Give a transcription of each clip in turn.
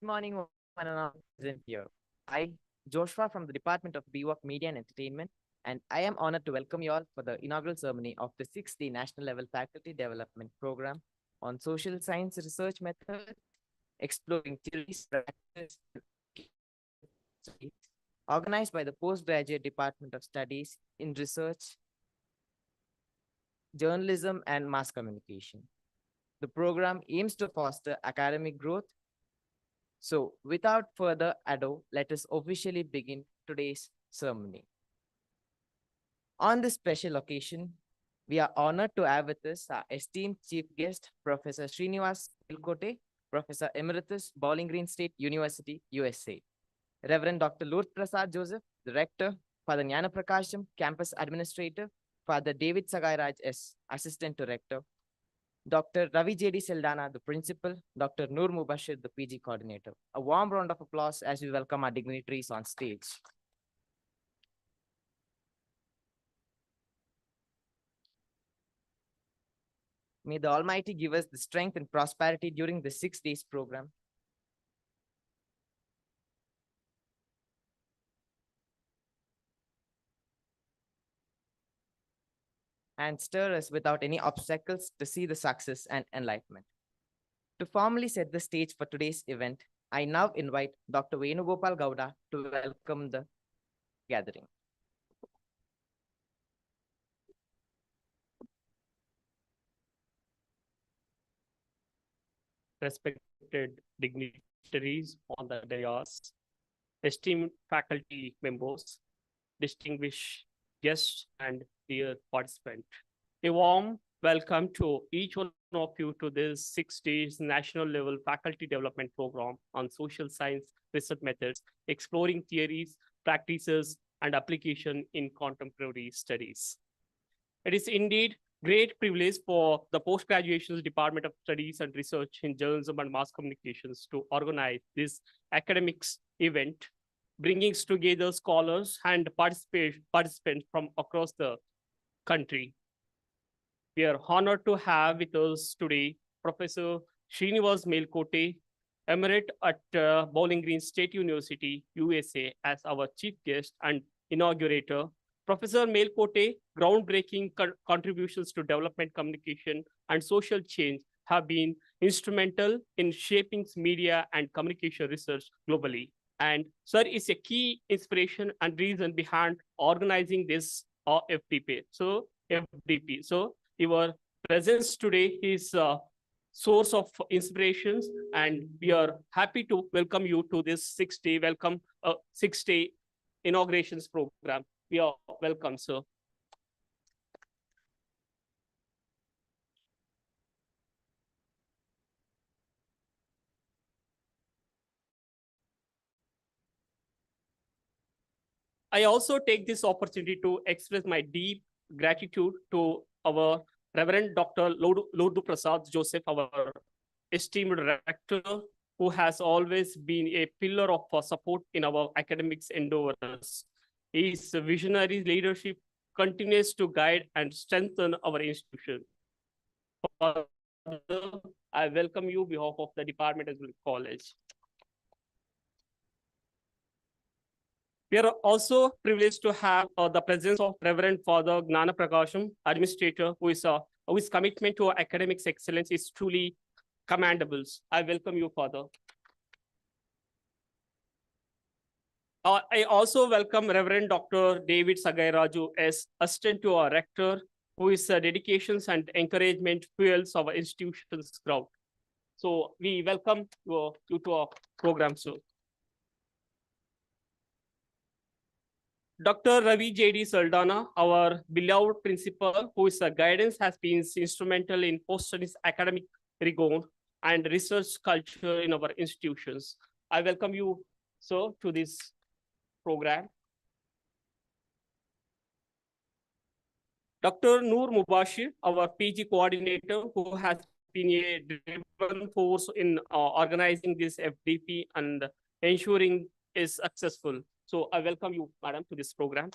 Good morning, one and all present here. I, Joshua from the Department of BWOC Media and Entertainment, and I am honored to welcome you all for the inaugural ceremony of the 6th-day National Level Faculty Development Program on Social Science Research Methods, Exploring Theories, Practices, and Studies, organized by the Postgraduate Department of Studies in Research, Journalism, and Mass Communication. The program aims to foster academic growth. So, without further ado, let us officially begin today's ceremony. On this special occasion, we are honored to have with us our esteemed chief guest, Professor Srinivas Ilkote, Professor Emeritus, Bowling Green State University, USA. Reverend Dr. Lourdes Prasad Joseph, Director, Father Jnana Prakasham, Campus Administrator, Father David Sagairaj S., Assistant Director, Dr. Ravi J.D. Saldana, the Principal, Dr. Noor Mubashir, the PG Coordinator. A warm round of applause as we welcome our dignitaries on stage. May the Almighty give us the strength and prosperity during the 6 days program. And stir us without any obstacles to see the success and enlightenment. To formally set the stage for today's event, I now invite Dr. Venugopal Gowda to welcome the gathering. Respected dignitaries on the dais, esteemed faculty members, distinguished guests, and dear participants. A warm welcome to each one of you to this 6 days national level faculty development program on social science research methods, exploring theories, practices, and application in contemporary studies. It is indeed great privilege for the Postgraduation Department of Studies and Research in Journalism and Mass Communications to organize this academics event, bringing together scholars and participants from across the country. We are honored to have with us today Professor Srinivas Melkote, Emerit at Bowling Green State University, USA, as our chief guest and inaugurator. Professor Melkote, groundbreaking contributions to development communication and social change have been instrumental in shaping media and communication research globally. And sir is a key inspiration and reason behind organizing this FDP. So FDP. So your presence today is a source of inspirations, and we are happy to welcome you to this 6-day 6-day inaugurations program. We are welcome, sir. I also take this opportunity to express my deep gratitude to our Reverend Dr. Lourdes Prasad Joseph, our esteemed director, who has always been a pillar of support in our academics endeavors. His visionary leadership continues to guide and strengthen our institution. I welcome you on behalf of the Department as well as College. We are also privileged to have the presence of Reverend Father Jnana Prakasham, Administrator, whose commitment to academics excellence is truly commendable. I welcome you, Father. I also welcome Reverend Dr. David Sagairaju as assistant to our rector, whose dedications and encouragement fuels our institution's growth. So we welcome you to our program, sir. Dr. Ravi J.D. Saldana, our beloved principal, whose guidance has been instrumental in post-studies academic rigor and research culture in our institutions. I welcome you, sir, to this program. Dr. Noor Mubashir, our PG coordinator, who has been a driven force in organizing this FDP and ensuring is successful. So I welcome you, madam, to this program.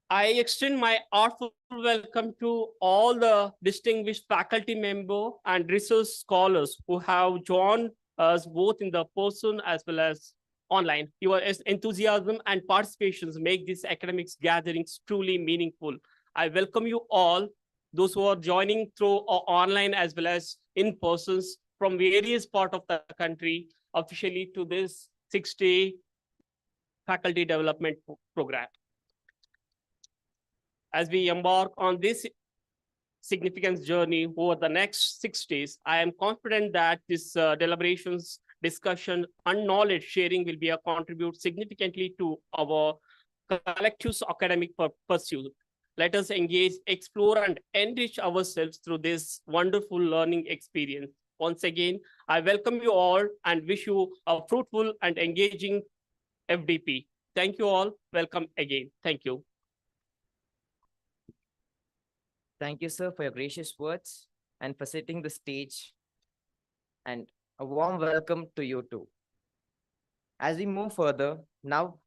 I extend my heartful welcome to all the distinguished faculty member and research scholars who have joined us both in the person as well as online. Your enthusiasm and participations make these academics gatherings truly meaningful. I welcome you all, those who are joining through online as well as in persons from various parts of the country, officially to this 6-day faculty development program. As we embark on this significant journey over the next 6 days, I am confident that this deliberations, discussion, and knowledge sharing will be a contribute significantly to our collective academic pursuit. Let us engage, explore, and enrich ourselves through this wonderful learning experience. Once again, I welcome you all and wish you a fruitful and engaging FDP. Thank you all. Welcome again. Thank you. Thank you, sir, for your gracious words and for setting the stage. And a warm welcome to you too. As we move further, now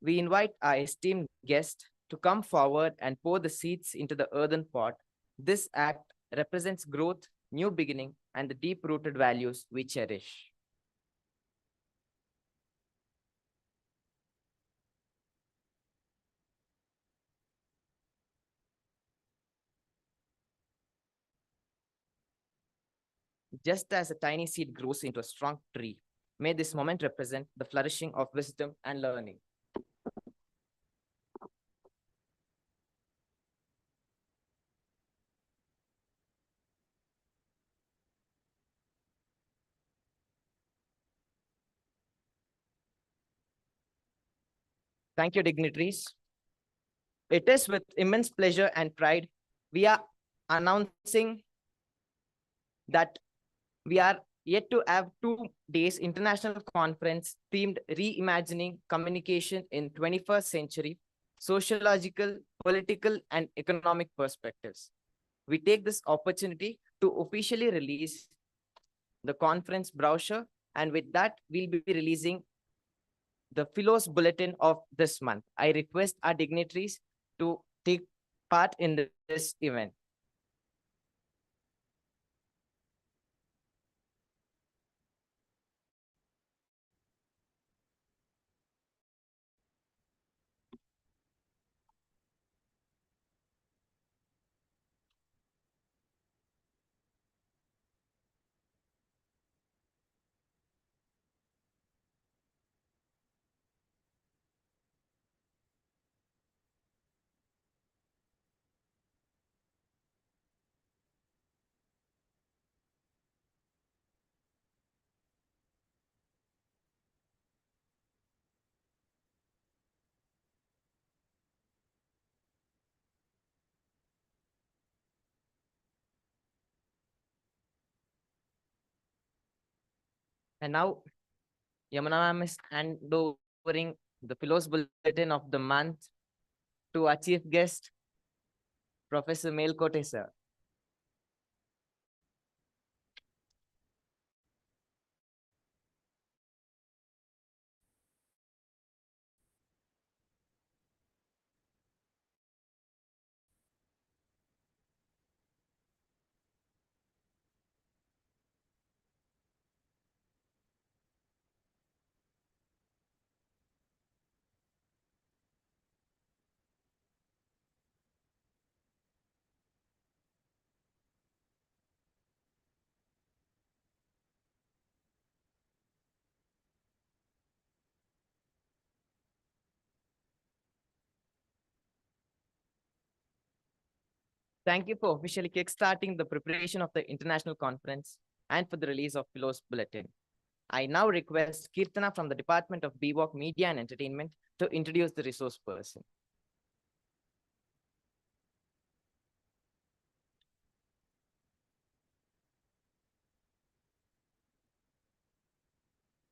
we invite our esteemed guest to come forward and pour the seeds into the earthen pot. This act represents growth, new beginning, and the deep-rooted values we cherish. Just as a tiny seed grows into a strong tree, may this moment represent the flourishing of wisdom and learning. Thank you, dignitaries. It is with immense pleasure and pride we are announcing that we are yet to have 2 days international conference themed reimagining communication in 21st century, sociological, political, and economic perspectives. We take this opportunity to officially release the conference brochure, and with that, we'll be releasing the Philos Bulletin of this month. I request our dignitaries to take part in this event. And now, Yamuna ma'am is handovering the Philos Bulletin of the month to our chief guest, Professor Melkote sir. Thank you for officially kickstarting the preparation of the international conference and for the release of Philos Bulletin. I now request Kirtana from the Department of BWOC Media and Entertainment to introduce the resource person.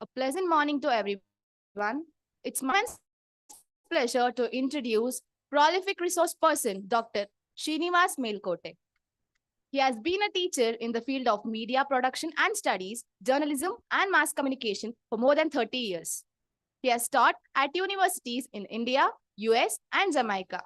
A pleasant morning to everyone. It's my pleasure to introduce prolific resource person, Dr. Srinivas Melkote. He has been a teacher in the field of media production and studies, journalism, and mass communication for more than 30 years. He has taught at universities in India, US, and Jamaica.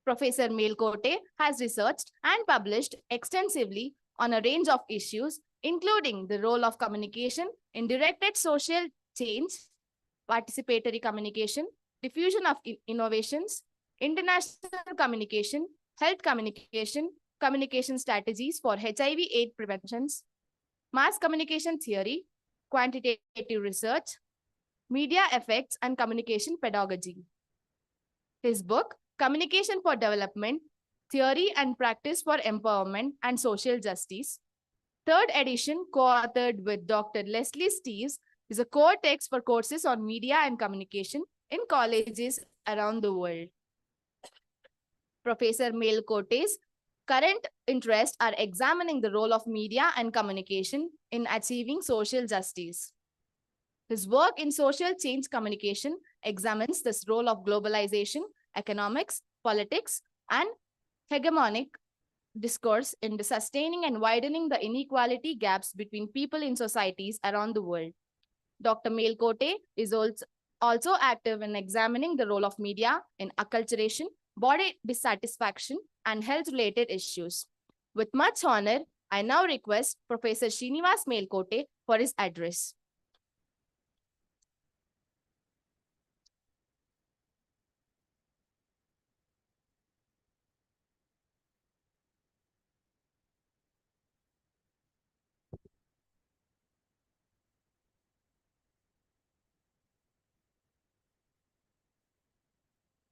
Professor Melkote has researched and published extensively on a range of issues, including the role of communication in directed social change, participatory communication, diffusion of innovations, international communication, health communication, communication strategies for HIV/AIDS preventions, mass communication theory, quantitative research, media effects, and communication pedagogy. His book, Communication for Development, Theory and Practice for Empowerment and Social Justice, third edition, co-authored with Dr. Leslie Steeves, is a core text for courses on media and communication in colleges around the world. Professor Melkote's current interests are examining the role of media and communication in achieving social justice. His work in social change communication examines this role of globalization, economics, politics, and hegemonic discourse in the sustaining and widening the inequality gaps between people in societies around the world. Dr. Melkote is also active in examining the role of media in acculturation, body dissatisfaction, and health-related issues. With much honor, I now request Professor Srinivas Melkote for his address.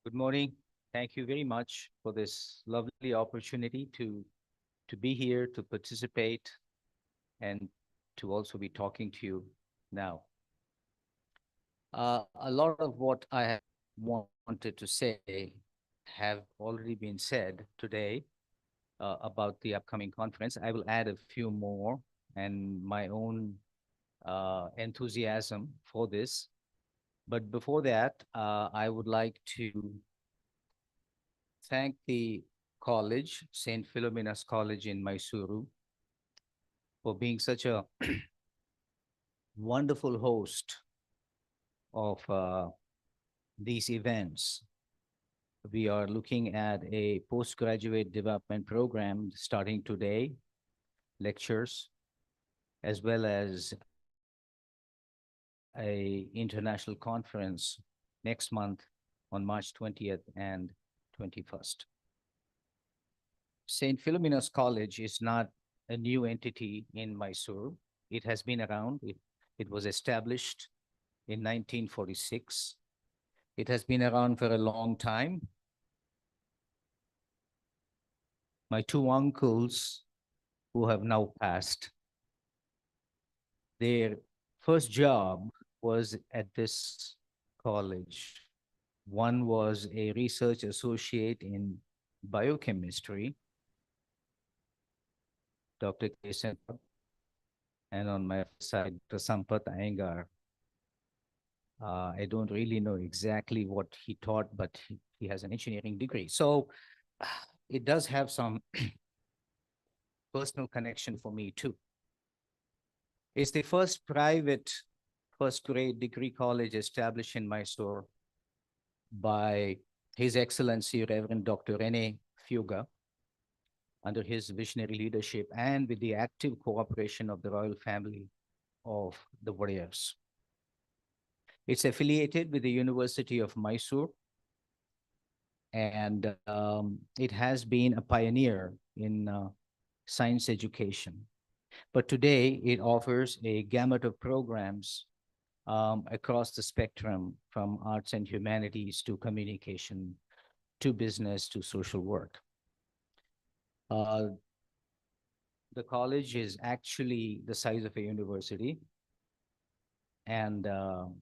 Good morning. Thank you very much for this lovely opportunity to be here, to participate, and to also be talking to you now. A lot of what I have wanted to say have already been said today about the upcoming conference. I will add a few more and my own enthusiasm for this. But before that, I would like to thank the college, St. Philomena's College in Mysuru, for being such a wonderful host of these events. We are looking at a postgraduate development program starting today, lectures, as well as a international conference next month on March 20th and 21st. St. Philomena's College is not a new entity in Mysuru. It has been around. It was established in 1946. It has been around for a long time. My two uncles, who have now passed, their first job was at this college. One was a research associate in biochemistry, Dr. K. Sampath, and on my side, Dr. Sampath Iyengar. I don't really know exactly what he taught, but he has an engineering degree. So it does have some personal connection for me too. It's the first private first-grade degree college established in Mysore by His Excellency Reverend Dr. Rene Fuga, under his visionary leadership and with the active cooperation of the royal family of the Warriors. It's affiliated with the University of Mysore, and it has been a pioneer in science education. But today it offers a gamut of programs across the spectrum, from arts and humanities to communication, to business, to social work. The college is actually the size of a university, and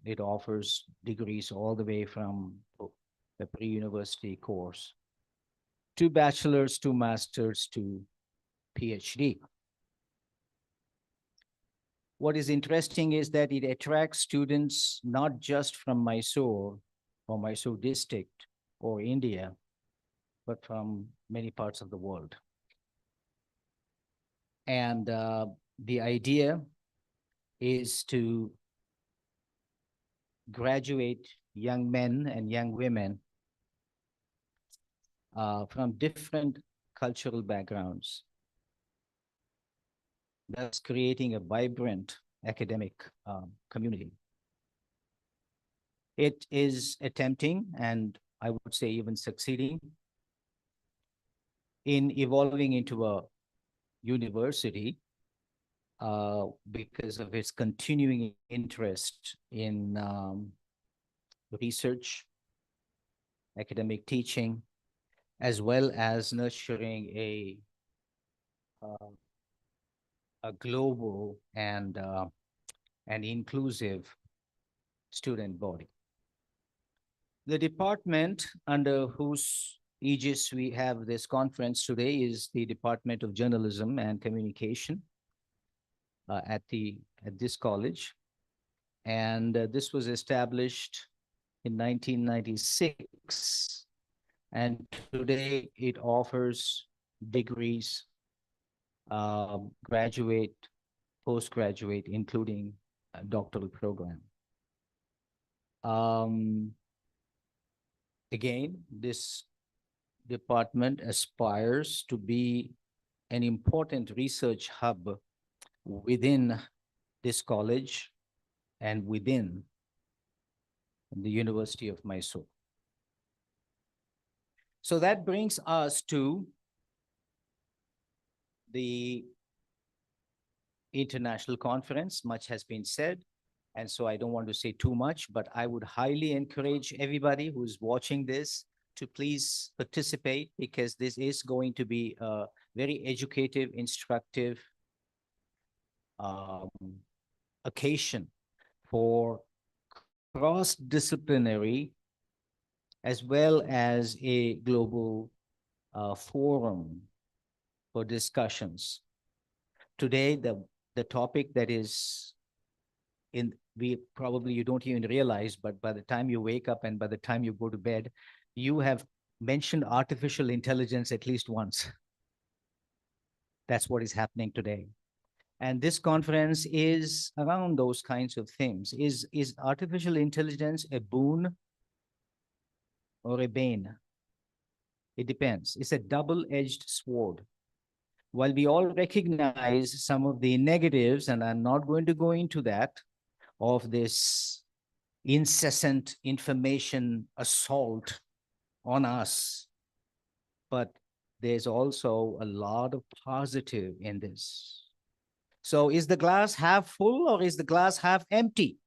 it offers degrees all the way from the pre-university course to bachelor's, to master's, to PhD. What is interesting is that it attracts students not just from Mysore or Mysore district or India, but from many parts of the world. And the idea is to graduate young men and young women from different cultural backgrounds, thus creating a vibrant academic community. It is attempting, and I would say even succeeding, in evolving into a university because of its continuing interest in research, academic teaching, as well as nurturing uh, a global and inclusive student body. The department under whose aegis we have this conference today is the Department of Journalism and Communication at this college, and this was established in 1996, and today it offers degrees, graduate, postgraduate, including a doctoral program. Again, this department aspires to be an important research hub within this college and within the University of Mysore. So that brings us to the international conference. Much has been said, and so I don't want to say too much, but I would highly encourage everybody who's watching this to please participate, because this is going to be a very educative, instructive occasion for cross-disciplinary as well as a global forum for discussions. Today, the topic that is you don't even realize, but by the time you wake up and by the time you go to bed, you have mentioned artificial intelligence at least once. That's what is happening today. And this conference is around those kinds of things. Is artificial intelligence a boon or a bane? It depends. It's a double-edged sword. While we all recognize some of the negatives, and I'm not going to go into that, of this incessant information assault on us, but there's also a lot of positive in this. So is the glass half full or is the glass half empty?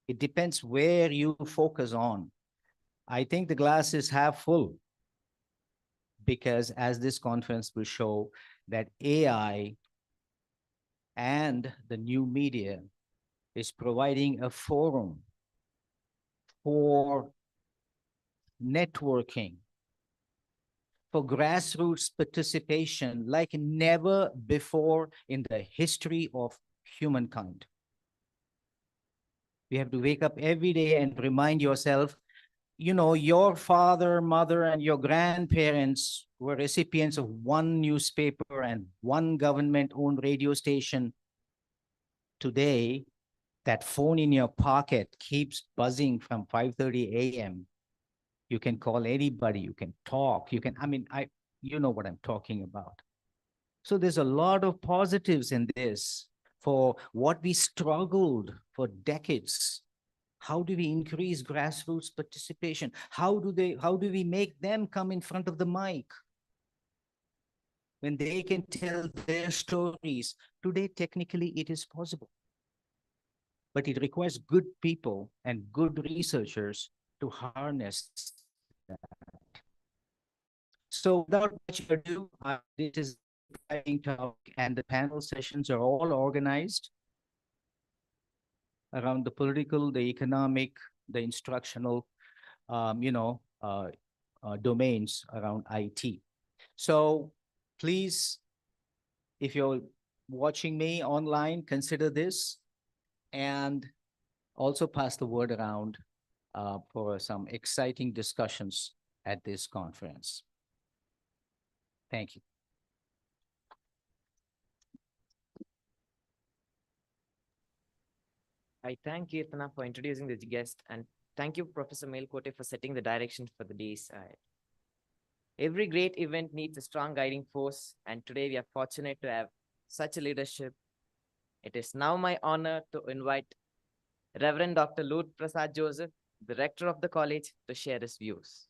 It depends where you focus on. I think the glass is half full, because as this conference will show, that AI and the new media is providing a forum for networking, for grassroots participation like never before in the history of humankind. You have to wake up every day and remind yourself, you know, your father, mother, and your grandparents were recipients of one newspaper and one government-owned radio station. Today, that phone in your pocket keeps buzzing from 5:30 a.m. You can call anybody, you can talk, you know what I'm talking about. So there's a lot of positives in this for what we struggled for decades. How do we increase grassroots participation? How do we make them come in front of the mic when they can tell their stories? Today, technically, it is possible, but it requires good people and good researchers to harness that. So without much ado, this is the exciting topic, and the panel sessions are all organized around the political, the economic, the instructional, domains around IT. So please, if you're watching me online, consider this and also pass the word around for some exciting discussions at this conference. Thank you. I thank Kirtana for introducing the guest and Thank you, Professor Melkote, for setting the direction for the days ahead. Every great event needs a strong guiding force, and today we are fortunate to have such a leadership. It is now my honor to invite Reverend Dr. Lud Prasad Joseph, the rector of the college, to share his views.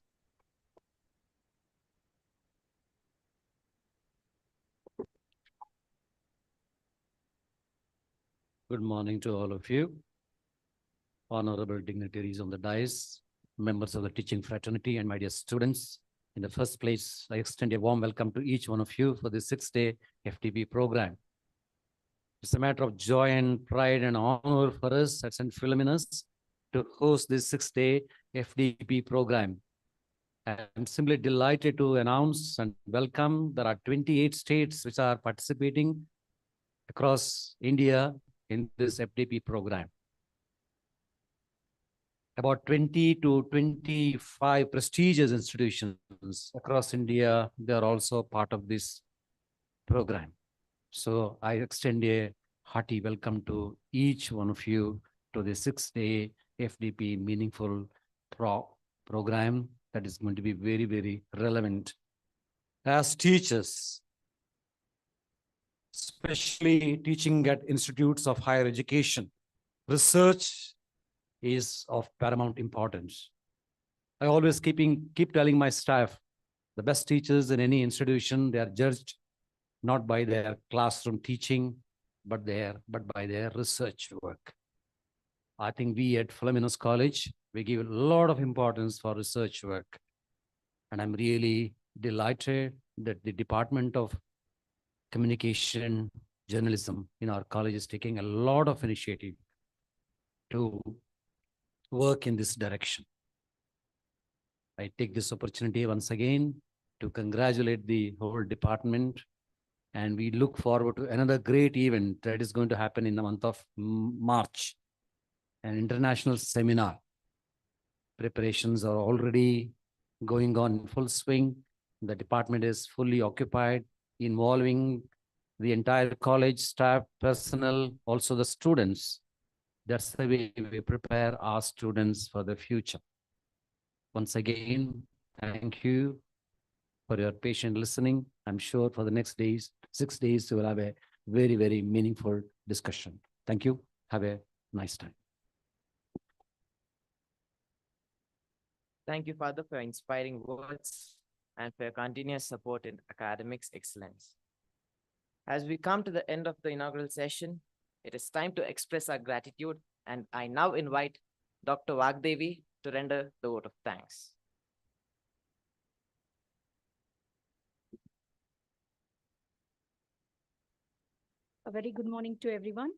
Good morning to all of you, honorable dignitaries on the dais, members of the teaching fraternity, and my dear students. In the first place, I extend a warm welcome to each one of you for this 6-day FDP program. It's a matter of joy and pride and honor for us at St. Philomena's to host this 6-day FDP program. I'm simply delighted to announce and welcome there are 28 states which are participating across India in this FDP program. About 20 to 25 prestigious institutions across India, they are also part of this program. So I extend a hearty welcome to each one of you to the 6-day FDP meaningful program that is going to be very, very relevant. As teachers, especially teaching at institutes of higher education, research is of paramount importance. I always keep telling my staff, the best teachers in any institution, they are judged not by their classroom teaching, but by their research work. I think we at Philomena's College, we give a lot of importance for research work. And I'm really delighted that the Department of Communication Journalism in our college is taking a lot of initiative to work in this direction. I take this opportunity once again to congratulate the whole department, and we look forward to another great event that is going to happen in the month of March, an international seminar. Preparations are already going on in full swing. The department is fully occupied, involving the entire college staff, personnel, also the students. That's the way we prepare our students for the future. Once again, thank you for your patient listening. I'm sure for the next 6 days, we will have a very, very meaningful discussion. Thank you. Have a nice time. Thank you, Father, for your inspiring words and for your continuous support in academics excellence. As we come to the end of the inaugural session, it is time to express our gratitude, and I now invite Dr. Vagdevi to render the vote of thanks. A very good morning to everyone,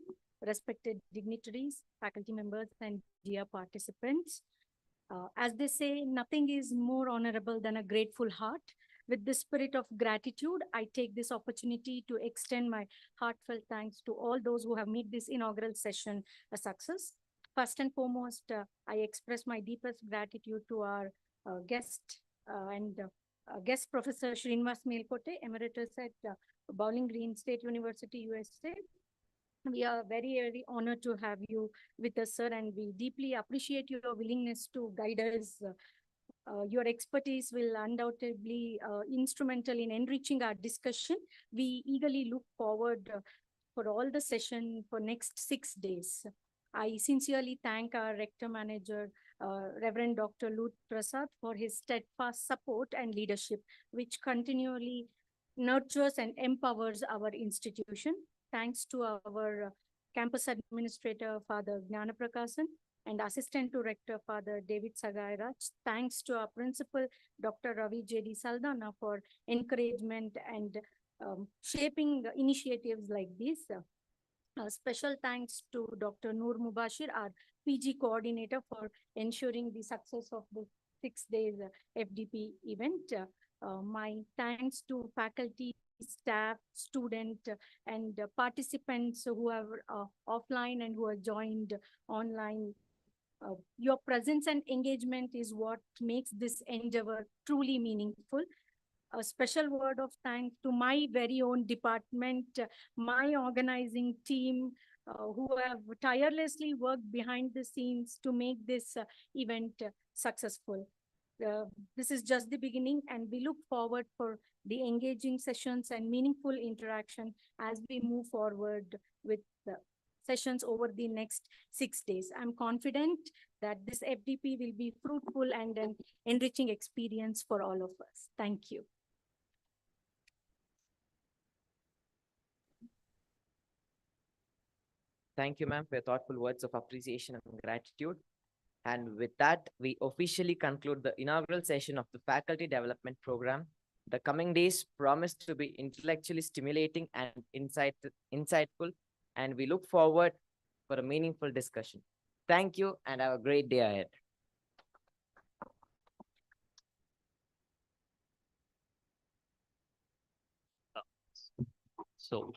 respected dignitaries, faculty members, and dear participants. As they say, nothing is more honorable than a grateful heart. With the spirit of gratitude, I take this opportunity to extend my heartfelt thanks to all those who have made this inaugural session a success. First and foremost, I express my deepest gratitude to our guest Professor Srinivas Melkote, Emeritus at Bowling Green State University, USA. We are very, very honored to have you with us, sir, and we deeply appreciate your willingness to guide us. Your expertise will undoubtedly instrumental in enriching our discussion. We eagerly look forward for all the session for next 6 days. I sincerely thank our Rector Manager, Reverend Dr. Lud Prasad, for his steadfast support and leadership, which continually nurtures and empowers our institution. Thanks to our campus administrator, Father Gnana Prakasan, and Assistant to Rector, Father David Sagairaj. Thanks to our principal, Dr. Ravi J.D. Saldana, for encouragement and shaping initiatives like this. Special thanks to Dr. Noor Mubashir, our PG coordinator, for ensuring the success of the 6 days FDP event. My thanks to faculty, staff, student, and participants who are offline and who are joined online. Your presence and engagement is what makes this endeavor truly meaningful. A special word of thanks to my very own department, my organizing team, who have tirelessly worked behind the scenes to make this event successful. Uh, this is just the beginning, and we look forward for the engaging sessions and meaningful interaction as we move forward with the sessions over the next 6 days. I'm confident that this FDP will be fruitful and an enriching experience for all of us. Thank you. Thank you, ma'am, for your thoughtful words of appreciation and gratitude. And with that, we officially conclude the inaugural session of the Faculty Development Program. The coming days promise to be intellectually stimulating and insightful, and we look forward for a meaningful discussion. Thank you, and have a great day ahead. So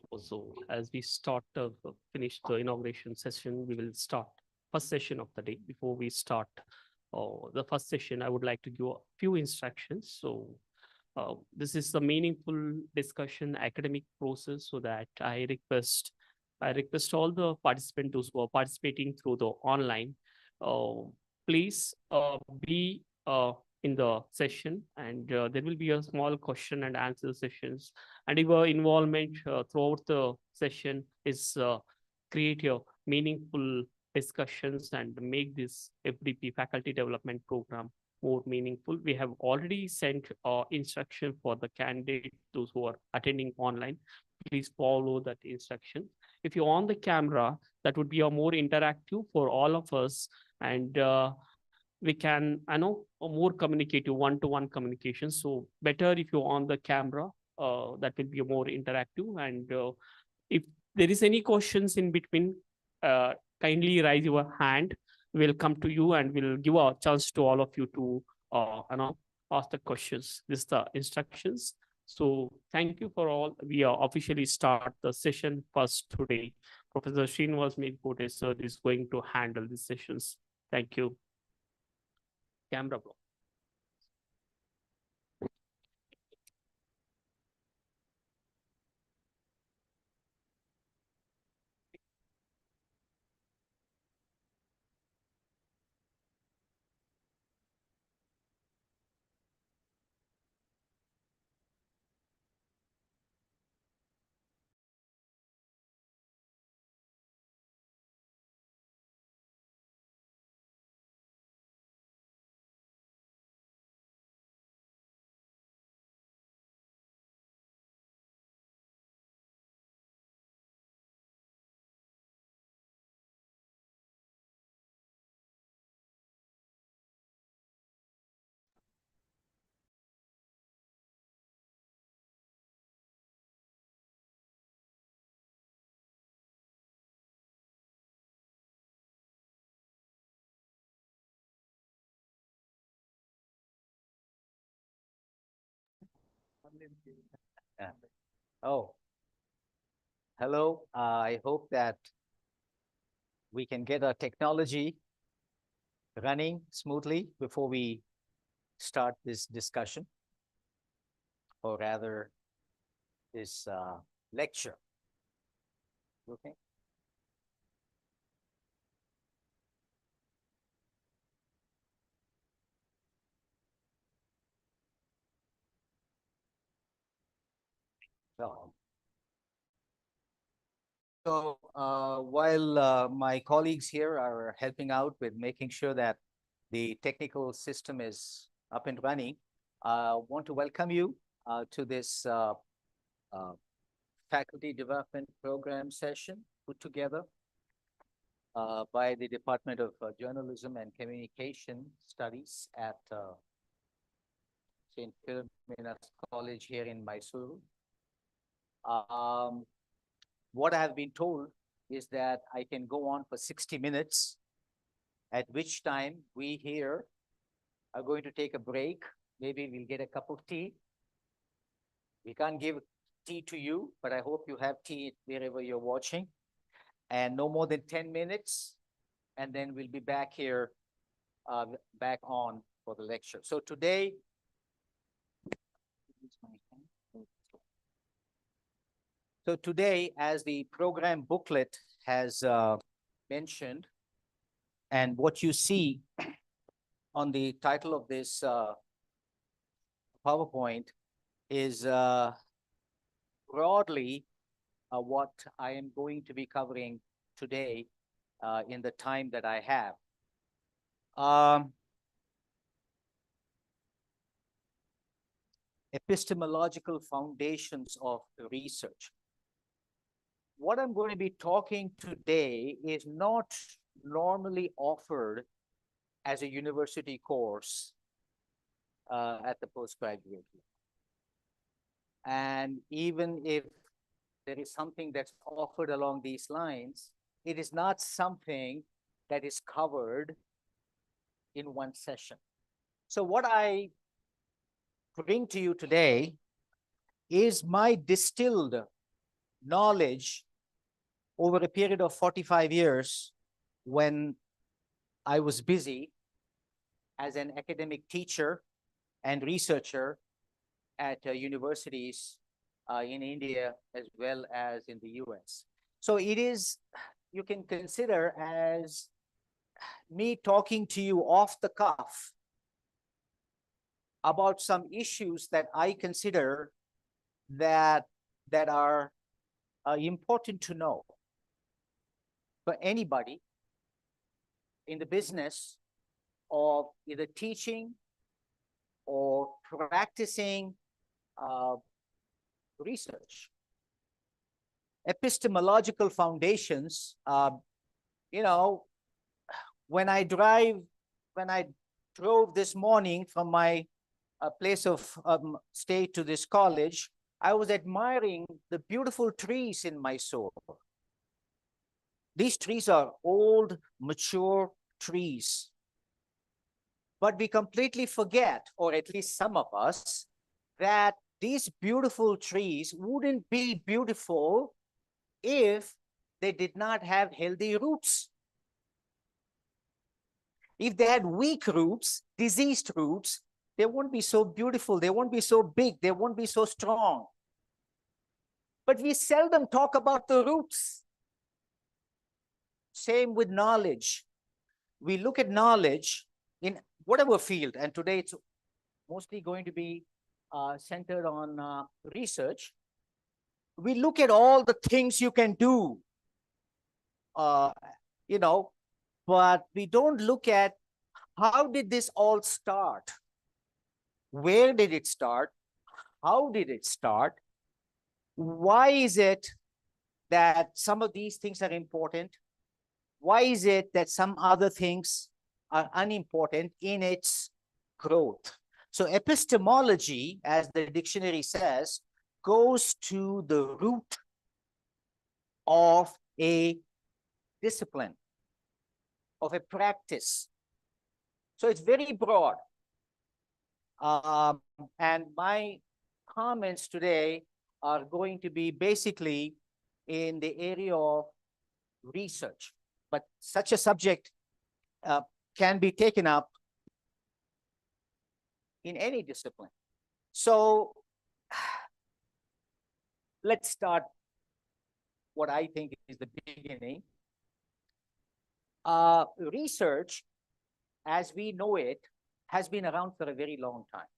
as we finish the inauguration session, we will start first session of the day. Before we start the first session, I would like to give a few instructions. So this is the meaningful discussion academic process, so that I request all the participants who are participating through the online, uh, please be in the session, and there will be a small question and answer sessions, and your involvement throughout the session is create a meaningful discussions and make this FDP faculty development program more meaningful. We have already sent instruction for the candidate, those who are attending online. Please follow that instruction. If you're on the camera, that would be a more interactive for all of us, and we can, I know, a more communicative one-to-one communication. So better if you're on the camera, that will be a more interactive. And if there is any questions in between, uh, kindly raise your hand. We'll come to you and we'll give a chance to all of you to ask the questions. This is the instructions. So thank you for all. We officially start the session first today. Professor Srinivas Melkote sir is going to handle the sessions. Thank you. Camera block. Yeah. Oh, hello. I hope that we can get our technology running smoothly before we start this discussion, or rather this lecture. Okay. While my colleagues here are helping out with making sure that the technical system is up and running, I want to welcome you to this faculty development program session put together by the Department of Journalism and Communication Studies at St. Philomena College here in Mysuru. What I have been told is that I can go on for 60 minutes, at which time we here are going to take a break. Maybe we'll get a cup of tea. We can't give tea to you, but I hope you have tea wherever you're watching. And no more than 10 minutes, and then we'll be back here, back on for the lecture. So today, as the program booklet has mentioned, and what you see on the title of this PowerPoint is broadly what I am going to be covering today in the time that I have. Epistemological foundations of research. What I'm going to be talking today is not normally offered as a university course at the postgraduate level. And even if there is something that's offered along these lines, it is not something that is covered in one session. So what I bring to you today is my distilled knowledge over a period of 45 years when I was busy as an academic teacher and researcher at universities in India as well as in the US. So it is, you can consider as me talking to you off the cuff about some issues that I consider that are important to know for anybody in the business of either teaching or practicing research. Epistemological foundations, you know, when I drove this morning from my place of stay to this college, I was admiring the beautiful trees in Mysore. These trees are old, mature trees. But we completely forget, or at least some of us, that these beautiful trees wouldn't be beautiful if they did not have healthy roots. If they had weak roots, diseased roots, they won't be so beautiful, they won't be so big, they won't be so strong. But we seldom talk about the roots. Same with knowledge. We look at knowledge in whatever field, and today it's mostly going to be centered on research. We look at all the things you can do, you know, but we don't look at how did this all start? Where did it start? How did it start? Why is it that some of these things are important? Why is it that some other things are unimportant in its growth? So epistemology, as the dictionary says, goes to the root of a discipline, of a practice. So it's very broad. And my comments today are going to be basically in the area of research. But such a subject can be taken up in any discipline. So let's start what I think is the beginning. Research, as we know it, has been around for a very long time.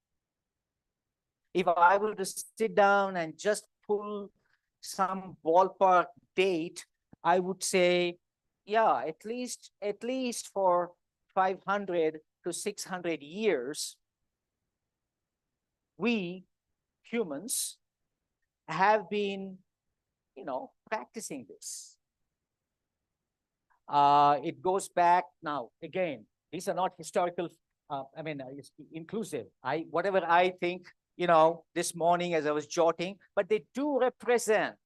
If I were to sit down and just pull some ballpark date, I would say, yeah, at least for 500 to 600 years, we humans have been, you know, practicing this. It goes back now, again, these are not historical, it's inclusive. Whatever I think, you know, this morning as I was jotting, but they do represent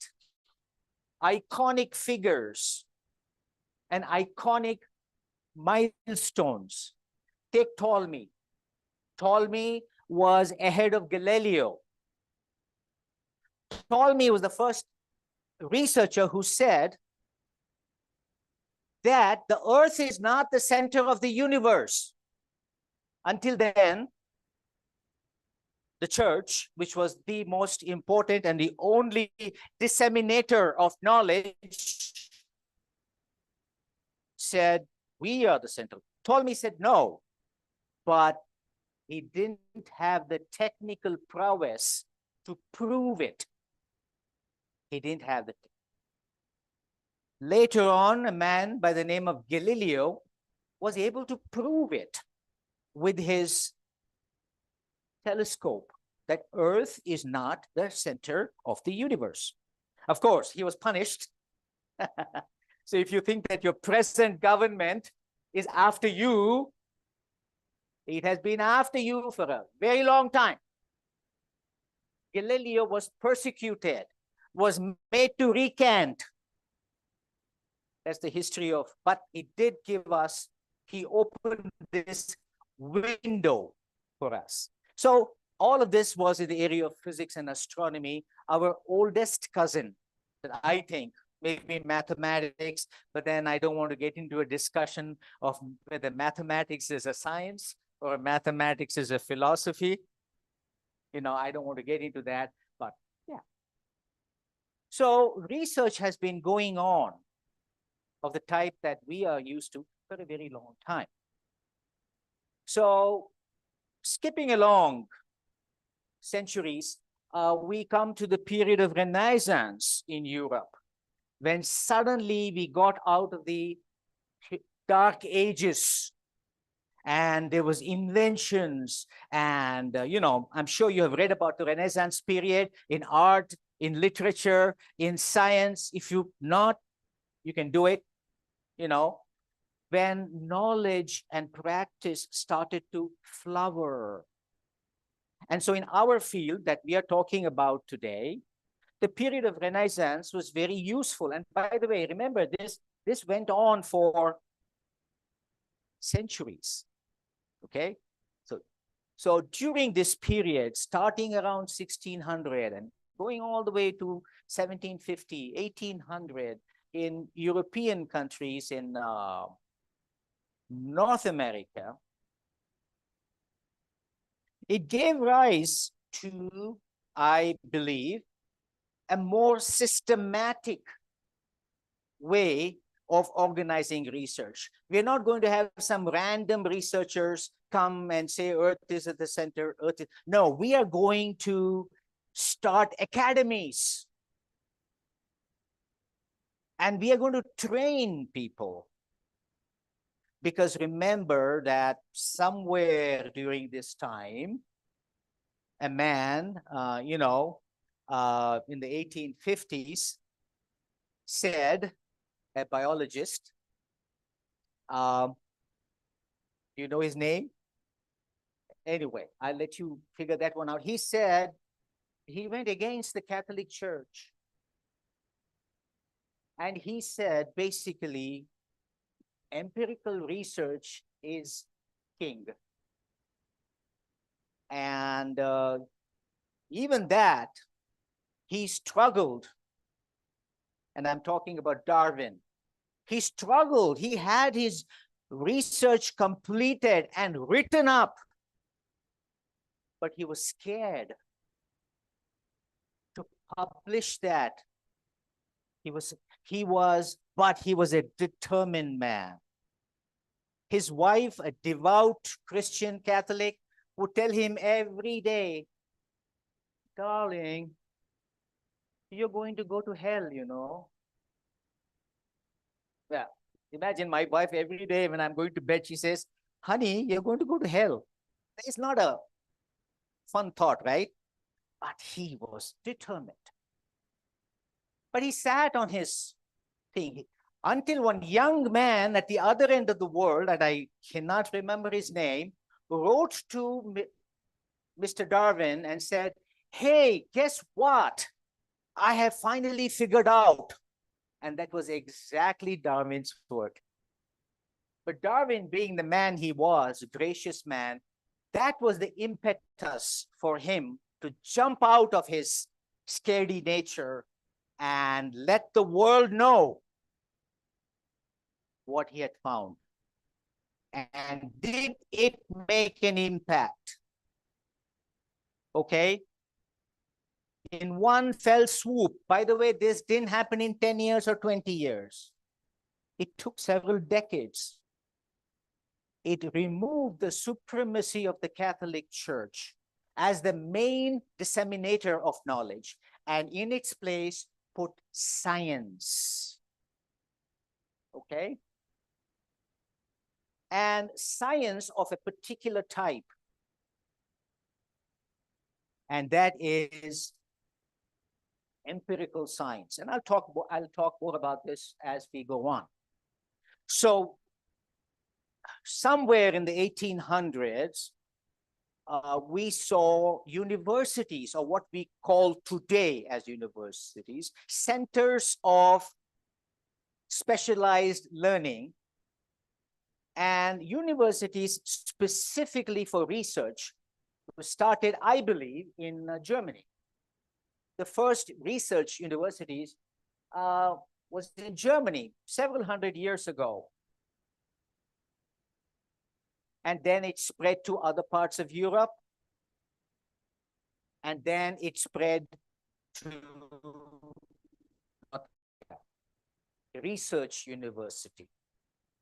iconic figures and iconic milestones. Take Ptolemy. Ptolemy was ahead of Galileo. Ptolemy was the first researcher who said that the earth is not the center of the universe. Until then, the church, which was the most important and the only disseminator of knowledge, said, we are the center. Ptolemy said no, but he didn't have the technical prowess to prove it. He didn't have the. Later on, a man by the name of Galileo was able to prove it with his telescope that Earth is not the center of the universe. Of course, he was punished. So if you think that your present government is after you, it has been after you for a very long time. Galileo was persecuted, was made to recant. That's the history of, but he did give us, he opened this window for us. So all of this was in the area of physics and astronomy. Our oldest cousin that I think maybe mathematics, but then I don't want to get into a discussion of whether mathematics is a science or mathematics is a philosophy. You know, I don't want to get into that, but yeah. So research has been going on of the type that we are used to for a very long time. So skipping along centuries, we come to the period of Renaissance in Europe, when suddenly we got out of the dark ages and there was inventions and, you know, I'm sure you have read about the Renaissance period in art, in literature, in science. If you not, you can do it, you know, when knowledge and practice started to flower. And so in our field that we are talking about today, the period of Renaissance was very useful. And by the way, remember this went on for centuries, okay? So during this period, starting around 1600 and going all the way to 1750, 1800, in European countries, in North America, it gave rise to, I believe, a more systematic way of organizing research. We're not going to have some random researchers come and say Earth is at the center, Earth is... No, we are going to start academies. And we are going to train people. Because remember that somewhere during this time, a man, you know, in the 1850s, said, a biologist, do you know his name? Anyway, I'll let you figure that one out. He said he went against the Catholic Church. And he said, basically, empirical research is king. And even that, he struggled. And I'm talking about Darwin. He struggled. He had his research completed and written up, but he was scared to publish that. He was a determined man. His wife, a devout Christian Catholic, would tell him every day, darling, you're going to go to hell, you know. Yeah, imagine my wife every day when I'm going to bed, she says, honey, you're going to go to hell. It's not a fun thought, right? But he was determined. But he sat on his thing until one young man at the other end of the world, and I cannot remember his name, wrote to Mr. Darwin and said, hey, guess what? I have finally figured out. And that was exactly Darwin's work. But Darwin, being the man he was, a gracious man, that was the impetus for him to jump out of his scaredy nature and let the world know what he had found. And did it make an impact? Okay. In one fell swoop. By the way, this didn't happen in 10 years or 20 years. It took several decades. It removed the supremacy of the Catholic Church as the main disseminator of knowledge, and in its place put science. Okay? And science of a particular type. And that is empirical science. And I'll talk more about this as we go on. So somewhere in the 1800s, we saw universities, or what we call today as universities, centers of specialized learning, and universities specifically for research started, I believe, in Germany. The first research universities was in Germany several hundred years ago. And then it spread to other parts of Europe. And then it spread to research university.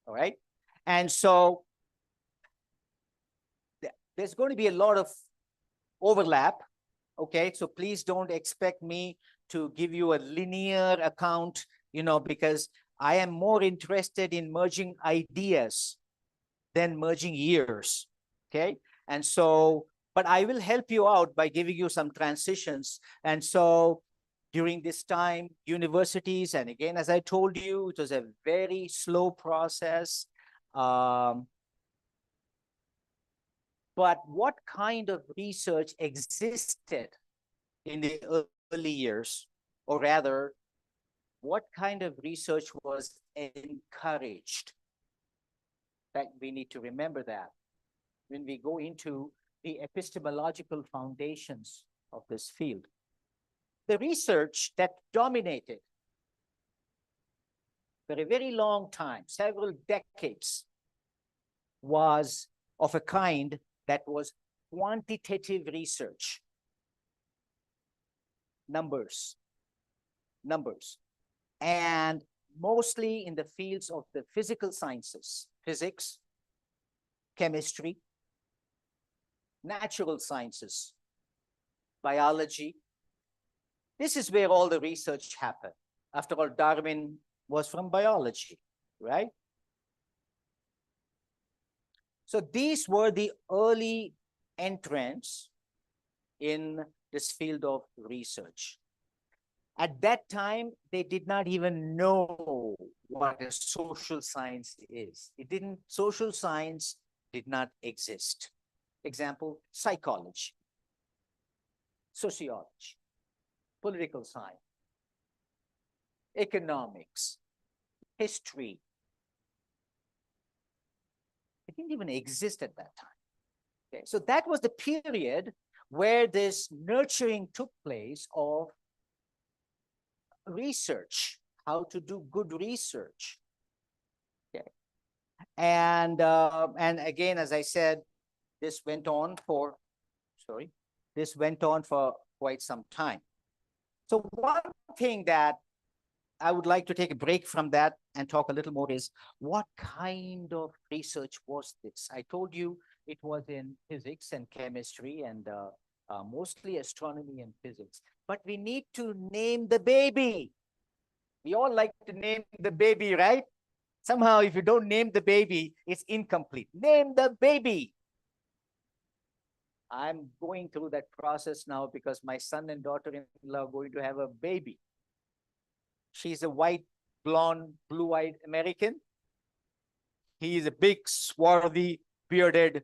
All right. And so there's going to be a lot of overlap. Okay. So please don't expect me to give you a linear account, because I am more interested in merging ideas than merging years. Okay. And so, but I will help you out by giving you some transitions. And so during this time, universities, and again, as I told you, it was a very slow process. But what kind of research existed in the early years, or rather, what kind of research was encouraged? That we need to remember that when we go into the epistemological foundations of this field. The research that dominated for a very long time, several decades, was of a kind that was quantitative research. Numbers. And mostly in the fields of the physical sciences, physics, chemistry, natural sciences, biology. This is where all the research happened. After all, Darwin was from biology, right? So these were the early entrants in this field of research. At that time, they did not even know what a social science is. Social science did not exist. Example, psychology, sociology, political science, economics, history. It didn't even exist at that time. Okay, so that was the period where this nurturing took place of research, how to do good research. Okay, and again, as I said, this went on for quite some time. So one thing that I would like to take a break from that and talk a little more is, what kind of research was this? I told you it was in physics and chemistry and mostly astronomy and physics. But we need to name the baby. We all like to name the baby, right? Somehow, if you don't name the baby, it's incomplete. Name the baby. I'm going through that process now because my son and daughter-in-law are going to have a baby. She's a white, blonde, blue-eyed American. He is a big, swarthy, bearded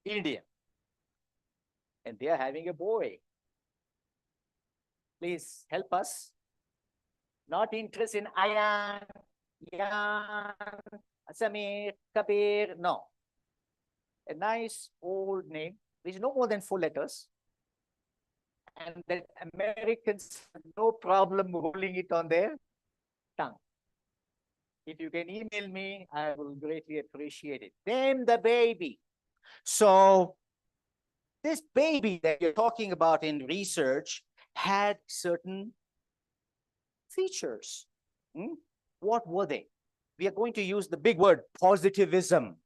Indian. And they are having a boy. Please help us. Not interested in Ayan, Yan, Samir, Kabir. No. A nice old name. There's no more than 4 letters. And that Americans have no problem rolling it on their tongue. If you can email me, I will greatly appreciate it. Name the baby. So this baby that you're talking about in research had certain features. What were they? we are going to use the big word positivism.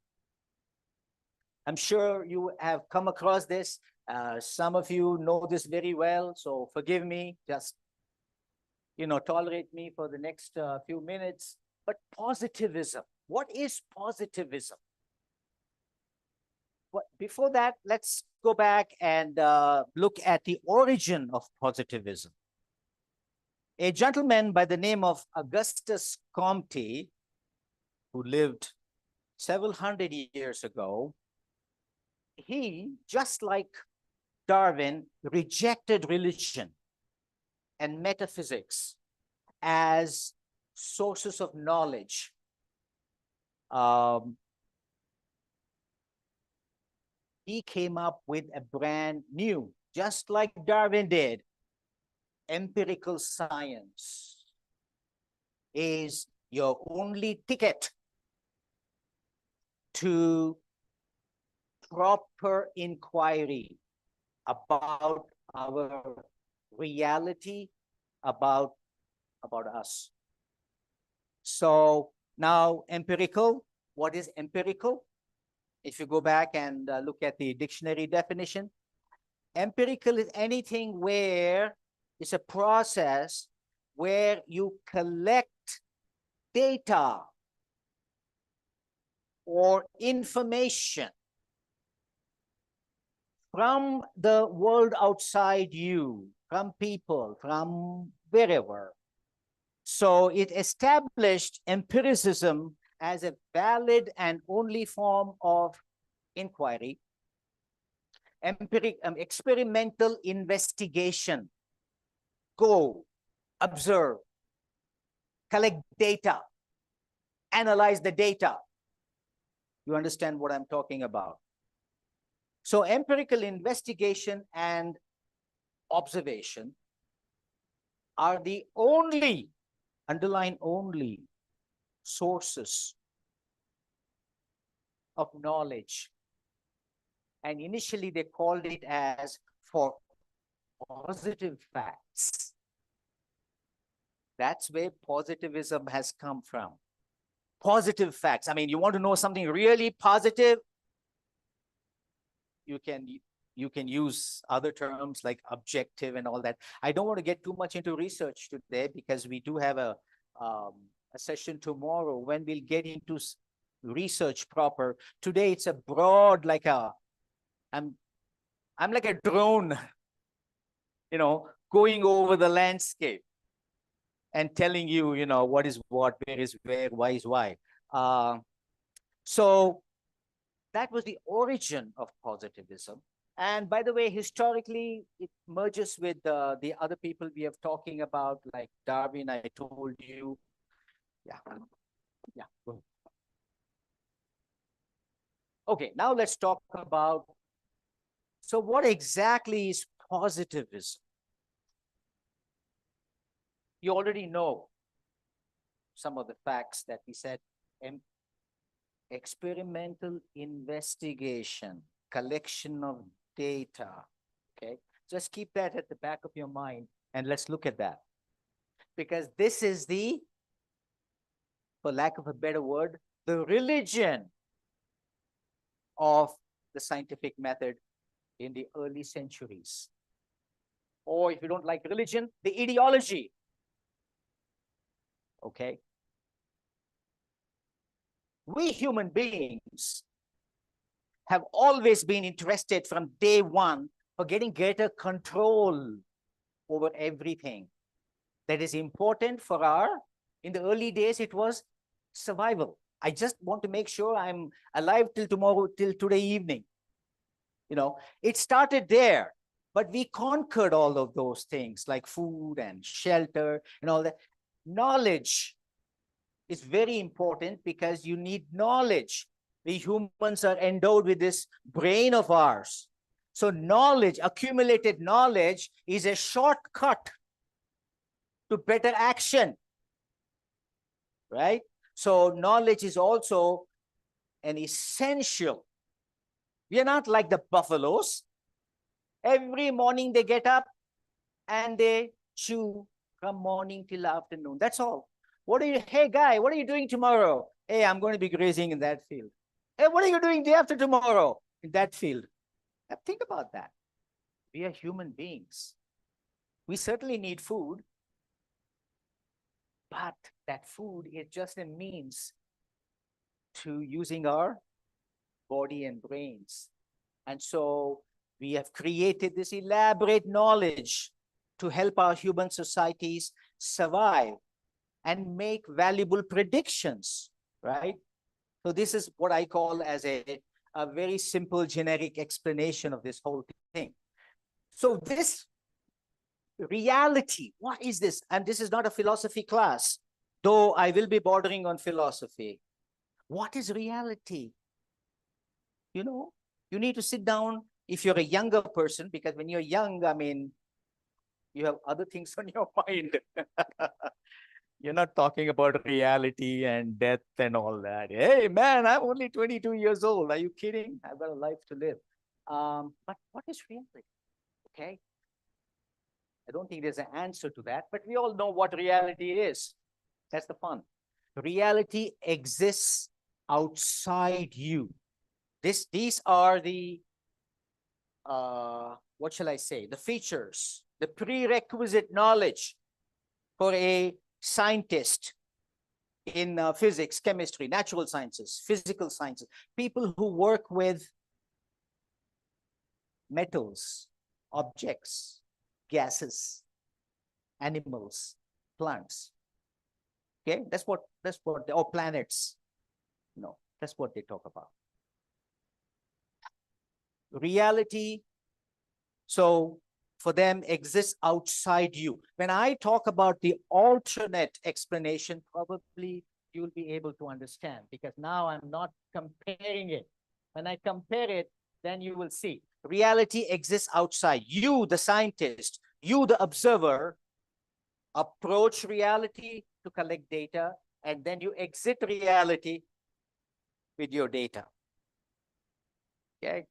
I'm sure you have come across this. Some of you know this very well, so forgive me. Just, tolerate me for the next few minutes. But positivism, what is positivism? Before that, let's go back and look at the origin of positivism. A gentleman by the name of Augustus Comte, who lived several hundred years ago, he, just like Darwin, rejected religion and metaphysics as sources of knowledge. He came up with a brand new, just like Darwin did, empirical science is your only ticket to proper inquiry about our reality, about us. So now empirical, what is empirical? If you go back and look at the dictionary definition, empirical is anything where it's a process where you collect data or information from the world outside you, from people, from wherever. So it established empiricism as a valid and only form of inquiry. Experimental investigation. Go, observe, collect data, analyze the data. You understand what I'm talking about? So empirical investigation and observation are the only, underline only, sources of knowledge. And initially they called it as for positive facts. That's where positivism has come from. Positive facts. I mean, you want to know something really positive? You can use other terms like objective and all that. I don't want to get too much into research today because we do have a session tomorrow when we'll get into research proper. Today it's a broad, like I'm like a drone, going over the landscape and telling you, what is what, where is where, why is why. So that was the origin of positivism. And by the way, historically, it merges with the other people we have talking about, like Darwin, I told you. Yeah. Go ahead. Okay, now let's talk about, so what exactly is positivism? You already know some of the facts that we said. Experimental investigation, collection of data, okay? Just keep that at the back of your mind and let's look at that. Because this is the, for lack of a better word, the religion of the scientific method in the early centuries. Or if you don't like religion, the ideology. Okay? We human beings have always been interested from day one for getting greater control over everything. That is important for in the early days, it was survival. I just want to make sure I'm alive till tomorrow, till today evening. It started there, but we conquered all of those things like food and shelter and all that. Knowledge is very important because you need knowledge. We humans are endowed with this brain of ours. So knowledge, accumulated knowledge, is a shortcut to better action, right? So knowledge is also an essential. We are not like the buffaloes. Every morning they get up and they chew from morning till afternoon. That's all. Hey guy, what are you doing tomorrow? Hey, I'm going to be grazing in that field. Hey, what are you doing day after tomorrow in that field? Now, think about that. We are human beings. We certainly need food, but that food is just a means to using our body and brains. And so we have created this elaborate knowledge to help our human societies survive and make valuable predictions, right? So this is what I call as a very simple generic explanation of this whole thing. So this reality, what is this? And this is not a philosophy class, though I will be bordering on philosophy. What is reality? You know, you need to sit down if you're a younger person, because when you're young, I mean, you have other things on your mind. You're not talking about reality and death and all that. Hey, man, I'm only 22 years old. Are you kidding? I've got a life to live. But what is reality? Okay. I don't think there's an answer to that, but we all know what reality is. That's the fun. Reality exists outside you. These are the, what shall I say? The features, the prerequisite knowledge for a scientist in physics, chemistry, natural sciences, physical sciences, people who work with metals, objects, gases, animals, plants. Okay, that's what or planets. No, that's what they talk about. Reality, so for them, exists outside you. When I talk about the alternate explanation, probably you'll be able to understand, because now I'm not comparing it. When I compare it, then you will see. Reality exists outside. You, the scientist, you, the observer, approach reality to collect data, and then you exit reality with your data. Okay.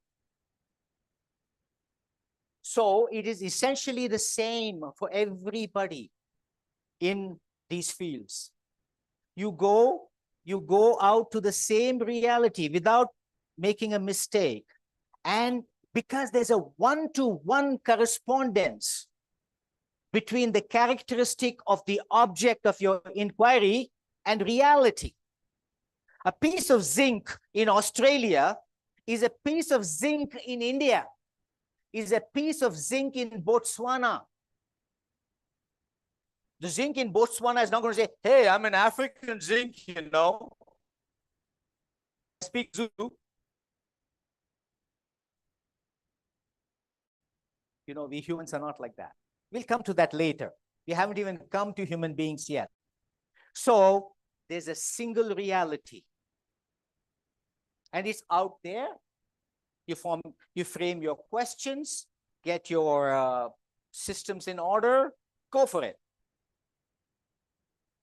So it is essentially the same for everybody in these fields. You go out to the same reality without making a mistake. And because there's a one-to-one correspondence between the characteristic of the object of your inquiry and reality. A piece of zinc in Australia is a piece of zinc in India, is a piece of zinc in Botswana. The zinc in Botswana is not going to say, hey, I'm an African zinc, you know. I speak Zulu. You know, we humans are not like that. We'll come to that later. We haven't even come to human beings yet. So there's a single reality. And it's out there. You frame your questions, get your systems in order, go for it.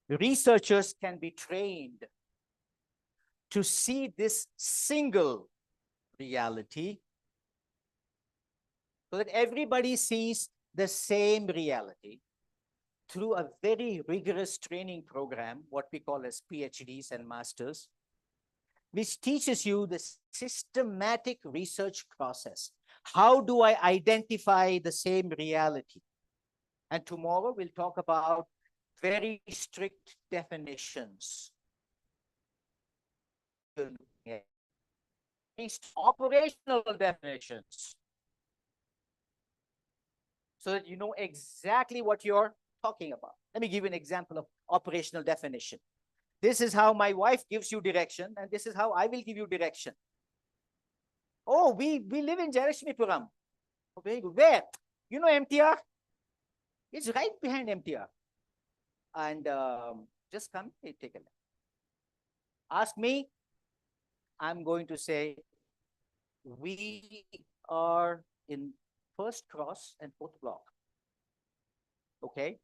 Researchers can be trained to see this single reality so that everybody sees the same reality through a very rigorous training program, what we call as PhDs and masters, which teaches you the systematic research process. How do I identify the same reality? And tomorrow we'll talk about very strict definitions. Operational definitions. So that you know exactly what you're talking about. Let me give you an example of operational definition. This is how my wife gives you direction, and this is how I will give you direction. Oh, we live in Jarashmipuram. Oh, very good. Where? You know MTR? It's right behind MTR. And just come, hey, take a look. Ask me, I'm going to say, we are in first cross and fourth block. Okay.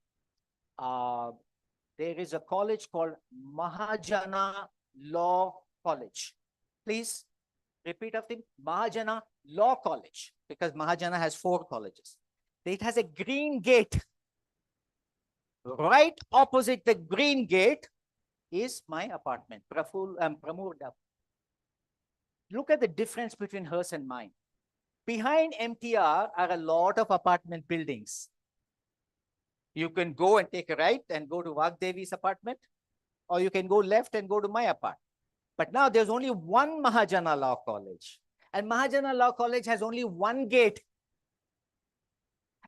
There is a college called Mahajana Law College. Please repeat after me. Mahajana Law College, because Mahajana has 4 colleges. It has a green gate. Right opposite the green gate, is my apartment, Pramurda. Look at the difference between hers and mine. Behind MTR are a lot of apartment buildings. You can go and take a right and go to Vagdevi's apartment, or you can go left and go to my apartment. But now there's only one Mahajana Law College, and Mahajana Law College has only one gate.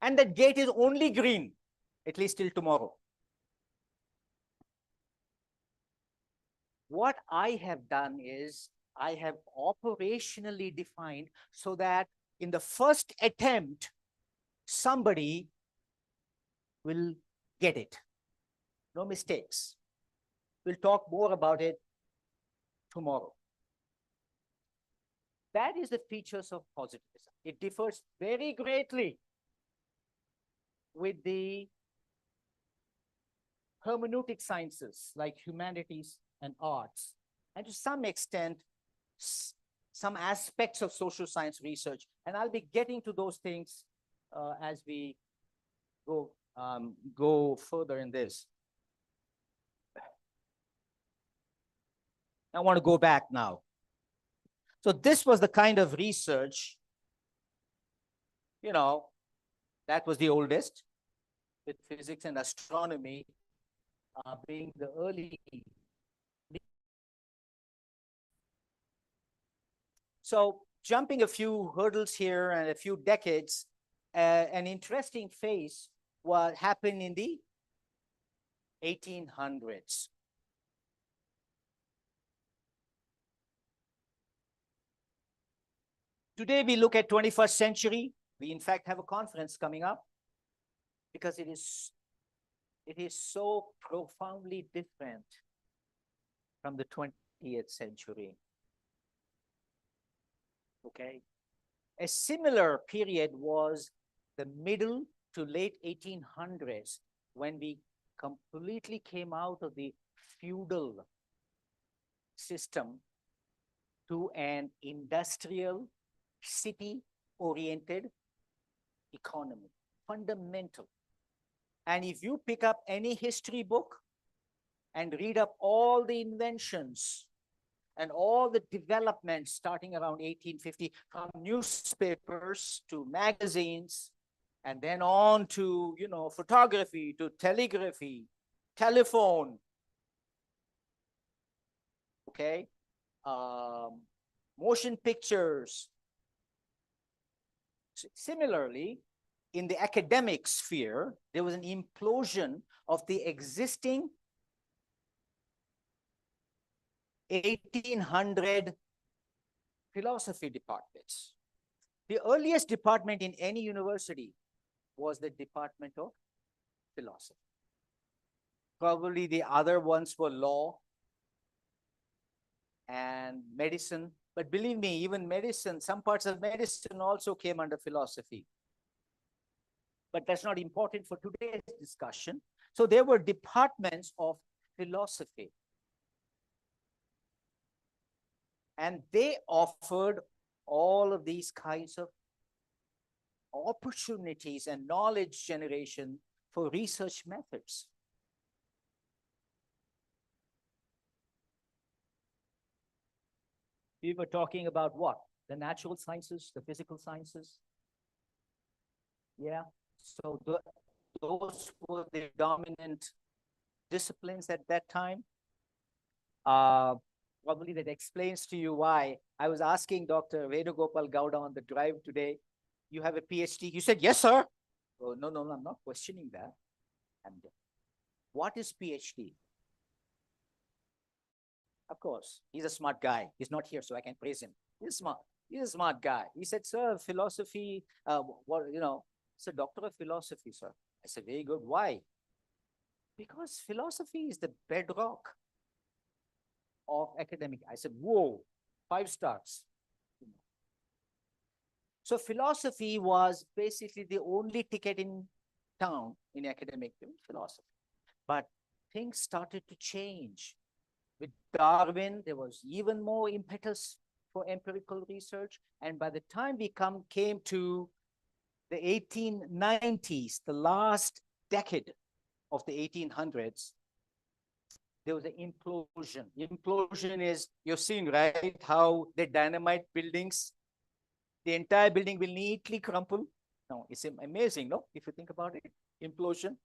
And that gate is only green, at least till tomorrow. What I have done is I have operationally defined so that in the first attempt, somebody will get it. No mistakes. We'll talk more about it tomorrow. That is the features of positivism. It differs very greatly with the hermeneutic sciences like humanities and arts, and to some extent, some aspects of social science research. And I'll be getting to those things as we go further in this. I want to go back now. So this was the kind of research, that was the oldest, with physics and astronomy being the early. So jumping a few hurdles here and a few decades, an interesting phase what happened in the 1800s. Today we look at 21st century. We in fact have a conference coming up because it is so profoundly different from the 20th century. Okay. A similar period was the middle to late 1800s when we completely came out of the feudal system to an industrial, city-oriented economy, fundamental. And if you pick up any history book and read up all the inventions and all the developments starting around 1850, from newspapers to magazines, and then on to, photography, to telegraphy, telephone, okay, motion pictures. Similarly, in the academic sphere, there was an implosion of the existing 1800 philosophy departments. The earliest department in any university was the Department of Philosophy. Probably the other ones were law and medicine. But believe me, even medicine, some parts of medicine also came under philosophy. But that's not important for today's discussion. So there were departments of philosophy. And they offered all of these kinds of opportunities and knowledge generation for research methods. We were talking about what? The natural sciences, the physical sciences. Yeah, so those were the dominant disciplines at that time. Probably that explains to you why. I was asking Dr. Venugopal Gowda on the drive today, you have a PhD? He said, yes, sir. Oh, no, I'm not questioning that. And what is PhD? Of course, he's a smart guy. He's not here, so I can praise him. He's smart. He's a smart guy. He said, sir, philosophy, it's a doctor of philosophy, sir. I said, very good. Why? Because philosophy is the bedrock of academic. I said, whoa, 5 stars. So philosophy was basically the only ticket in town in academic philosophy. But things started to change. With Darwin, there was even more impetus for empirical research. And by the time we came to the 1890s, the last decade of the 1800s, there was an implosion. Implosion is, you've seen, right, how they dynamite buildings, the entire building will neatly crumple. No, it's amazing, no? If you think about it, implosion.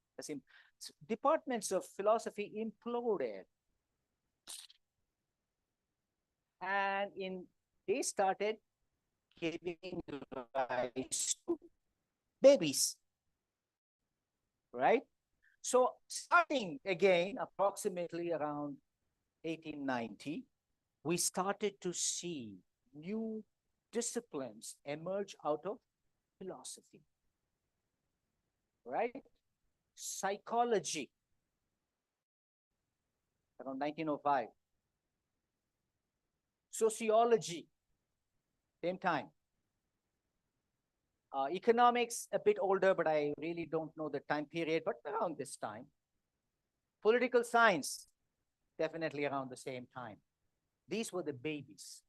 Departments of philosophy imploded. And they started giving rise to babies, right? So starting again, approximately around 1890, we started to see new disciplines emerge out of philosophy, right? Psychology, around 1905. Sociology, same time. Economics, a bit older, but I really don't know the time period, but around this time. Political science, definitely around the same time. These were the babies.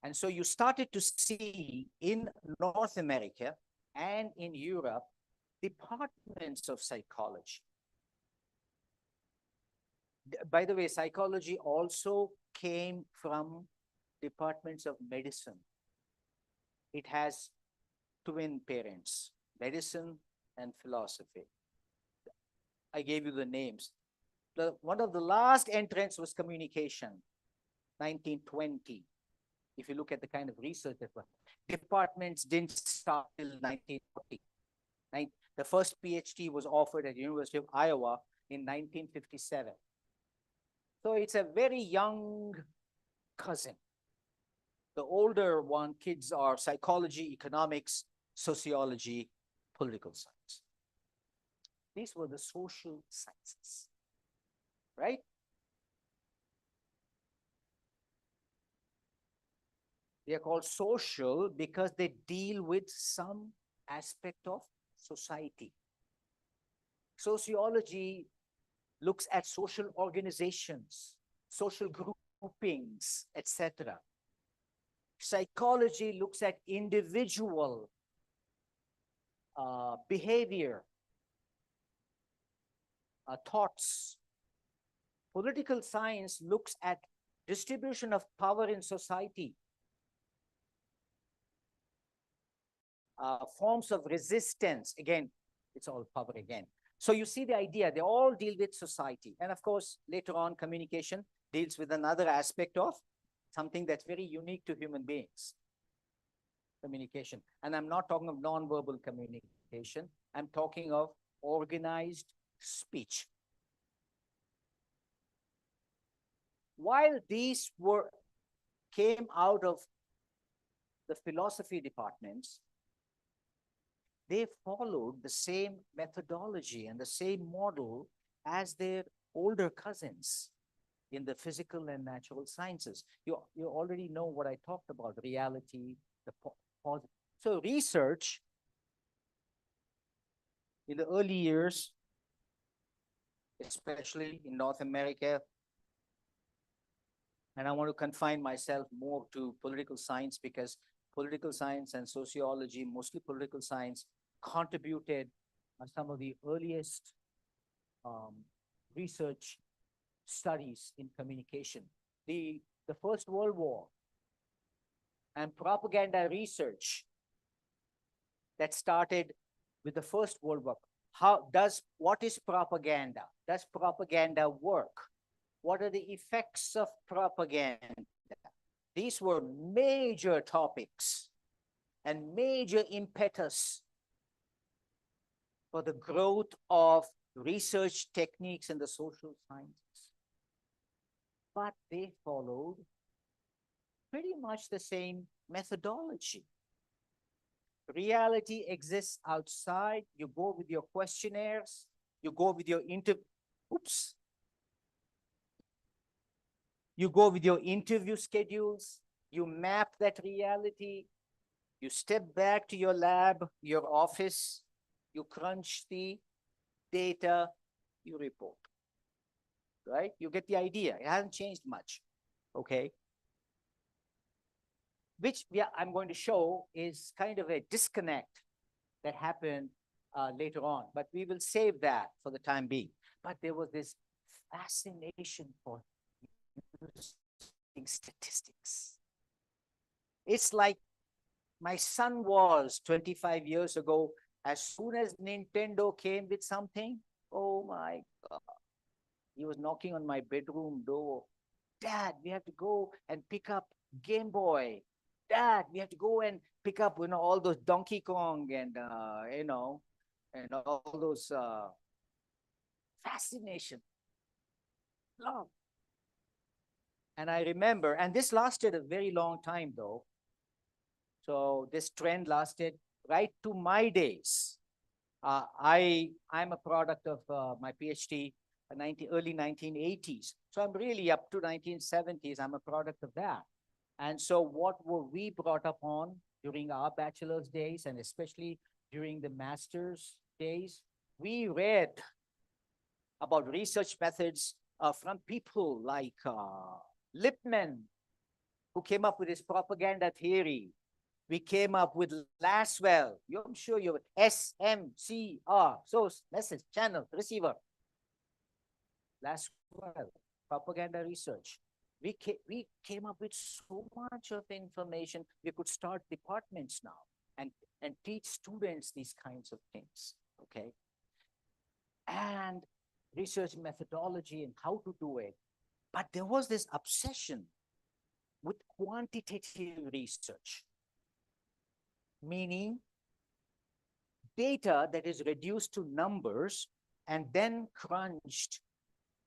And so you started to see in North America and in Europe, departments of psychology. By the way, psychology also came from departments of medicine. It has twin parents, medicine and philosophy. I gave you the names. One of the last entrants was communication, 1920. If you look at the kind of research that was, departments didn't start till 1940. The first PhD was offered at the University of Iowa in 1957. So it's a very young cousin. The older one, kids are psychology, economics, sociology, political science. These were the social sciences, right? They are called social because they deal with some aspect of society. Sociology looks at social organizations, social groupings, etc. Psychology looks at individual behavior, thoughts. Political science looks at distribution of power in society, forms of resistance. Again, it's all power again. So you see the idea, they all deal with society. And of course, later on, communication deals with another aspect of something that's very unique to human beings, communication. And I'm not talking of nonverbal communication. I'm talking of organized speech. While these came out of the philosophy departments, they followed the same methodology and the same model as their older cousins in the physical and natural sciences. You already know what I talked about, reality, the positive. So research in the early years, especially in North America, and I want to confine myself more to political science because political science and sociology, mostly political science, contributed some of the earliest research studies in communication. The First World War and propaganda research that started with the First World War. What is propaganda? Does propaganda work? What are the effects of propaganda? These were major topics and major impetus for the growth of research techniques in the social sciences. But they followed pretty much the same methodology. Reality exists outside. You go with your questionnaires, you go with your you go with your interview schedules, you map that reality, you step back to your lab, your office, you crunch the data, you report, right? You get the idea. It hasn't changed much, okay? Which I'm going to show is kind of a disconnect that happened later on, but we will save that for the time being. But there was this fascination for using statistics. It's like my son was 25 years ago. As soon as Nintendo came with something, oh my God, he was knocking on my bedroom door. Dad, we have to go and pick up Game Boy. Dad, we have to go and pick up, all those Donkey Kong and, and all those fascination, love. And I remember, and this lasted a very long time though. So this trend lasted right to my days. I'm a product of my PhD early 1980s. So I'm really up to 1970s. I'm a product of that. And so what were we brought up on during our bachelor's days, and especially during the master's days? We read about research methods from people like Lippmann, who came up with his propaganda theory. We came up with Laswell. I'm sure you SMCR, source, message, channel, receiver. Laswell, propaganda research. We came up with so much of information. We could start departments now and teach students these kinds of things, okay? And research methodology and how to do it. But there was this obsession with quantitative research, meaning data that is reduced to numbers and then crunched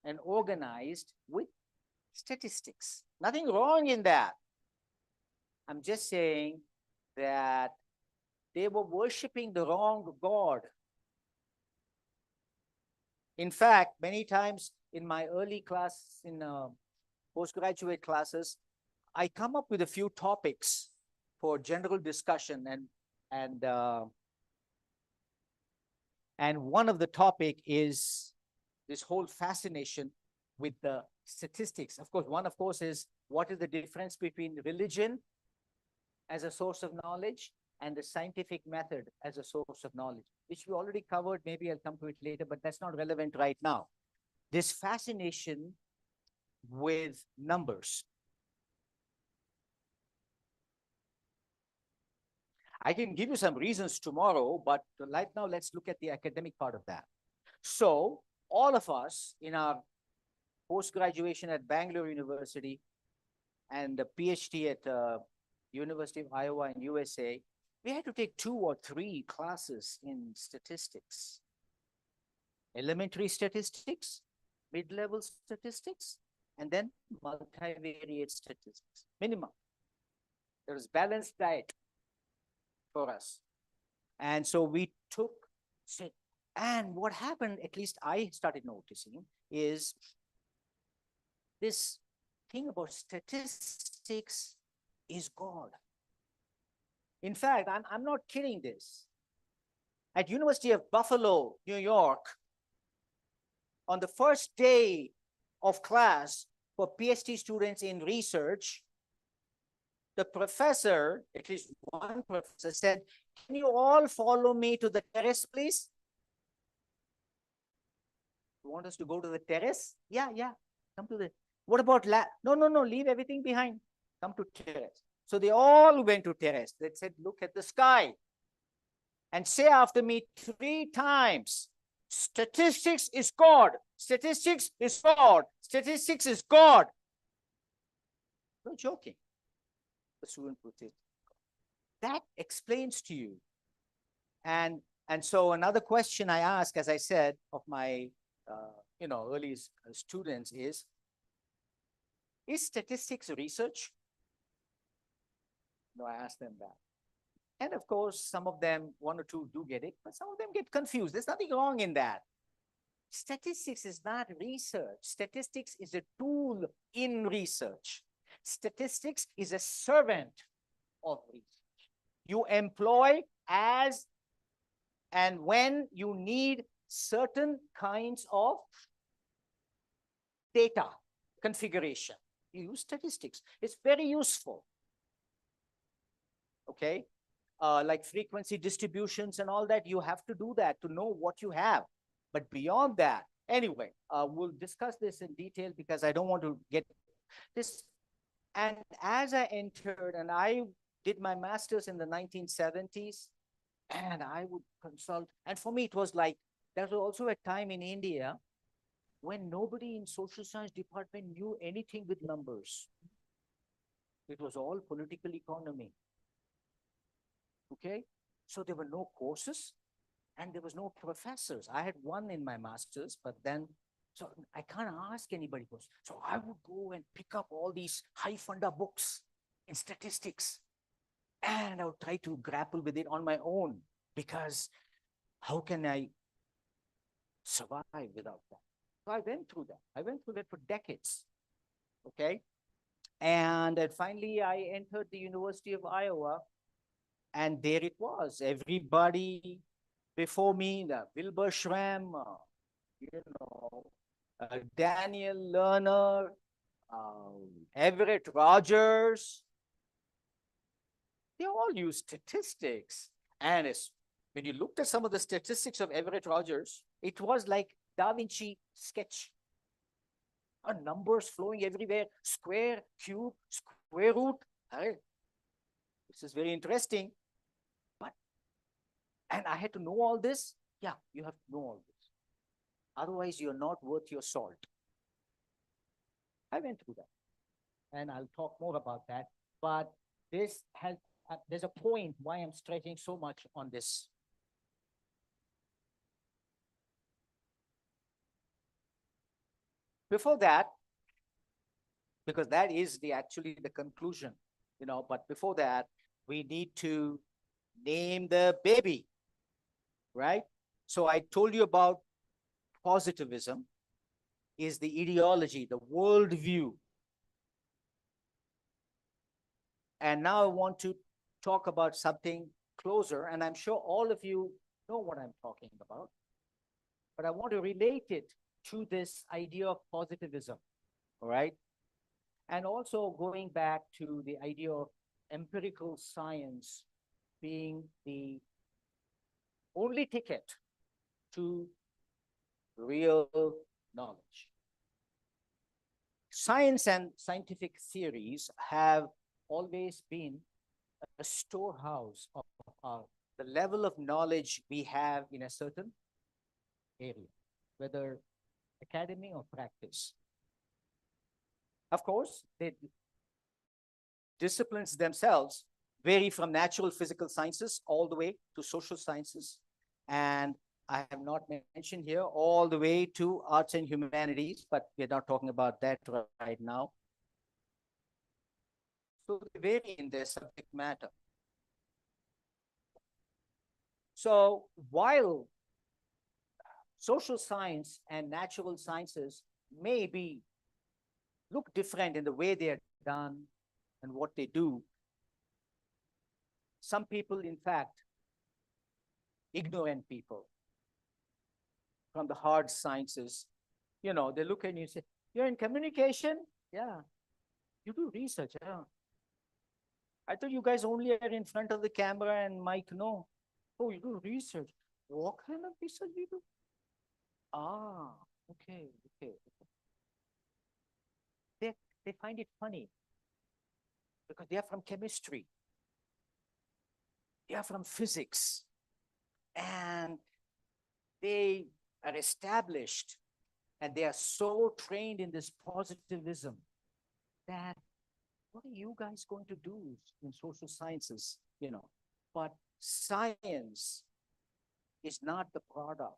and organized with statistics. Nothing wrong in that. I'm just saying that they were worshiping the wrong God. In fact, many times in my early class, in postgraduate classes, I come up with a few topics for general discussion, and one of the topic is this whole fascination with the statistics. Of course, one, of course, is what is the difference between religion as a source of knowledge and the scientific method as a source of knowledge, which we already covered. Maybe I'll come to it later, but that's not relevant right now. This fascination with numbers. I can give you some reasons tomorrow, but right now let's look at the academic part of that. So all of us in our post-graduation at Bangalore University and the PhD at University of Iowa in USA, we had to take 2 or 3 classes in statistics. Elementary statistics, mid-level statistics, and then multivariate statistics, minimum. There was balanced diet for us. And so we took, and what happened, at least I started noticing, is this thing about statistics is God. In fact, I'm not kidding this. At University of Buffalo, New York, on the first day of class for PhD students in research, the professor, at least one professor, said, "Can you all follow me to the terrace, please?" You want us to go to the terrace? Yeah, come to the, what about lab? No, leave everything behind. Come to terrace. So they all went to terrace. They said, look at the sky and say after me 3 times, statistics is God. Statistics is God. Statistics is God. No joking. The student put it. That explains to you. And so another question I ask, as I said, of my early students is statistics research? No, I ask them that. And of course, some of them, 1 or 2 do get it, but some of them get confused. There's nothing wrong in that. Statistics is not research. Statistics is a tool in research. Statistics is a servant of research. You employ as and when you need certain kinds of data configuration. You use statistics. It's very useful. Okay? Like frequency distributions and all that, you have to do that to know what you have. But beyond that, Anyway, we'll discuss this in detail because I don't want to get this. And as I entered, and I did my master's in the 1970s, and I would consult. And for me, it was like, there was also a time in India when nobody in social science department knew anything with numbers. It was all political economy. Okay? So there were no courses and there was no professors. I had one in my master's, but then, so I can't ask anybody. So I would go and pick up all these high funda books in statistics and I would try to grapple with it on my own because how can I survive without that? So I went through that. I went through that for decades. Okay. And then finally, I entered the University of Iowa, and there it was. Everybody before me, the Wilbur Schramm, Daniel Lerner, Everett Rogers, they all use statistics. And when you looked at some of the statistics of Everett Rogers, it was like Da Vinci sketch. Numbers flowing everywhere, square, cube, square root. Hey, this is very interesting. And I had to know all this. Yeah, you have to know all this. Otherwise, you're not worth your salt. I went through that. And I'll talk more about that. But this has, there's a point why I'm stretching so much on this. Before that, because that is actually the conclusion, but before that, we need to name the baby, right? So I told you about positivism is the ideology, the worldview. And now I want to talk about something closer, and I'm sure all of you know what I'm talking about, but I want to relate it to this idea of positivism, all right? And also going back to the idea of empirical science being the only ticket to real knowledge. Science and scientific theories have always been a storehouse of the level of knowledge we have in a certain area, whether academy or practice. Of course, the disciplines themselves vary from natural physical sciences all the way to social sciences. And I have not mentioned here all the way to arts and humanities, but we're not talking about that right now. So they vary in their subject matter. So while social science and natural sciences may look different in the way they are done and what they do, some people, in fact, ignorant people from the hard sciences, they look at you and say, you're in communication? Yeah. You do research, yeah. I thought you guys only are in front of the camera and mic. No. Oh, you do research. What kind of research you do? Ah, okay. They find it funny because they are from chemistry. They are from physics. And they are established and they are so trained in this positivism that what are you guys going to do in social sciences? But science is not the product.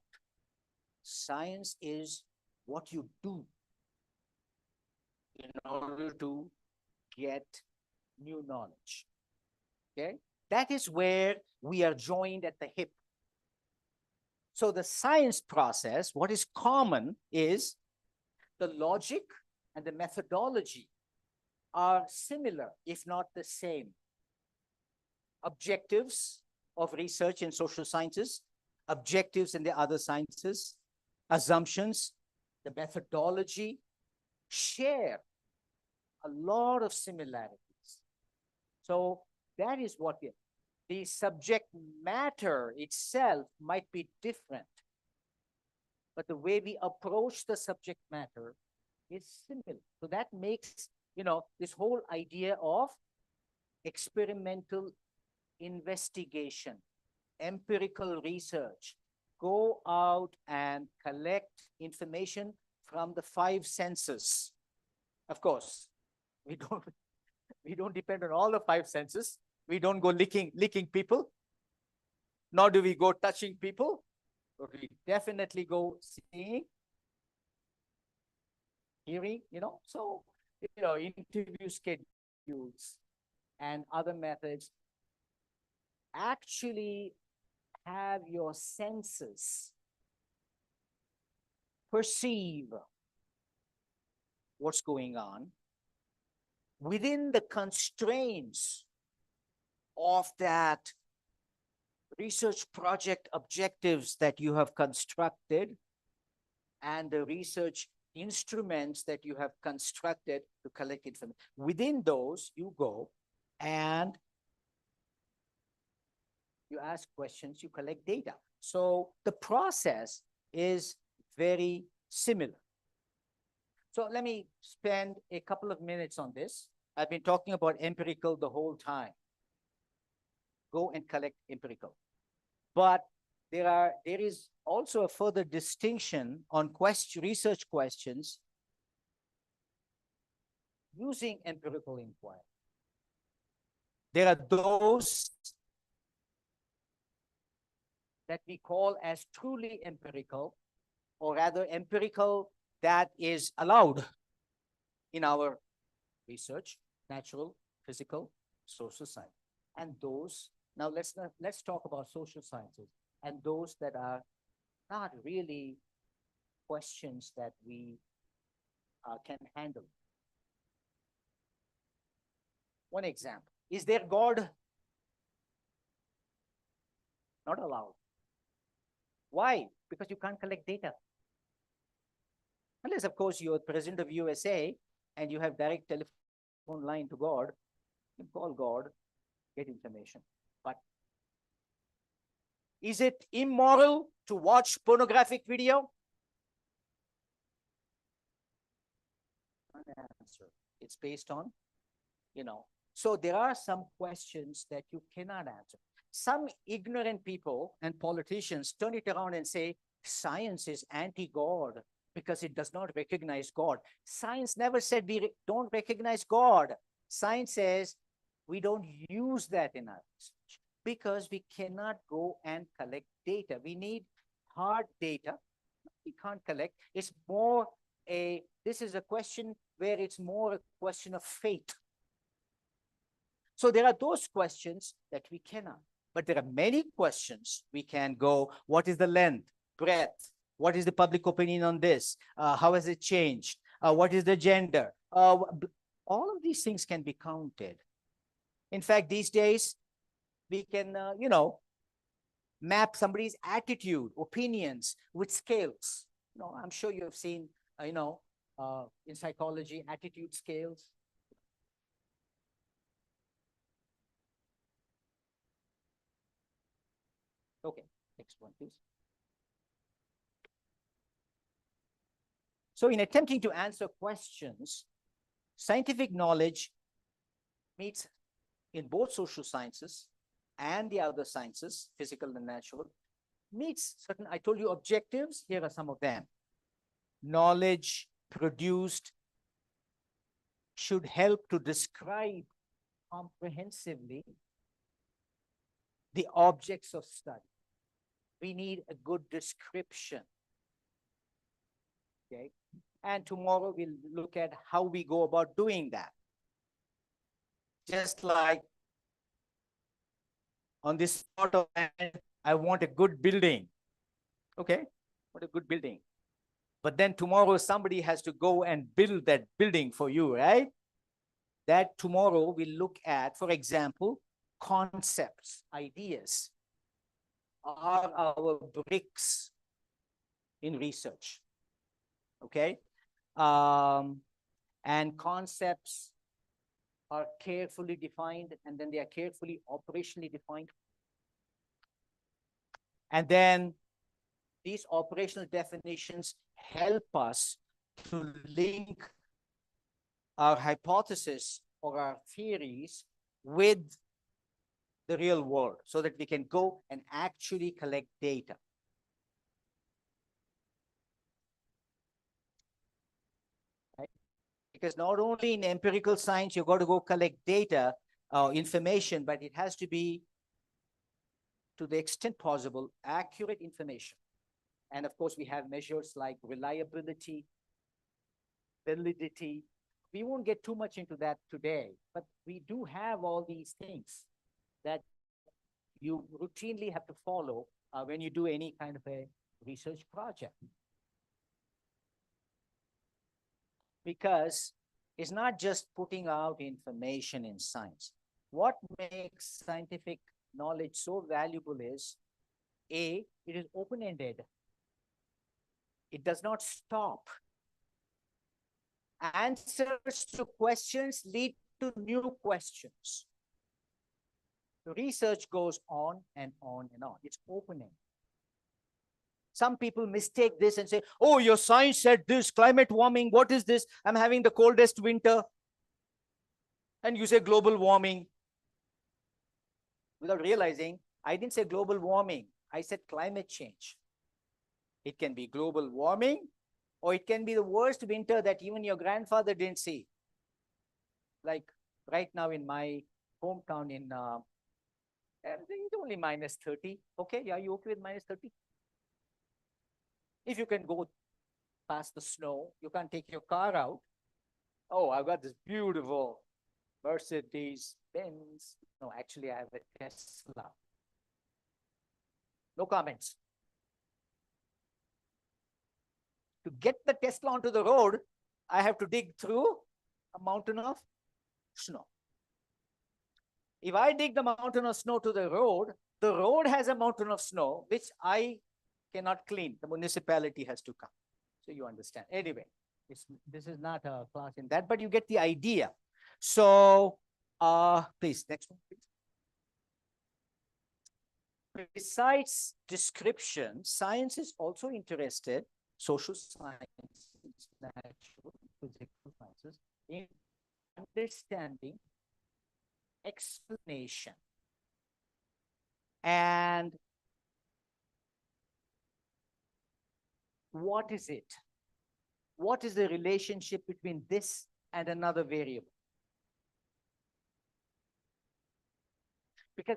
Science is what you do in order to get new knowledge. Okay? That is where we are joined at the hip. So the science process, what is common is the logic and the methodology are similar, if not the same. Objectives of research in social sciences, objectives in the other sciences, assumptions, the methodology share a lot of similarities. So that is what the subject matter itself might be different, but the way we approach the subject matter is similar. So that makes, this whole idea of experimental investigation, empirical research, go out and collect information from the five senses. Of course, we don't depend on all the five senses. We don't go licking people, nor do we go touching people, but we definitely go seeing, hearing, so, interview schedules and other methods actually have your senses perceive what's going on within the constraints of that research project objectives that you have constructed and the research instruments that you have constructed to collect information. Within those, you go and you ask questions, you collect data. So the process is very similar. So let me spend a couple of minutes on this. I've been talking about empirical the whole time. Go and collect empirical. But there is also a further distinction on research questions using empirical inquiry. There are those that we call as truly empirical, or rather empirical that is allowed in our research, natural, physical, social science. And those, now let's talk about social sciences, and those that are not really questions that we can handle. One example, is there God? Not allowed. Why? Because you can't collect data. Unless, of course, you're president of USA and you have direct telephone line to God, you call God, get information. But is it immoral to watch pornographic video? Answer. It's based on, so there are some questions that you cannot answer. Some ignorant people and politicians turn it around and say, science is anti-God because it does not recognize God. Science never said we don't recognize God. Science says we don't use that in our research because we cannot go and collect data. We need hard data. We can't collect. It's more this is a question where it's more a question of faith. So there are those questions that we cannot. But there are many questions we can go, what is the length, breadth? What is the public opinion on this? How has it changed? What is the gender? All of these things can be counted. In fact, these days, we can, map somebody's attitude, opinions with scales. I'm sure you have seen, in psychology, attitude scales. Okay, next one, please. So in attempting to answer questions, scientific knowledge meets in both social sciences and the other sciences, physical and natural, meets certain, I told you, objectives. Here are some of them. Knowledge produced should help to describe comprehensively the objects of study. We need a good description. Okay. And tomorrow we'll look at how we go about doing that. Just like on this spot of land, I want a good building. Okay, what a good building. But then tomorrow somebody has to go and build that building for you, right? That tomorrow we'll look at, for example, concepts, ideas are our bricks in research. Okay. And concepts are carefully defined, and then they are carefully operationally defined. And then these operational definitions help us to link our hypothesis or our theories with the real world so that we can go and actually collect data. Right? Because not only in empirical science, you've got to go collect data, information, but it has to be, to the extent possible, accurate information. And of course, we have measures like reliability, validity. We won't get too much into that today, but we do have all these things that you routinely have to follow when you do any kind of a research project. Because it's not just putting out information in science. What makes scientific knowledge so valuable is, A, it is open-ended. It does not stop. Answers to questions lead to new questions. The research goes on and on and on. It's open-ended. Some people mistake this and say, oh, your science said this, climate warming, what is this? I'm having the coldest winter. And you say global warming. Without realizing, I didn't say global warming. I said climate change. It can be global warming, or it can be the worst winter that even your grandfather didn't see. Like right now in my hometown in, it's only minus 30. Okay, are you okay with minus 30? If you can go past the snow, you can't take your car out. Oh, I've got this beautiful Mercedes Benz. No, actually, I have a Tesla. No comments. To get the Tesla onto the road, I have to dig through a mountain of snow. If I dig the mountain of snow to the road has a mountain of snow, which I cannot clean. The municipality has to come. So you understand. Anyway, this is not a class in that, but you get the idea. So, please, next one, please. Besides description, science is also interested, social science, natural, physical sciences, in understanding, explanation, and what is it? What is the relationship between this and another variable? Because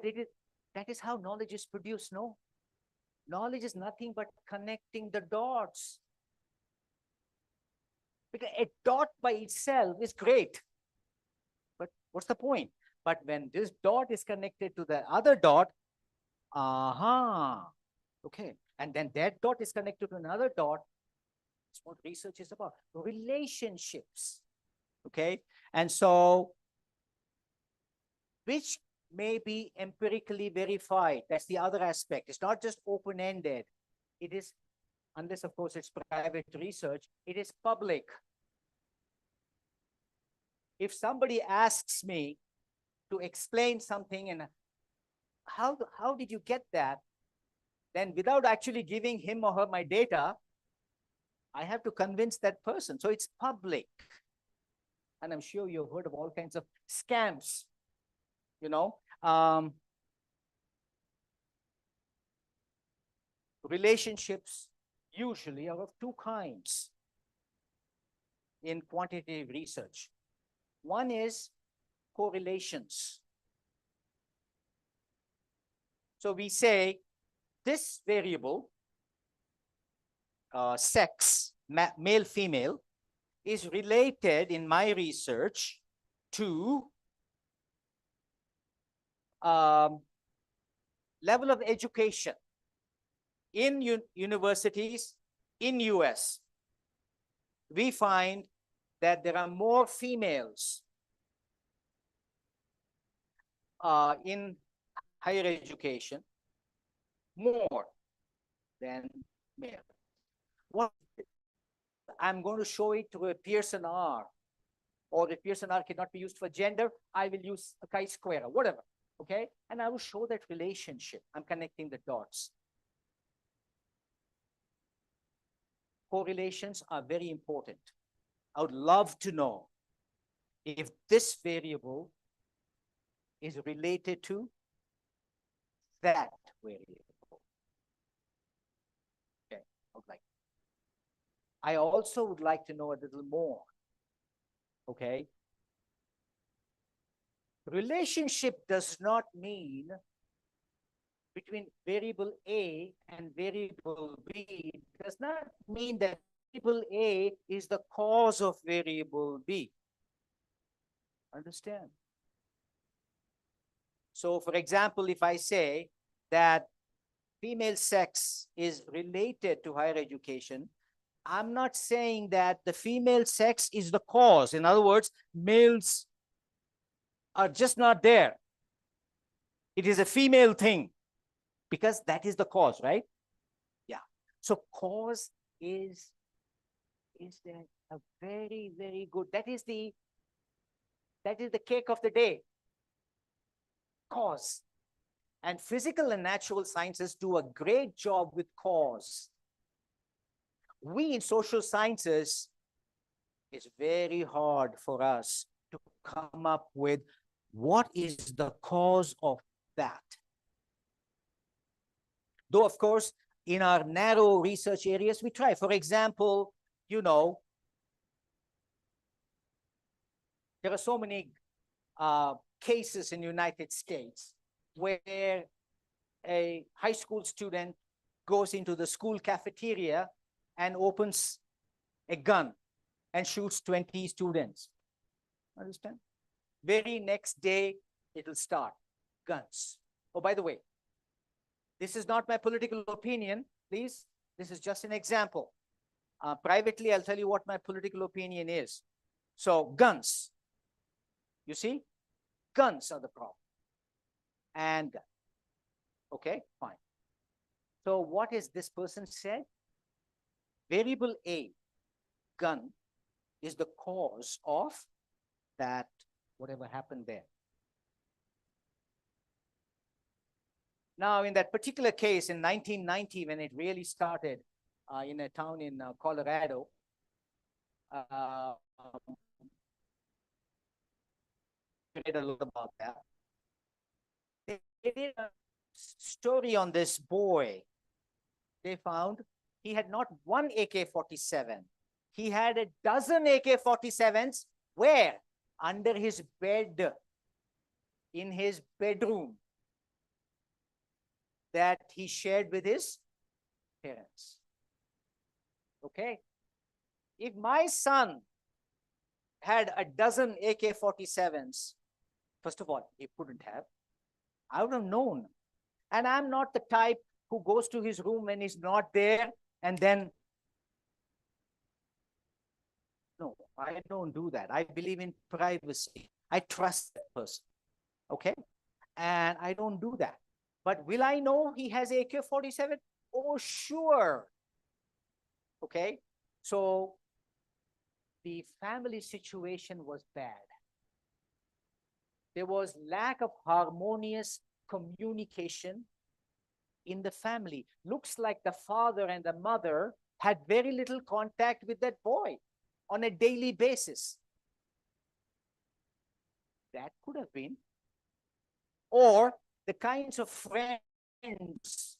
that is how knowledge is produced, no? Knowledge is nothing but connecting the dots. Because a dot by itself is great. But what's the point? But when this dot is connected to the other dot, okay. And then that dot is connected to another dot. That's what research is about. Relationships. Okay. And so, which may be empirically verified. That's the other aspect. It's not just open-ended. It is, unless of course it's private research, it is public. If somebody asks me to explain something and how did you get that? Then without actually giving him or her my data, I have to convince that person. So it's public. And I'm sure you've heard of all kinds of scams, you know. Relationships usually are of two kinds in quantitative research. One is correlations. So we say this variable, sex, male, female, is related in my research to level of education in universities in US. We find that there are more females in higher education, more than male. What I'm going to show it to a Pearson R, or the Pearson R cannot be used for gender, I will use a chi-square or whatever, okay? And I will show that relationship. I'm connecting the dots. correlations are very important. I would love to know if this variable is related to that variable. Okay, I also would like to know a little more. Okay. Relationship does not mean between variable A and variable B does not mean that variable A is the cause of variable B. Understand? So, for example, if I say that female sex is related to higher education, I'm not saying that the female sex is the cause. In other words, males are just not there. It is a female thing because that is the cause, right? Yeah. So cause is there a very, very good, that is the cake of the day. Cause. And physical and natural sciences do a great job with cause. We in social sciences, it's very hard for us to come up with what is the cause of that. Though, of course, in our narrow research areas, we try. For example, you know, there are so many cases in the United States where a high school student goes into the school cafeteria and opens a gun and shoots 20 students. Understand? Very next day, it'll start guns. Oh, by the way, this is not my political opinion, please. This is just an example. Privately, I'll tell you what my political opinion is. So guns, you see, guns are the problem. And, okay, fine. So what is this person said? Variable A, gun, is the cause of that, whatever happened there. Now, in that particular case in 1990, when it really started in a town in Colorado, read a lot about that. They did a story on this boy. They found he had not one AK-47. He had a dozen AK-47s. Where? Under his bed, in his bedroom, that he shared with his parents. Okay? If my son had a dozen AK-47s, first of all, he couldn't have. I would have known. And I'm not the type who goes to his room when he's not there and then, no, I don't do that. I believe in privacy. I trust that person. Okay? And I don't do that. But will I know he has AK-47? Oh, sure. Okay? So the family situation was bad. There was lack of harmonious communication in the family. Looks like the father and the mother had very little contact with that boy on a daily basis. That could have been. Or the kinds of friends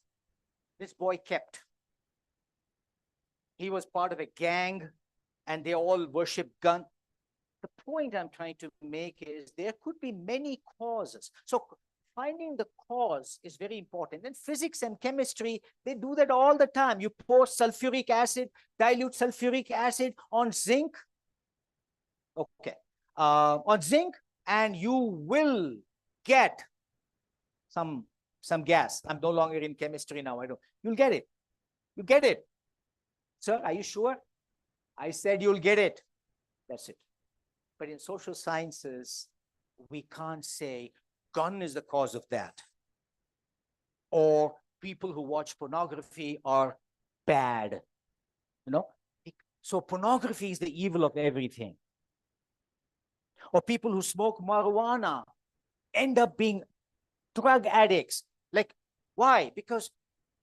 this boy kept. He was part of a gang and they all worship gun. The point I'm trying to make is there could be many causes. So finding the cause is very important. And physics and chemistry, they do that all the time. You pour sulfuric acid, dilute sulfuric acid on zinc. Okay. On zinc, and you will get some gas. I'm no longer in chemistry now. You'll get it. You get it. Sir, are you sure? I said you'll get it. That's it. But in social sciences, we can't say gun is the cause of that. Or people who watch pornography are bad. You know? So pornography is the evil of everything. Or people who smoke marijuana end up being drug addicts. Like, why? Because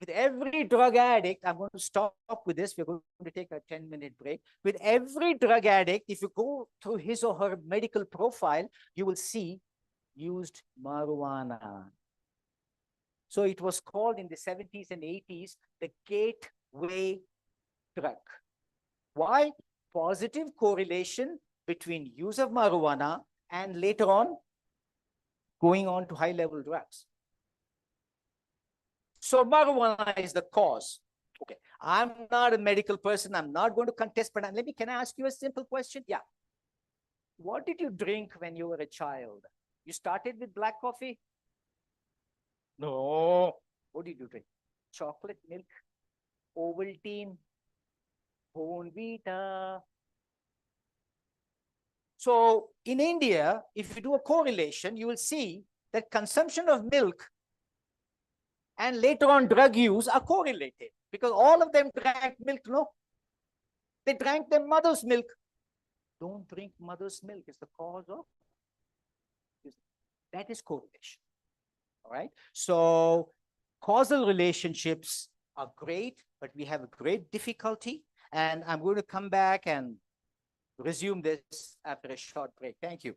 with every drug addict, I'm going to stop with this. We're going to take a 10-minute break. With every drug addict, if you go through his or her medical profile, you will see used marijuana. So it was called in the 70s and 80s the gateway drug. Why? Positive correlation between use of marijuana and later on going on to high-level drugs. So marijuana is the cause. Okay, I'm not a medical person. I'm not going to contest, but can I ask you a simple question? Yeah. What did you drink when you were a child? You started with black coffee? No. What did you drink? Chocolate milk, Ovaltine, Bournvita. So in India, if you do a correlation, you will see that consumption of milk and later on drug use are correlated because all of them drank milk, no? They drank their mother's milk. Don't drink mother's milk is the cause of that is correlation. All right. So causal relationships are great, but we have a great difficulty. And I'm going to come back and resume this after a short break. Thank you.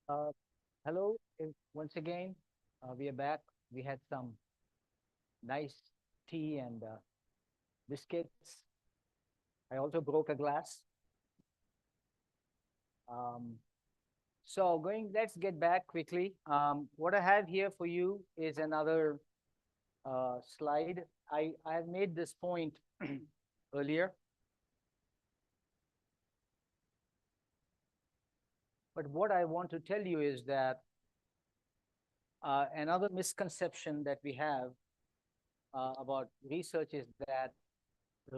Uh, Hello, once again. We are back. We had some nice tea and biscuits. I also broke a glass. Um, let's get back quickly. What I have here for you is another slide. I have made this point earlier, but what I want to tell you is that another misconception that we have about research is that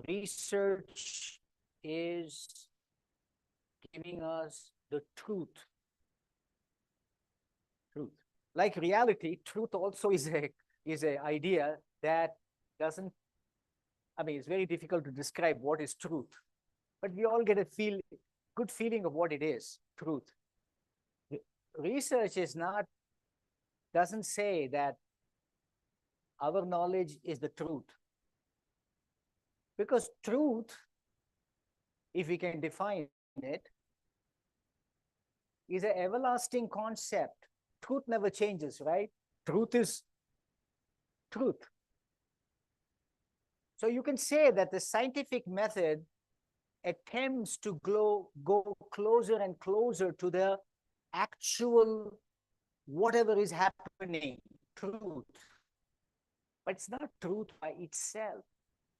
research is giving us the truth. Truth. Like reality, truth also is a idea that doesn't, I mean, it's very difficult to describe what is truth, but we all get a good feeling of what it is, truth. Research is not, doesn't say that our knowledge is the truth. Because truth, if we can define it, is an everlasting concept. Truth never changes, right? Truth is truth. So you can say that the scientific method attempts to go closer and closer to the actual whatever is happening, truth. But it's not truth by itself.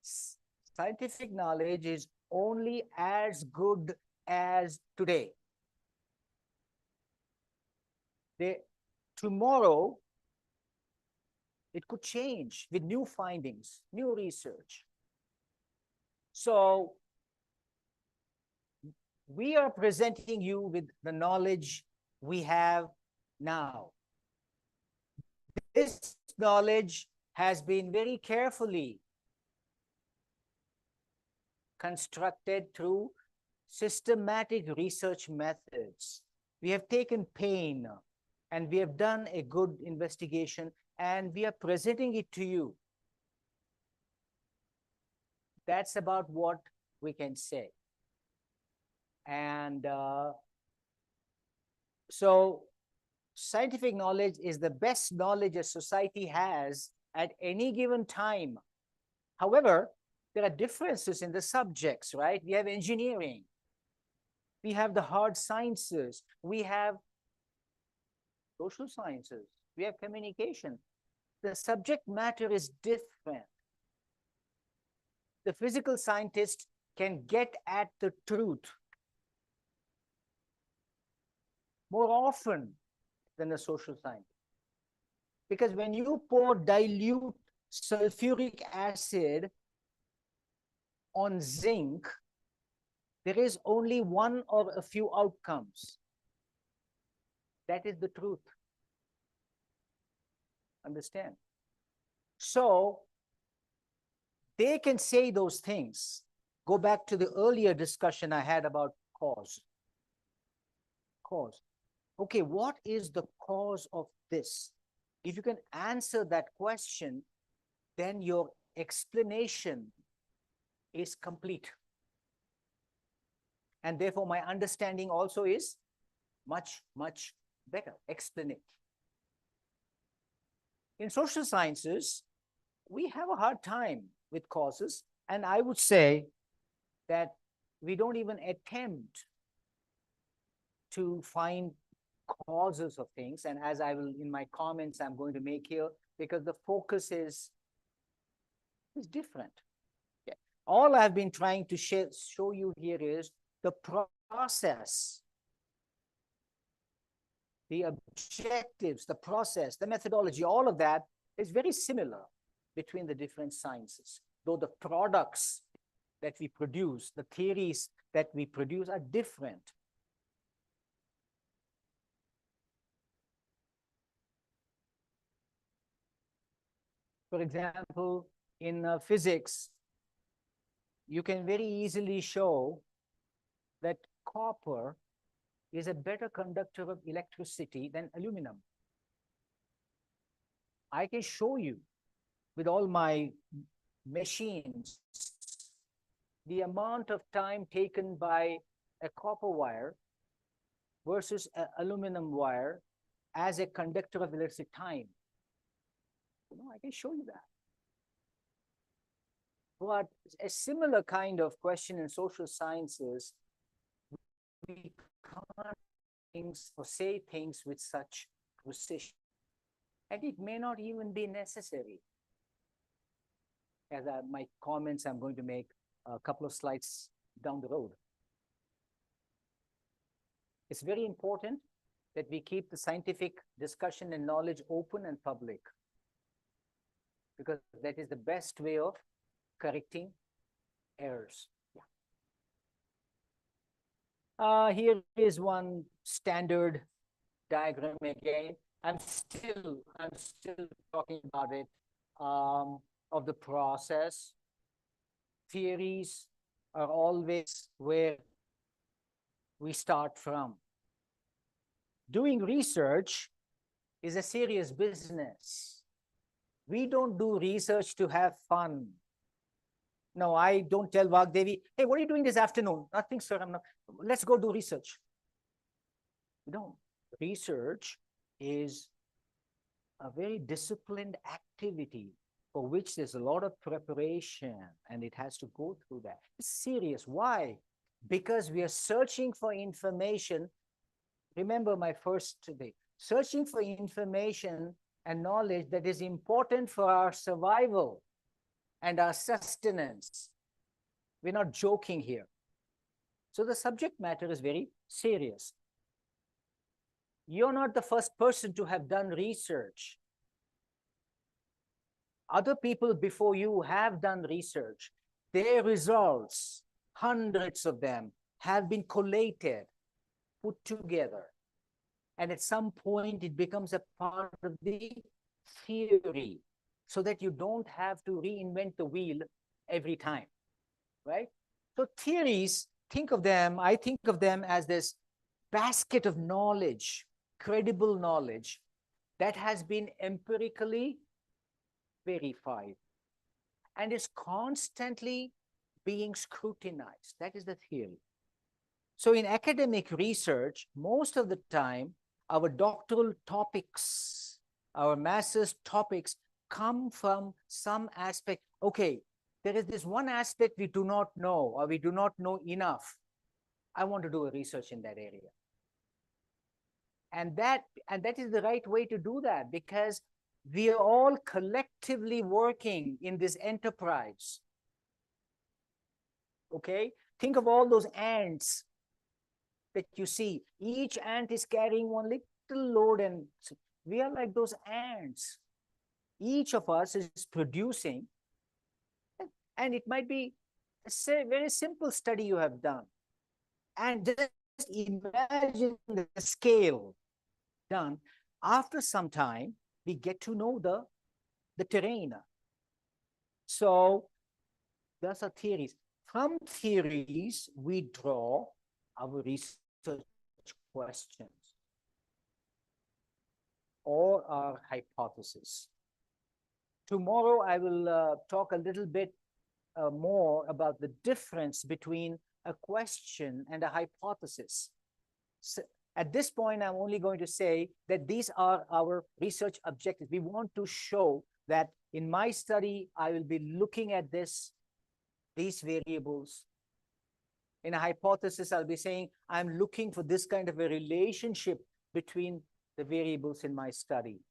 Scientific knowledge is only as good as today. Tomorrow, it could change with new findings, new research. So we are presenting you with the knowledge we have now. This knowledge has been very carefully constructed through systematic research methods. We have taken pain and we have done a good investigation and we are presenting it to you. That's about what we can say. And so scientific knowledge is the best knowledge a society has at any given time. However, there are differences in the subjects, right? We have engineering. We have the hard sciences. We have social sciences. We have communication. The subject matter is different. The physical scientist can get at the truth more often than a social scientist. Because when you pour dilute sulfuric acid on zinc, there is only one or a few outcomes. That is the truth. Understand? So they can say those things. Go back to the earlier discussion I had about cause. Cause. Okay, what is the cause of this? If you can answer that question, then your explanation is complete. And therefore, my understanding also is much, much better. Explain it. In social sciences, we have a hard time with causes. And I would say that we don't even attempt to find causes of things. And as I will, in my comments, I'm going to make here, because the focus is different. Yeah. All I've been trying to show you here is the process, the objectives, the process, the methodology, all of that is very similar between the different sciences, though the products that we produce, the theories that we produce are different. For example, in physics, you can very easily show that copper is a better conductor of electricity than aluminum. I can show you with all my machines the amount of time taken by a copper wire versus aluminum wire as a conductor of electric time? I can show you that. But a similar kind of question in social sciences, we can't things or say things with such precision. And it may not even be necessary. As my comments I'm going to make a couple of slides down the road. It's very important that we keep the scientific discussion and knowledge open and public, because that is the best way of correcting errors. Yeah. Here is one standard diagram again. I'm still talking about it, of the process. Theories are always where we start from. Doing research is a serious business. We don't do research to have fun. No, I don't tell Vagdevi, hey, what are you doing this afternoon? Nothing, sir. I'm not. Let's go do research. No, research is a very disciplined activity for which there's a lot of preparation, and it has to go through that. It's serious. Why? Because we are searching for information. Remember my first day, searching for information and knowledge that is important for our survival and our sustenance. We're not joking here. So the subject matter is very serious. You're not the first person to have done research. Other people before you have done research. Their results, hundreds of them, have been collated, put together. And at some point, it becomes a part of the theory, so that you don't have to reinvent the wheel every time, right? So theories, I think of them as this basket of knowledge, credible knowledge, that has been empirically verified and is constantly being scrutinized. That is the theory. So in academic research, most of the time, our doctoral topics, our master's topics come from some aspect. Okay, there is this one aspect we do not know, or we do not know enough. I want to do a research in that area. And that is the right way to do that, because we are all collectively working in this enterprise. Okay, think of all those ants that you see. Each ant is carrying one little load, and we are like those ants. Each of us is producing, and it might be a very simple study you have done. And just imagine the scale done. After some time, we get to know the terrain. So those are theories. From theories, we draw our research questions or our hypothesis. Tomorrow, I will talk a little bit more about the difference between a question and a hypothesis. So at this point, I'm only going to say that these are our research objectives. We want to show that in my study, I will be looking at these variables. In a hypothesis, I'll be saying, I'm looking for this kind of a relationship between the variables in my study.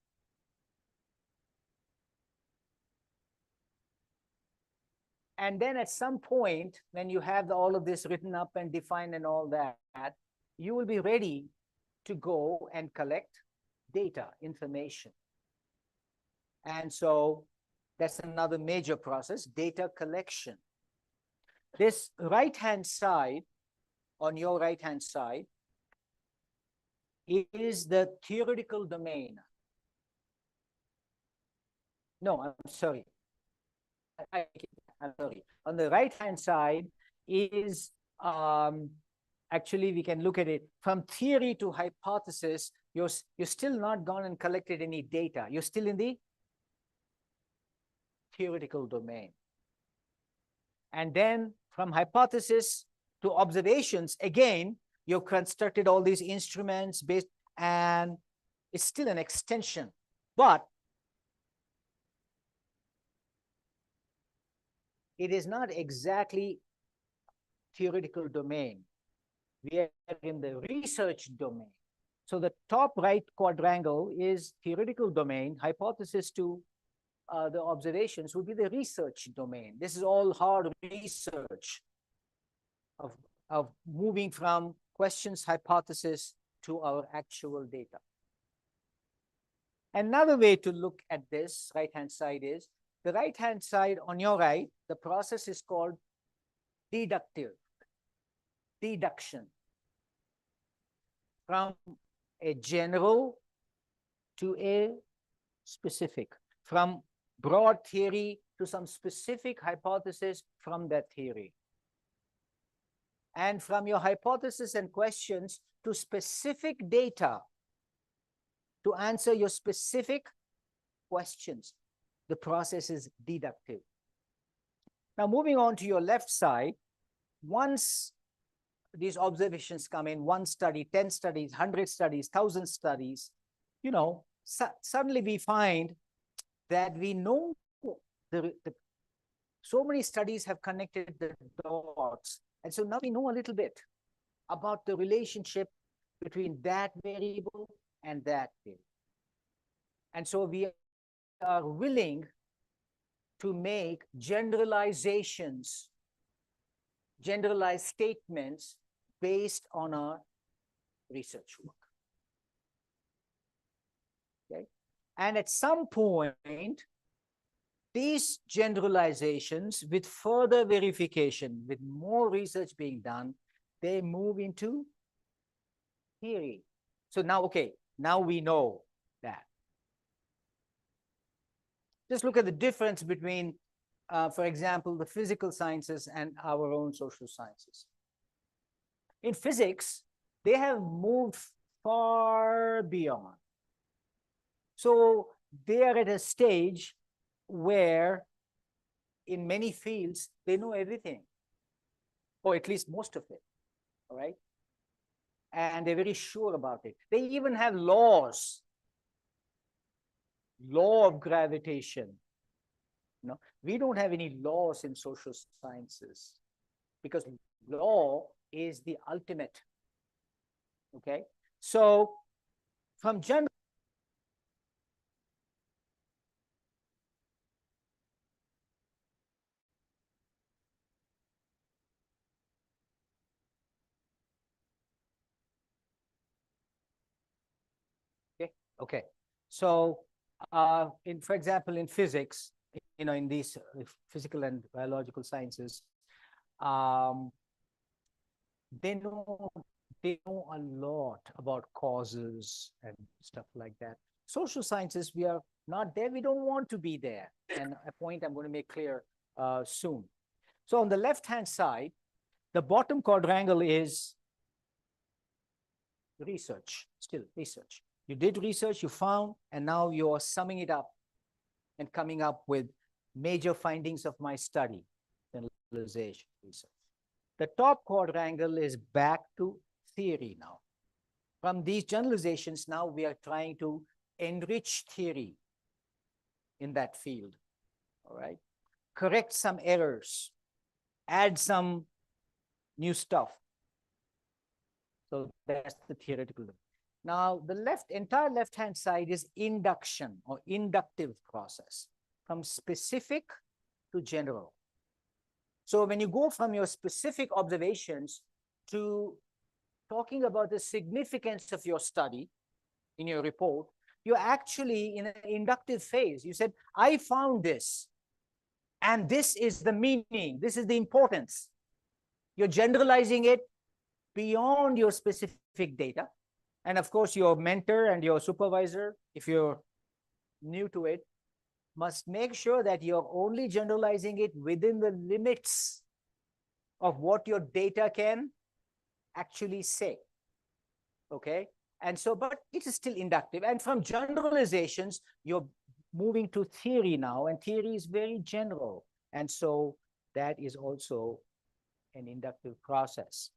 And then at some point, when you have all of this written up and defined and all that, you will be ready to go and collect data, information. And so that's another major process, data collection. This right-hand side, on your right-hand side, is the theoretical domain. No, I'm sorry. I'm sorry. On the right-hand side is, actually, we can look at it from theory to hypothesis. You're still not gone and collected any data. You're still in the theoretical domain. And then from hypothesis to observations, again, You've constructed all these instruments based, and it's still an extension, but it is not exactly theoretical domain. We are in the research domain. So the top right quadrangle is theoretical domain. Hypothesis to the observations would be the research domain. This is all hard research of moving from questions, hypothesis to our actual data. Another way to look at this right-hand side is, the right-hand side on your right, the process is called deduction. From a general to a specific, from broad theory to some specific hypothesis from that theory. And from your hypothesis and questions to specific data to answer your specific questions. The process is deductive. Now, moving on to your left side, once these observations come in, 1 study, 10 studies, 100 studies, 1,000 studies, you know, suddenly we find that we know so many studies have connected the dots. And so now we know a little bit about the relationship between that variable and that variable. And so we are willing to make generalizations, generalized statements based on our research work. Okay? And at some point, these generalizations, with further verification, with more research being done, they move into theory. So now, okay, now we know that. Just look at the difference between, for example, the physical sciences and our own social sciences. In physics, they have moved far beyond. So they are at a stage where in many fields, they know everything, or at least most of it, all right? And they're very sure about it. They even have laws, law of gravitation. No, we don't have any laws in social sciences because law is the ultimate, okay? So from general, okay, so for example, in physics, you know, in these physical and biological sciences, they know a lot about causes and stuff like that. Social sciences, we are not there. We don't want to be there. And a point I'm going to make clear soon. So on the left-hand side, the bottom quadrangle is research, still research. You did research, you found, and now you're summing it up and coming up with major findings of my study, generalization research. The top quadrangle is back to theory now. From these generalizations, now we are trying to enrich theory in that field, all right? Correct some errors, add some new stuff. So that's the theoretical. Now, the entire left-hand side is induction or inductive process, from specific to general. So when you go from your specific observations to talking about the significance of your study in your report, you're actually in an inductive phase. You said, I found this, and this is the meaning, this is the importance. You're generalizing it beyond your specific data. And of course, your mentor and your supervisor, if you're new to it, must make sure that you're only generalizing it within the limits of what your data can actually say, okay? And so, but it is still inductive. And from generalizations, you're moving to theory now, and theory is very general. And so that is also an inductive process.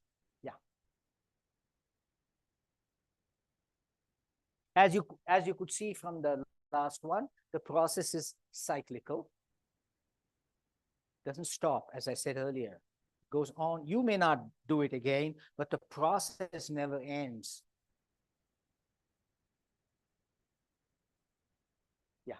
Yeah. As you could see from the last one, the process is cyclical. Doesn't stop, as I said earlier. Goes on. You may not do it again, but the process never ends. Yeah.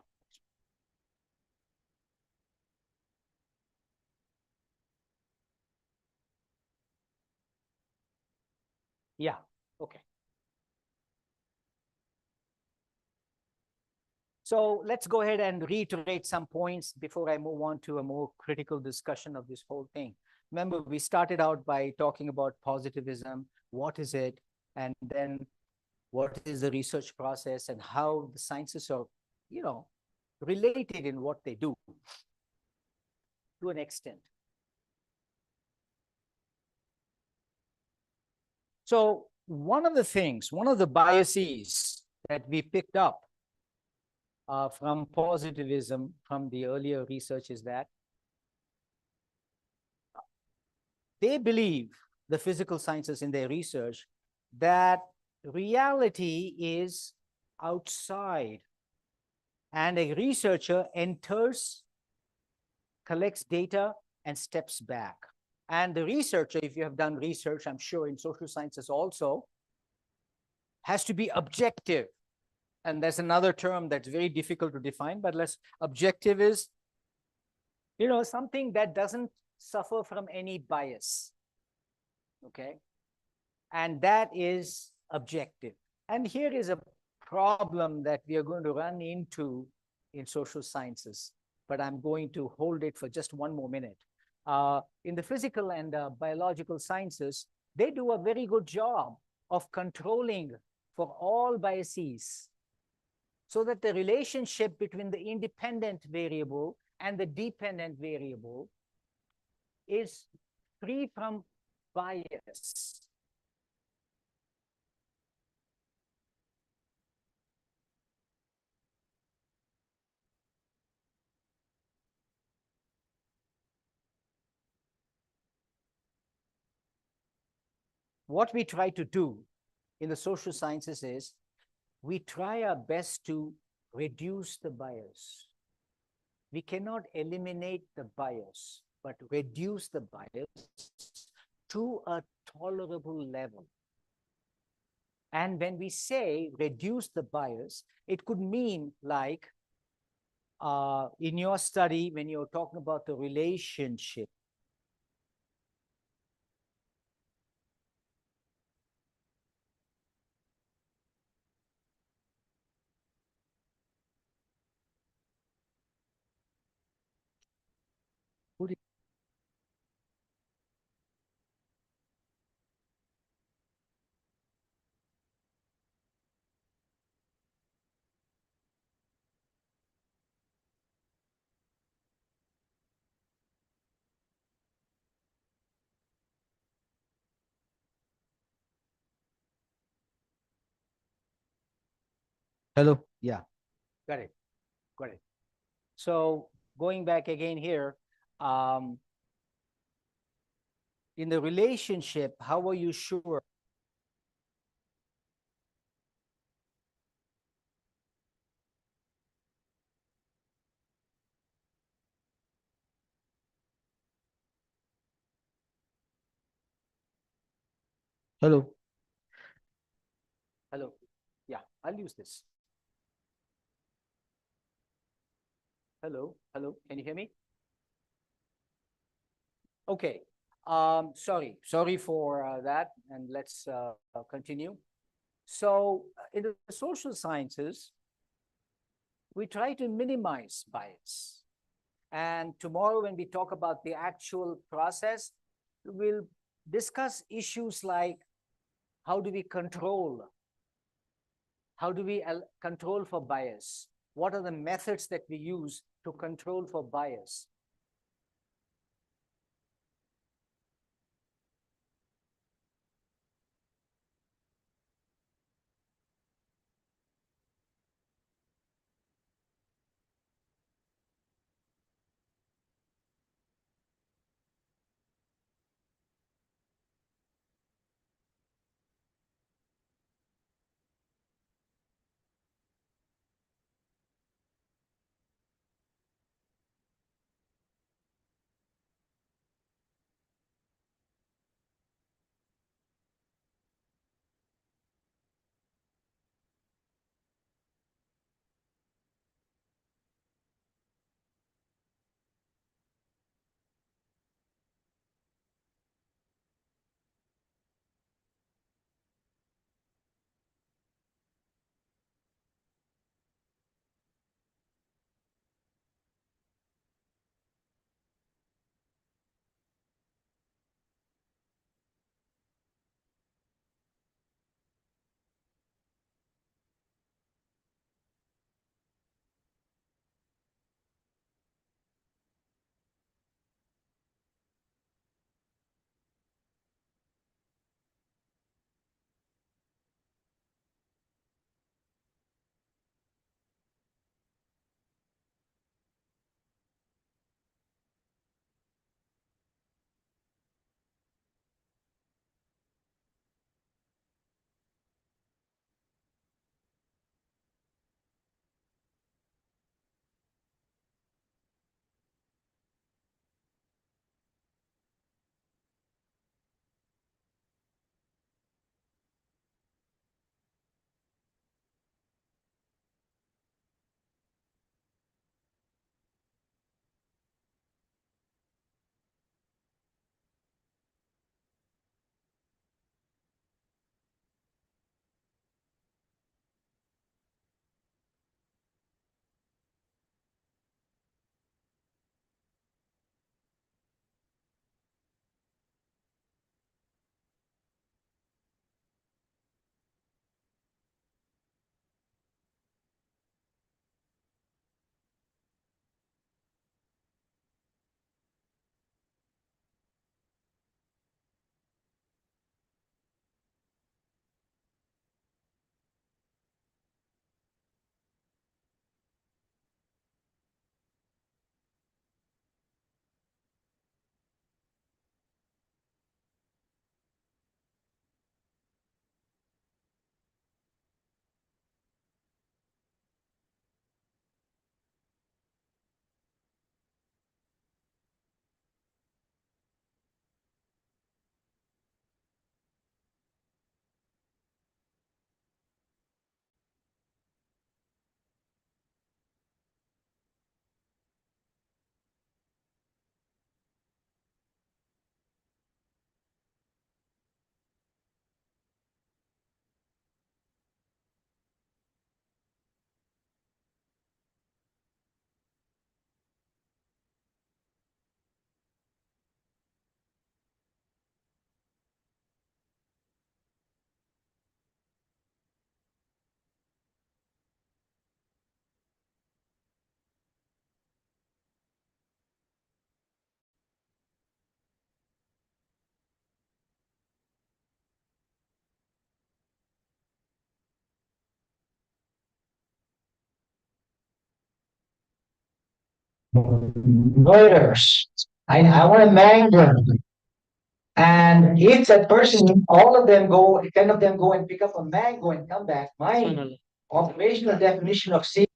Yeah. Okay. So let's go ahead and reiterate some points before I move on to a more critical discussion of this whole thing. Remember, we started out by talking about positivism. What is it? And then what is the research process and how the sciences are, related in what they do to an extent. So one of the biases that we picked up from positivism from the earlier research is that they believe, the physical sciences in their research, that reality is outside and a researcher enters, collects data, and steps back. And the researcher, if you have done research, I'm sure in social sciences also, has to be objective. And there's another term that's very difficult to define, but objective is, something that doesn't suffer from any bias. Okay. And that is objective. And here is a problem that we are going to run into in social sciences, but I'm going to hold it for just one more minute. In the physical and biological sciences, they do a very good job of controlling for all biases so that the relationship between the independent variable and the dependent variable is free from bias. What we try to do in the social sciences is we try our best to reduce the bias. We cannot eliminate the bias, but reduce the bias to a tolerable level. And when we say reduce the bias, it could mean like in your study, when you're talking about the relationship. Hello. Yeah. Got it. Got it. So going back again here, in the relationship, how are you sure? Hello. Hello. Yeah, I'll use this. Hello. Hello. Can you hear me? Okay. Sorry for that. And let's continue. So in the social sciences, we try to minimize bias. And tomorrow, when we talk about the actual process, we'll discuss issues like how do we control? How do we control for bias? What are the methods that we use to control for bias? loiterers. I want to mang them. And if that person, all of them go, 10 of them go and pick up a mango and come back, my Funnel. observational definition of seeing.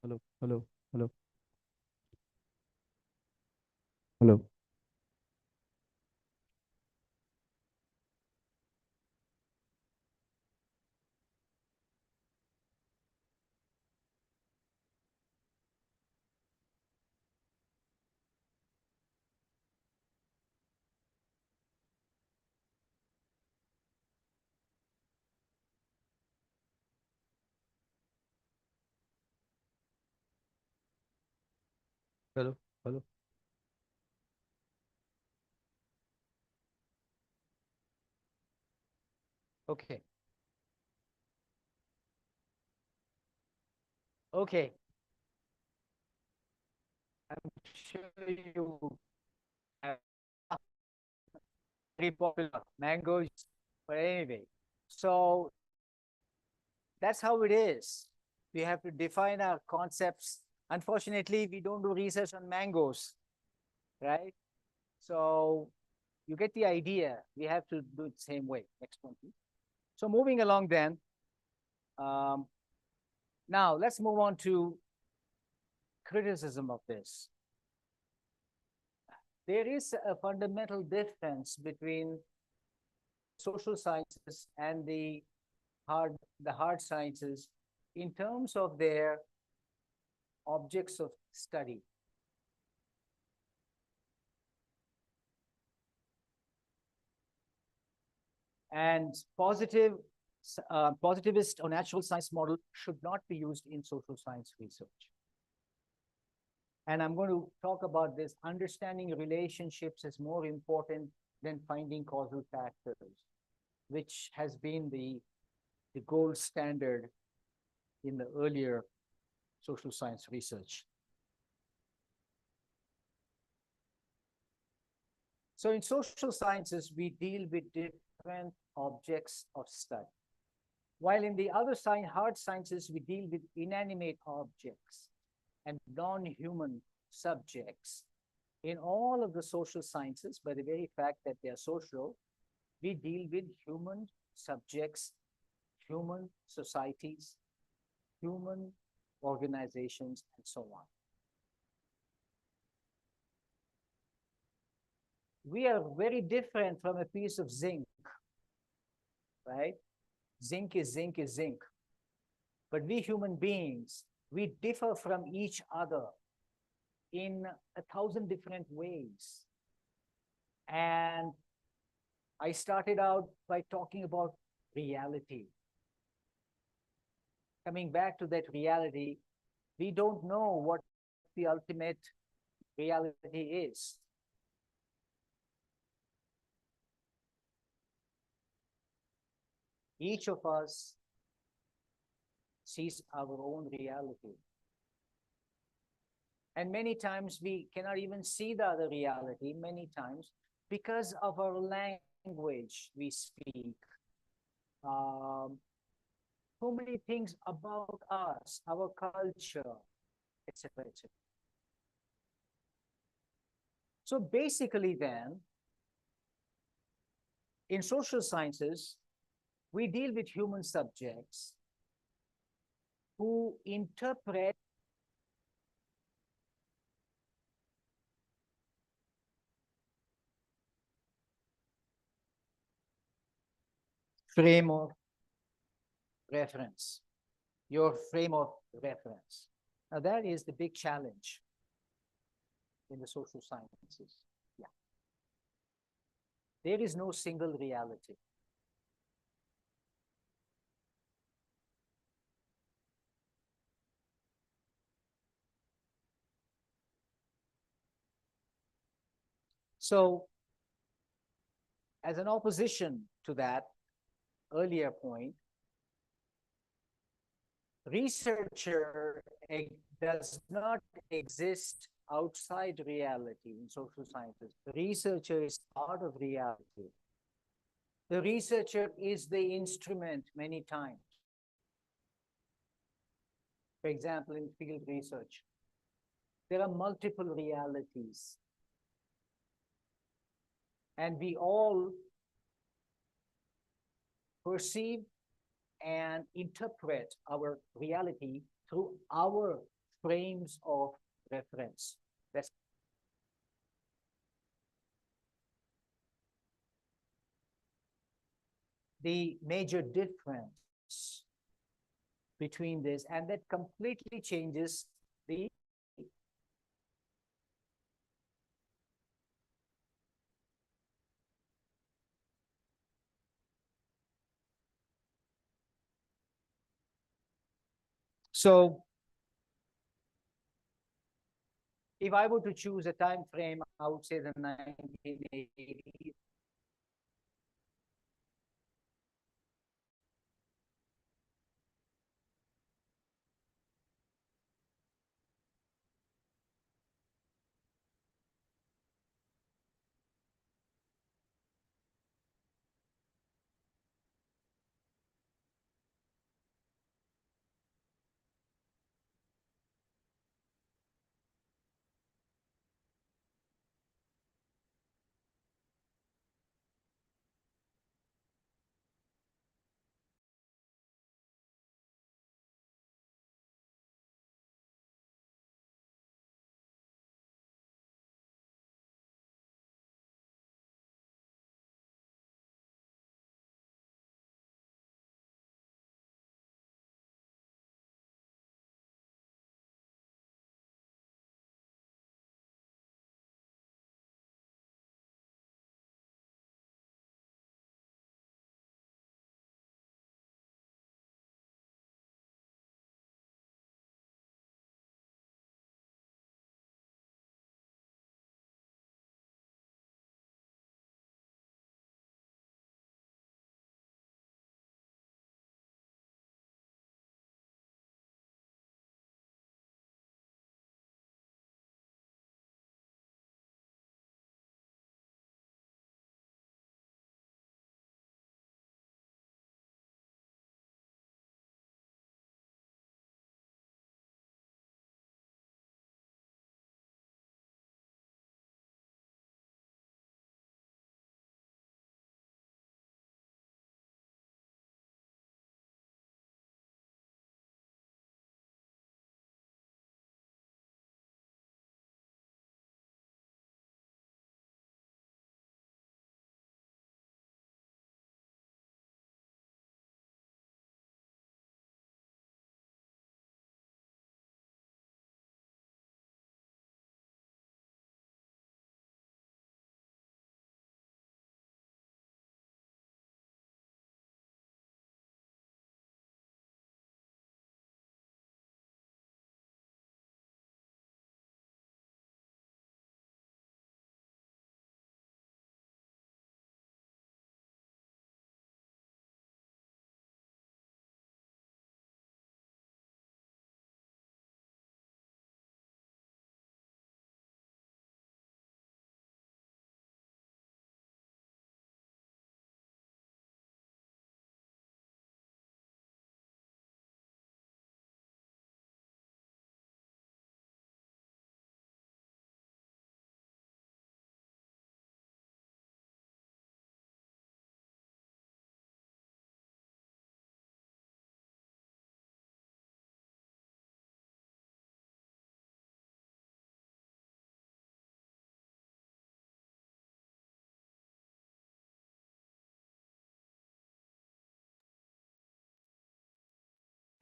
Hello, hello, hello, hello. Hello, hello. Okay. Okay. I'm sure you have very popular mangoes, but anyway, so that's how it is. We have to define our concepts. Unfortunately, we don't do research on mangoes, right? So you get the idea. We have to do it the same way. Next one, please. So moving along then, um, now let's move on to criticism of this. There is a fundamental difference between social sciences and the hard sciences in terms of their objects of study. And positivist or natural science model should not be used in social science research. And I'm going to talk about this. Understanding relationships is more important than finding causal factors, which has been the gold standard in the earlier social science research. So in social sciences, we deal with different objects of study. While in the other side, hard sciences, we deal with inanimate objects and non-human subjects. In all of the social sciences, by the very fact that they are social, we deal with human subjects, human societies, human organizations, and so on. We are very different from a piece of zinc, right? Zinc is zinc is zinc. But we human beings, we differ from each other in 1,000 different ways. And I started out by talking about reality. Coming back to that reality, we don't know what the ultimate reality is. Each of us sees our own reality. And many times we cannot even see the other reality, many times, because of our language we speak. So many things about us, our culture, etc., etc. So basically then, in social sciences, we deal with human subjects who interpret frame of reference, your frame of reference. Now that is the big challenge in the social sciences. Yeah. There is no single reality. So as an opposition to that earlier point, researcher does not exist outside reality in social sciences. The researcher is part of reality. The researcher is the instrument many times. For example, in field research, there are multiple realities. And we all perceive and interpret our reality through our frames of reference. That's the major difference between this, and that completely changes the so if I were to choose a time frame, I would say the 1980s.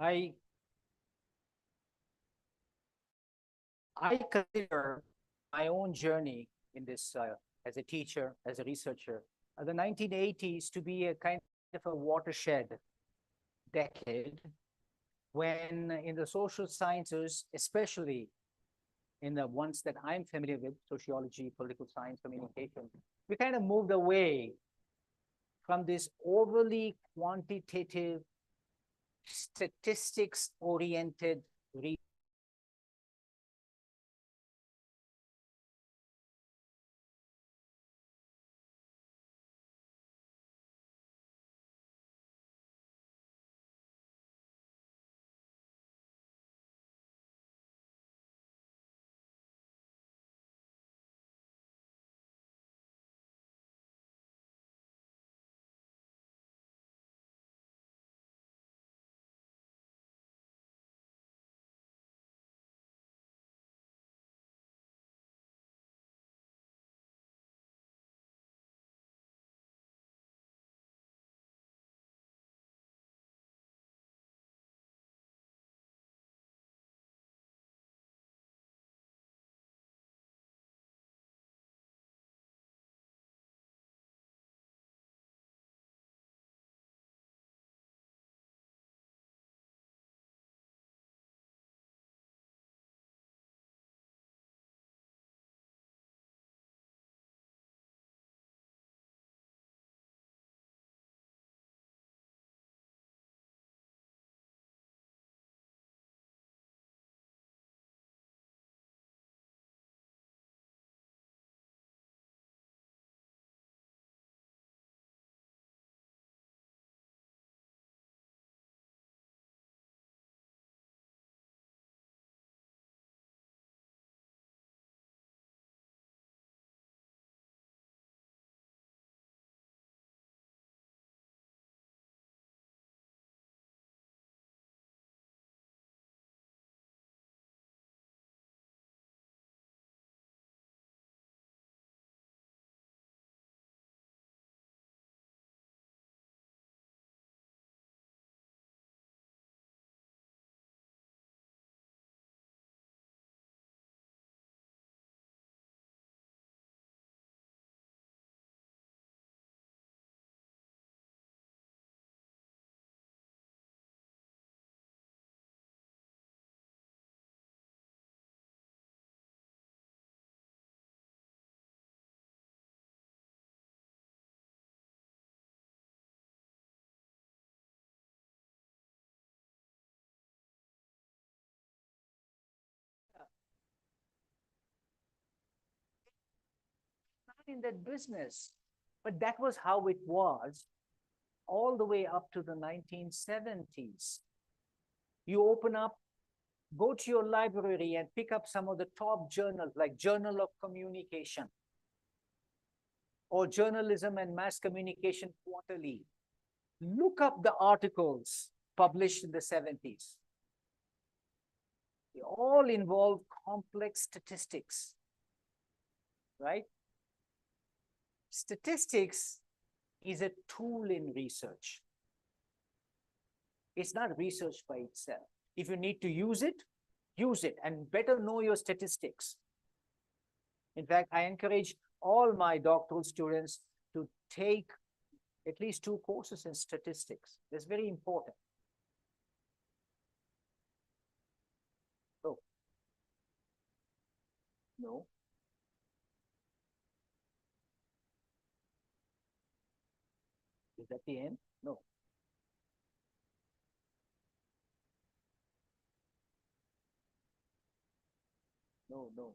I consider my own journey in this as a teacher, as a researcher, the 1980s to be a kind of a watershed decade when in the social sciences, especially in the ones that I'm familiar with, sociology, political science, communication, we kind of moved away from this overly quantitative, statistics-oriented research. In that business. But that was how it was all the way up to the 1970s. You open up, go to your library and pick up some of the top journals like Journal of Communication or Journalism and Mass Communication Quarterly. Look up the articles published in the 70s. They all involve complex statistics, right? Statistics is a tool in research. It's not research by itself. If you need to use it, and better know your statistics. In fact, I encourage all my doctoral students to take at least 2 courses in statistics. That's very important. Oh. No. Is that the end? No. No, no.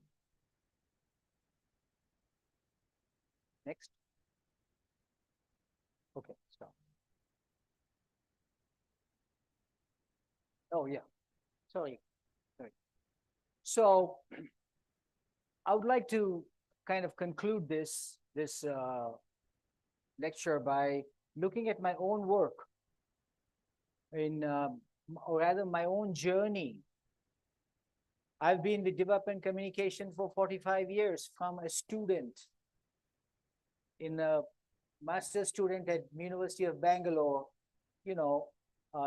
Next. Okay, stop. Oh, yeah. Sorry. So I would like to kind of conclude this lecture by looking at my own work in, or rather my own journey. I've been with development communication for 45 years from a student in a master's student at University of Bangalore, you know,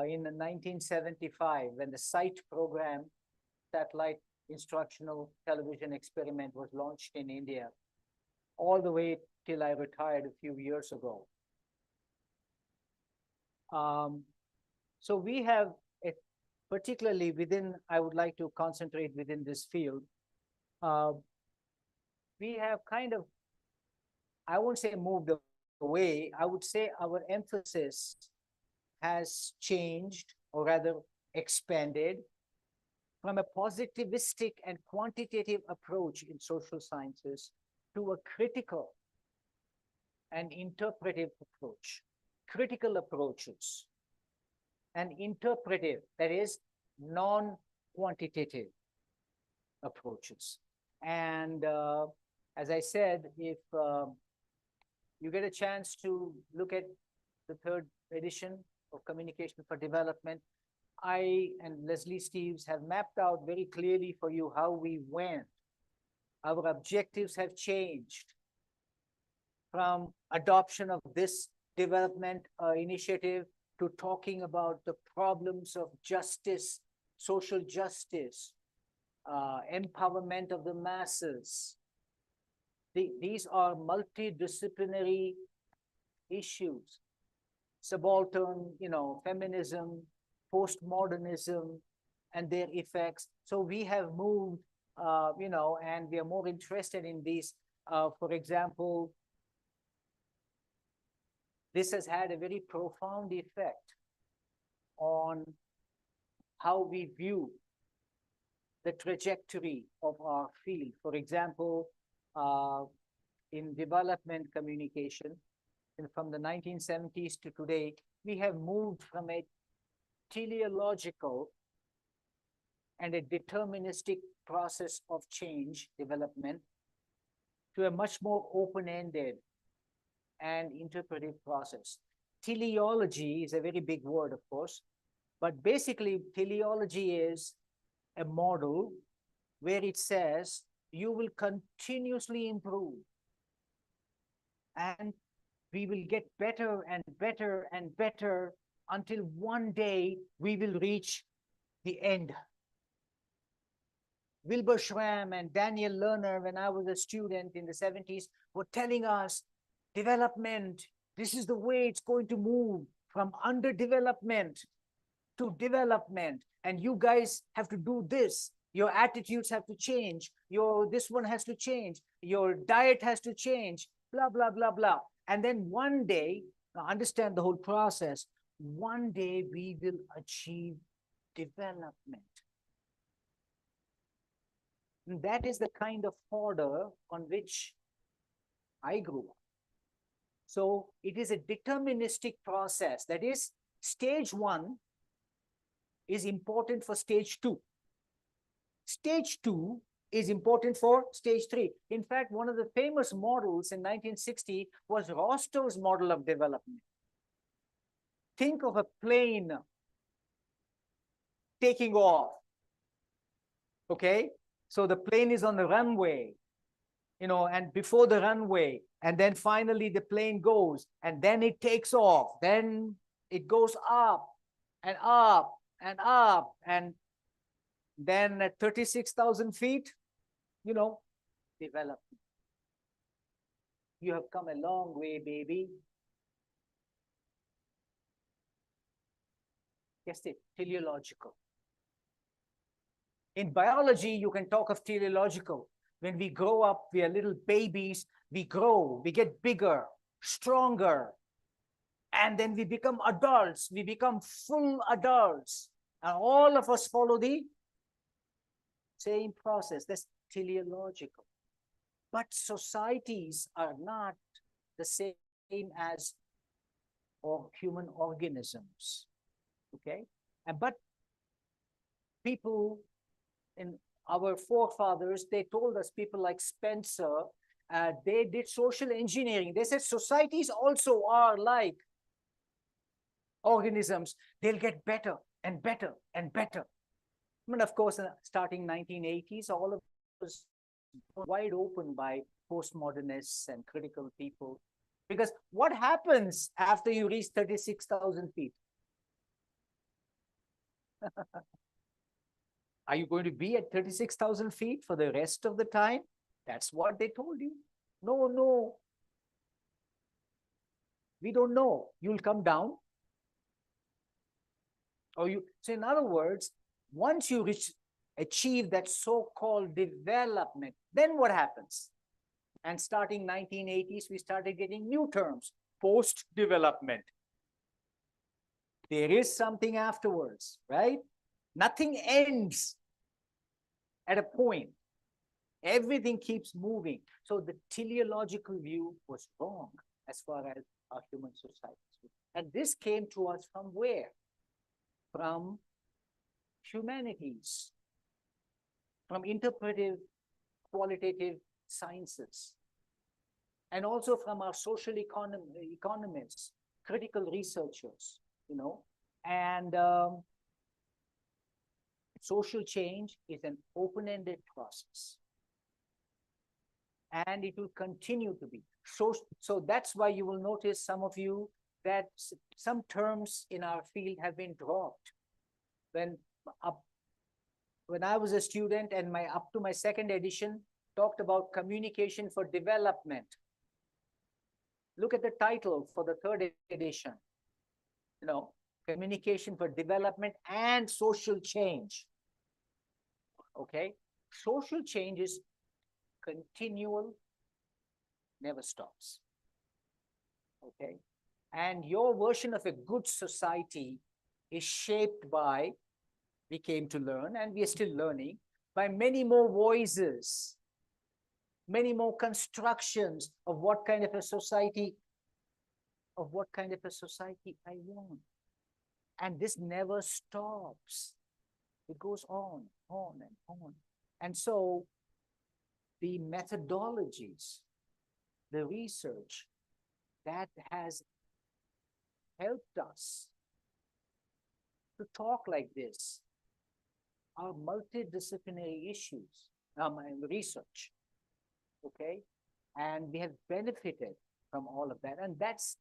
in 1975 when the SITE program, Satellite Instructional Television Experiment, was launched in India, all the way till I retired a few years ago. So we have, particularly within, I would like to concentrate within this field, we have kind of, I won't say moved away, I would say our emphasis has changed, or rather expanded, from a positivistic and quantitative approach in social sciences to a critical and interpretive approach. Critical approaches and interpretive, that is, non-quantitative approaches. And as I said, if you get a chance to look at the third edition of Communication for Development, I and Leslie Steves have mapped out very clearly for you how we went. Our objectives have changed from adoption of this development initiative to talking about the problems of justice, social justice, empowerment of the masses. These are multidisciplinary issues. Subaltern, feminism, postmodernism, and their effects. So we have moved, and we are more interested in these. For example, this has had a very profound effect on how we view the trajectory of our field. For example, in development communication, and from the 1970s to today, we have moved from a teleological and a deterministic process of change development to a much more open-ended and interpretive process. Teleology is a very big word, of course, but basically teleology is a model where it says you will continuously improve and we will get better and better and better until one day we will reach the end. Wilbur Schramm and Daniel Lerner, when I was a student in the 70s, were telling us development, this is the way it's going to move from underdevelopment to development. And you guys have to do this. Your attitudes have to change. This one has to change. Your diet has to change, blah, blah, blah, blah. And then one day, now understand the whole process, one day we will achieve development. And that is the kind of order on which I grew up. So it is a deterministic process. That is, stage one is important for stage two. Stage two is important for stage three. In fact, one of the famous models in 1960 was Rostow's model of development. Think of a plane taking off. Okay? So the plane is on the runway, and before the runway, and then finally the plane goes, and then it takes off. Then it goes up and up and up, and then at 36,000 feet, development. You have come a long way, baby. Yes, teleological. In biology, you can talk of teleological. When we grow up, we are little babies, we grow, we get bigger, stronger, and then we become adults, we become full adults, and all of us follow the same process. That's teleological. But societies are not the same as human organisms, okay? But people in our forefathers, they told us, people like Spencer, they did social engineering. They said societies also are like organisms. They'll get better and better and better. I mean, of course, starting 1980s, all of us wide open by postmodernists and critical people. Because what happens after you reach 36,000 feet? Are you going to be at 36,000 feet for the rest of the time? That's what they told you. No, no. We don't know. You'll come down. So in other words, once you achieve that so-called development, then what happens? And starting 1980s, we started getting new terms, post-development. There is something afterwards, right? Nothing ends at a point. Everything keeps moving. So the teleological view was wrong as far as our human societies. And this came to us from where? From humanities, from interpretive, qualitative sciences, and also from our social economists, critical researchers, and social change is an open-ended process. And it will continue to be. So that's why you will notice, some of you, that some terms in our field have been dropped. When I was a student, and up to my second edition talked about communication for development. Look at the title for the third edition. Communication for development and social change. Okay, social change is continual, never stops. Okay, and your version of a good society is shaped by, we came to learn, and we are still learning, by many more voices, many more constructions of what kind of a society I want. And this never stops. It goes on and on. And so the methodologies, the research that has helped us to talk like this are multidisciplinary issues, research, okay? And we have benefited from all of that, and that's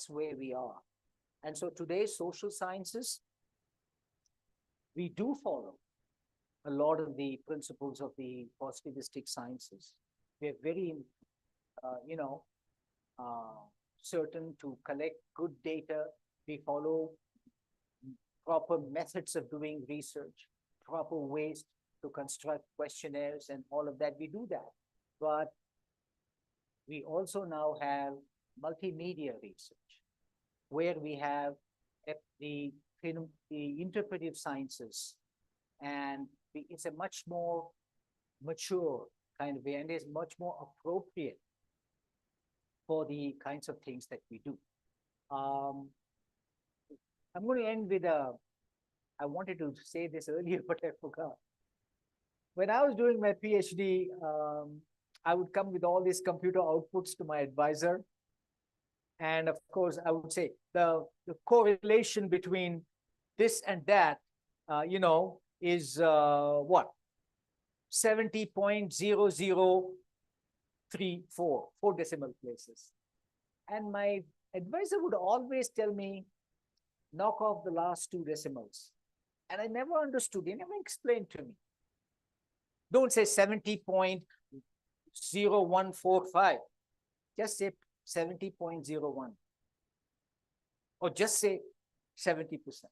where we are. And so today, social sciences, we do follow a lot of the principles of the positivistic sciences. We are very, certain to collect good data. We follow proper methods of doing research, proper ways to construct questionnaires and all of that. We do that. But we also now have multimedia research, where we have the interpretive sciences, and it's a much more mature kind of way, and is much more appropriate for the kinds of things that we do. I'm going to end with I wanted to say this earlier, but I forgot. When I was doing my PhD, I would come with all these computer outputs to my advisor. And of course, I would say the correlation between this and that, is what? 70.0034, 4 decimal places. And my advisor would always tell me, knock off the last 2 decimals. And I never understood. He never explained to me. Don't say 70.0145. Just say 70.01. Or just say 70%.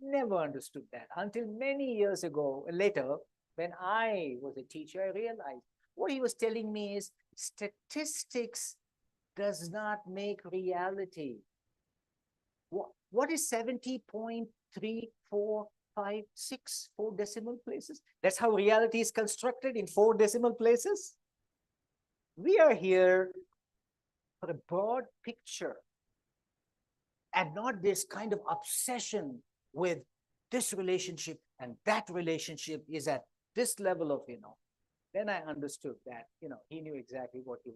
Never understood that until many years ago, later, when I was a teacher, I realized what he was telling me is statistics does not make reality. What is 70.3456, 4 decimal places? That's how reality is constructed, in 4 decimal places. We are here for a broad picture, and not this kind of obsession with this relationship and that relationship is at this level of, Then I understood that, he knew exactly what he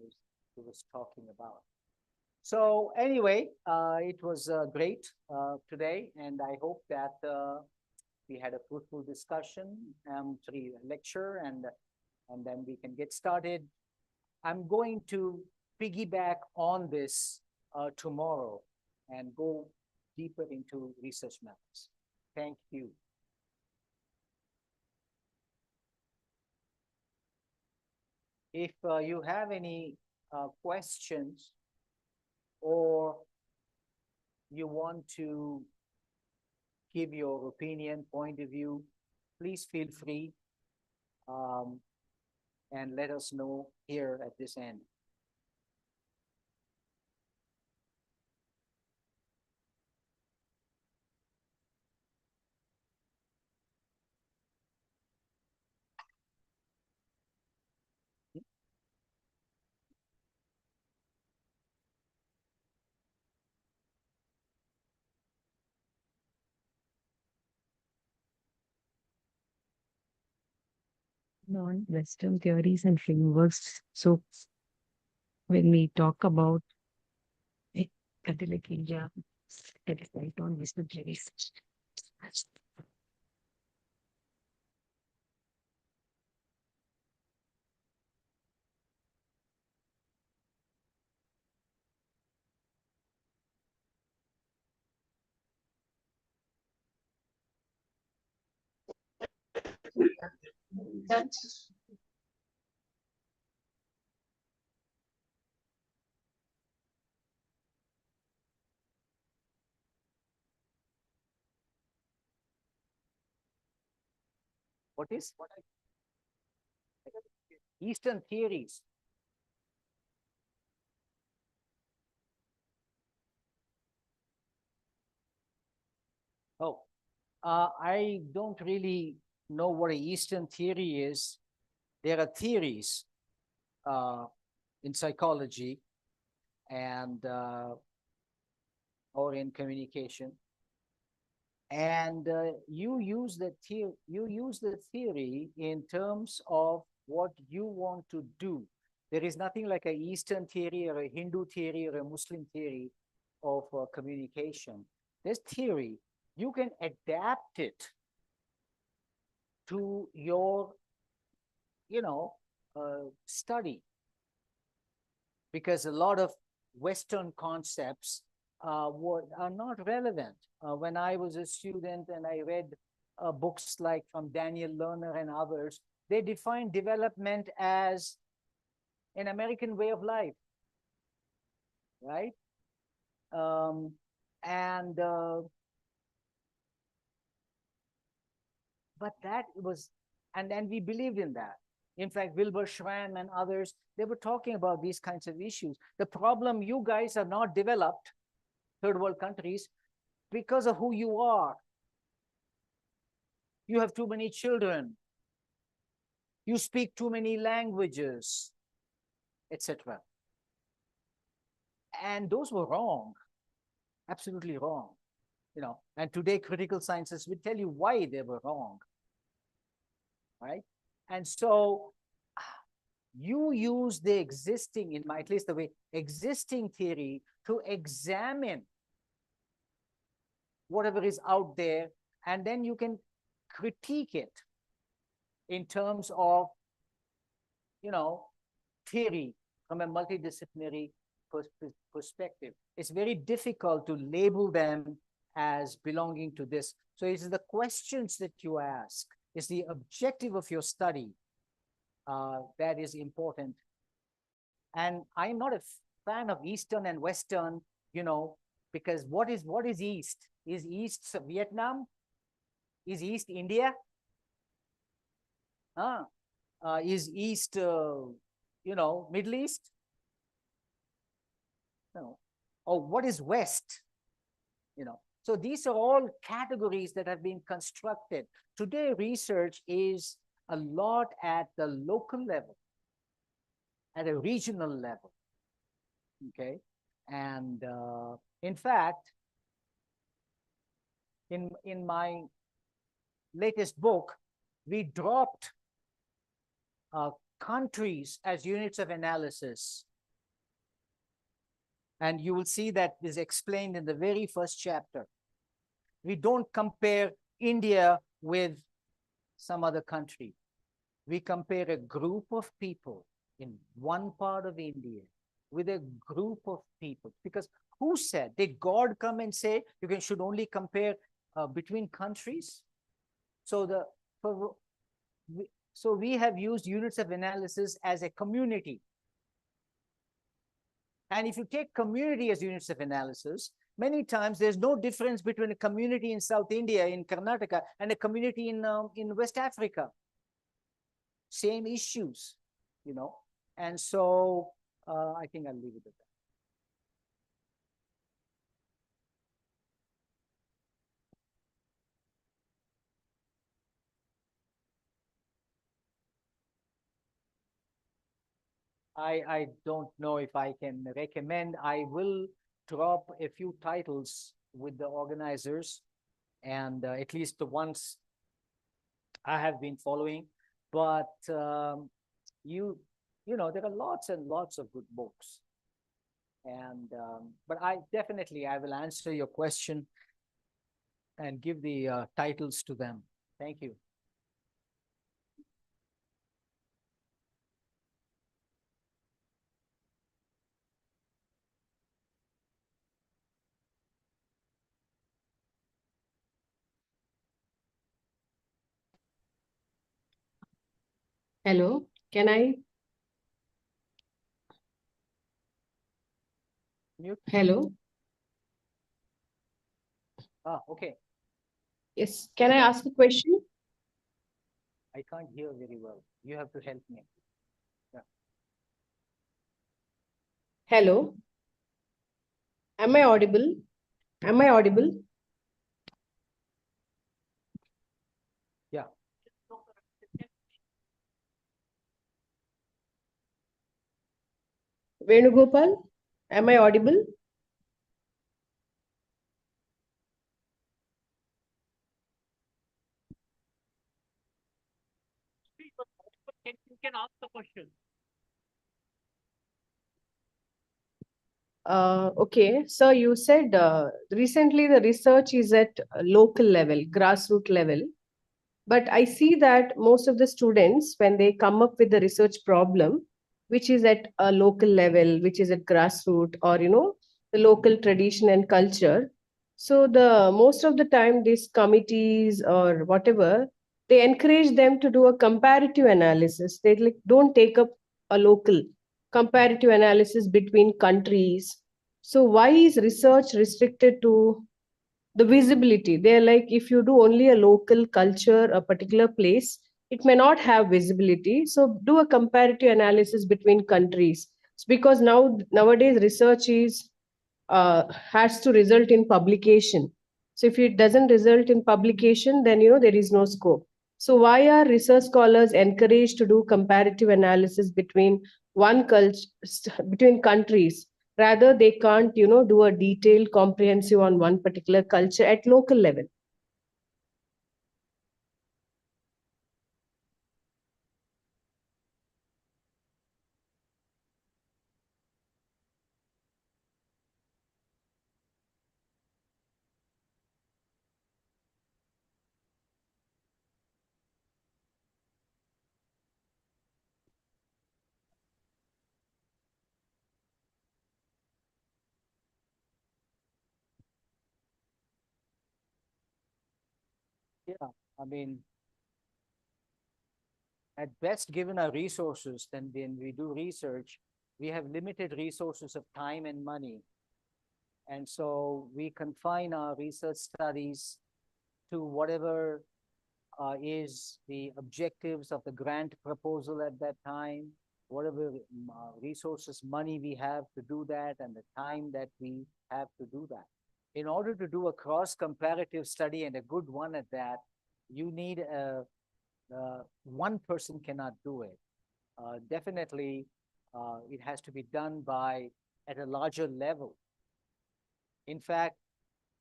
was talking about. So anyway, it was great today, and I hope that we had a fruitful discussion, through the lecture, and then we can get started. I'm going to piggyback on this tomorrow and go deeper into research matters. Thank you. if you have any questions or you want to give your opinion, point of view, please feel free and let us know here at this end. Non-Western theories and frameworks. So when we talk about Catholic India, that is right on Western theories. What is Eastern theories? Oh, I don't really know what an Eastern theory is. There are theories in psychology and or in communication, and you use the theory in terms of what you want to do. There is nothing like a Eastern theory or a Hindu theory or a Muslim theory of communication. This theory, you can adapt it to your, study, because a lot of Western concepts are not relevant. When I was a student and I read books like from Daniel Lerner and others, they define development as an American way of life, right? But that was, and we believed in that. In fact, Wilbur Schramm and others, they were talking about these kinds of issues. The problem, you guys are not developed, third world countries, because of who you are. You have too many children. You speak too many languages, etc. And those were wrong, absolutely wrong. And today critical sciences will tell you why they were wrong, right? And so you use the existing, at least the way, existing theory to examine whatever is out there, and then you can critique it in terms of, theory from a multidisciplinary perspective. It's very difficult to label them as belonging to this. So it's the questions that you ask, it's the objective of your study that is important. And I'm not a fan of Eastern and Western, because what is East? Is East Vietnam? Is East India? Is East, Middle East? No. Or what is West? So these are all categories that have been constructed. Today, research is a lot at the local level, at a regional level. Okay. And in fact, in my latest book, we dropped countries as units of analysis. And you will see that is explained in the very first chapter. We don't compare India with some other country. We compare a group of people in one part of India with a group of people. Because who said? Did God come and say you should only compare between countries? So So we have used units of analysis as a community. And if you take community as units of analysis, many times there's no difference between a community in South India, in Karnataka, and a community in West Africa. Same issues, you know. And so I think I'll leave it at that. I don't know if I can recommend. I will drop a few titles with the organizers, and at least the ones I have been following. But you know, there are lots and lots of good books. And but I will answer your question and give the titles to them. Thank you. Hello, can I? Mute. Hello, Okay. yes, can I ask a question? I can't hear very well. You have to help me. Hello, am I audible? Am I audible? Yeah. Venugopal, am I audible? You can ask the question. Okay, so you said recently the research is at a local level, grassroots level. But I see that most of the students, when they come up with the research problem, which is at a local level, which is at grassroots, or the local tradition and culture, so the most of the time these committees or whatever, they encourage them to do a comparative analysis. They like don't take up a local comparative analysis between countries. So why is research restricted to the visibility? They're like, if you do only a local culture, a particular place, it may not have visibility. So do a comparative analysis between countries. It's because nowadays research is has to result in publication. So if it doesn't result in publication, then there is no scope. So why are research scholars encouraged to do comparative analysis between one culture, between countries? Rather, they can't do a detailed comprehensive on one particular culture at local level. Yeah, I mean, at best, given our resources, then when we do research, we have limited resources of time and money. And so we confine our research studies to whatever is the objectives of the grant proposal at that time, whatever resources, money we have to do that, and the time that we have to do that. In order to do a cross-comparative study, and a good one at that, you need one person cannot do it. Definitely, it has to be done at a larger level. In fact,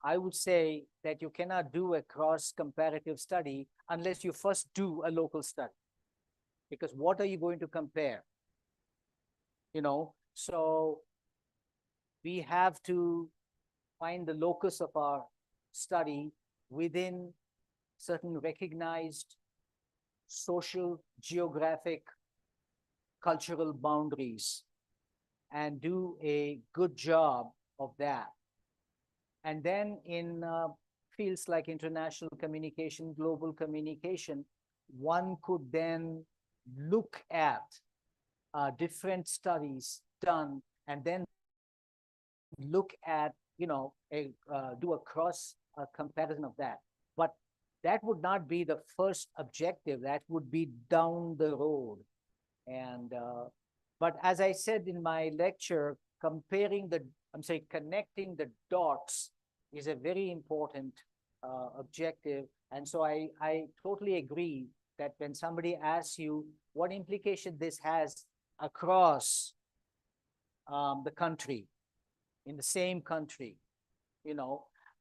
I would say that you cannot do a cross-comparative study unless you first do a local study. Because what are you going to compare? So we have to find the locus of our study within certain recognized social, geographic, cultural boundaries and do a good job of that. And then in fields like international communication, global communication, one could then look at different studies done and then look at, do a cross comparison of that. But that would not be the first objective. That would be down the road. And, but as I said in my lecture, connecting the dots is a very important objective. And so I totally agree that when somebody asks you what implication this has across the country, in the same country,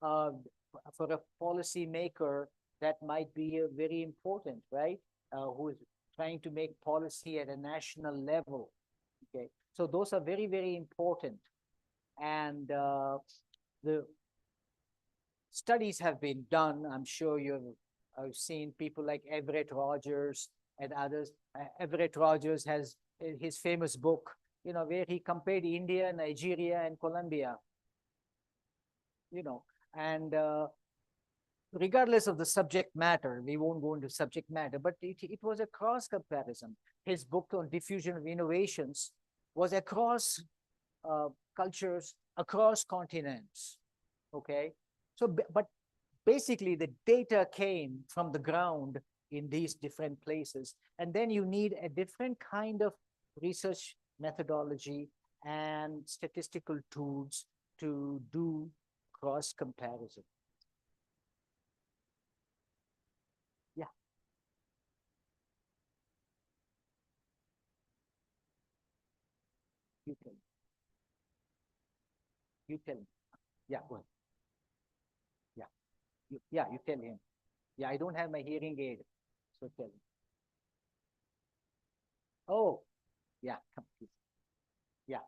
for a policy maker, that might be very important, right? Who is trying to make policy at a national level. Okay, so those are very, very important. And the studies have been done. I'm sure you've seen people like Everett Rogers and others. Everett Rogers has his famous book, where he compared India, Nigeria, and Colombia. And regardless of the subject matter, we won't go into subject matter, but it was a cross comparison. His book on diffusion of innovations was across cultures, across continents. Okay, so but basically the data came from the ground in these different places, and then you need a different kind of research methodology and statistical tools to do cross comparison. Yeah. You tell me. You tell me. Yeah, go ahead. Yeah. You tell him. Yeah, I don't have my hearing aid, so tell him. Oh, yeah, come please. Yeah.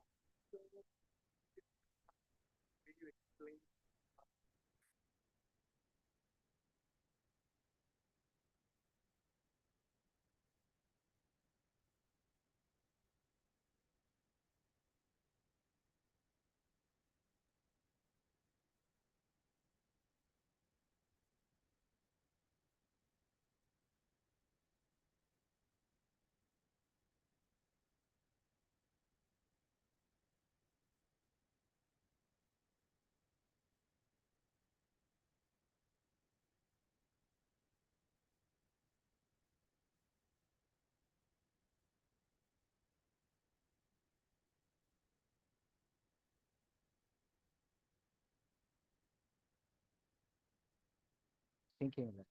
Thinking of it.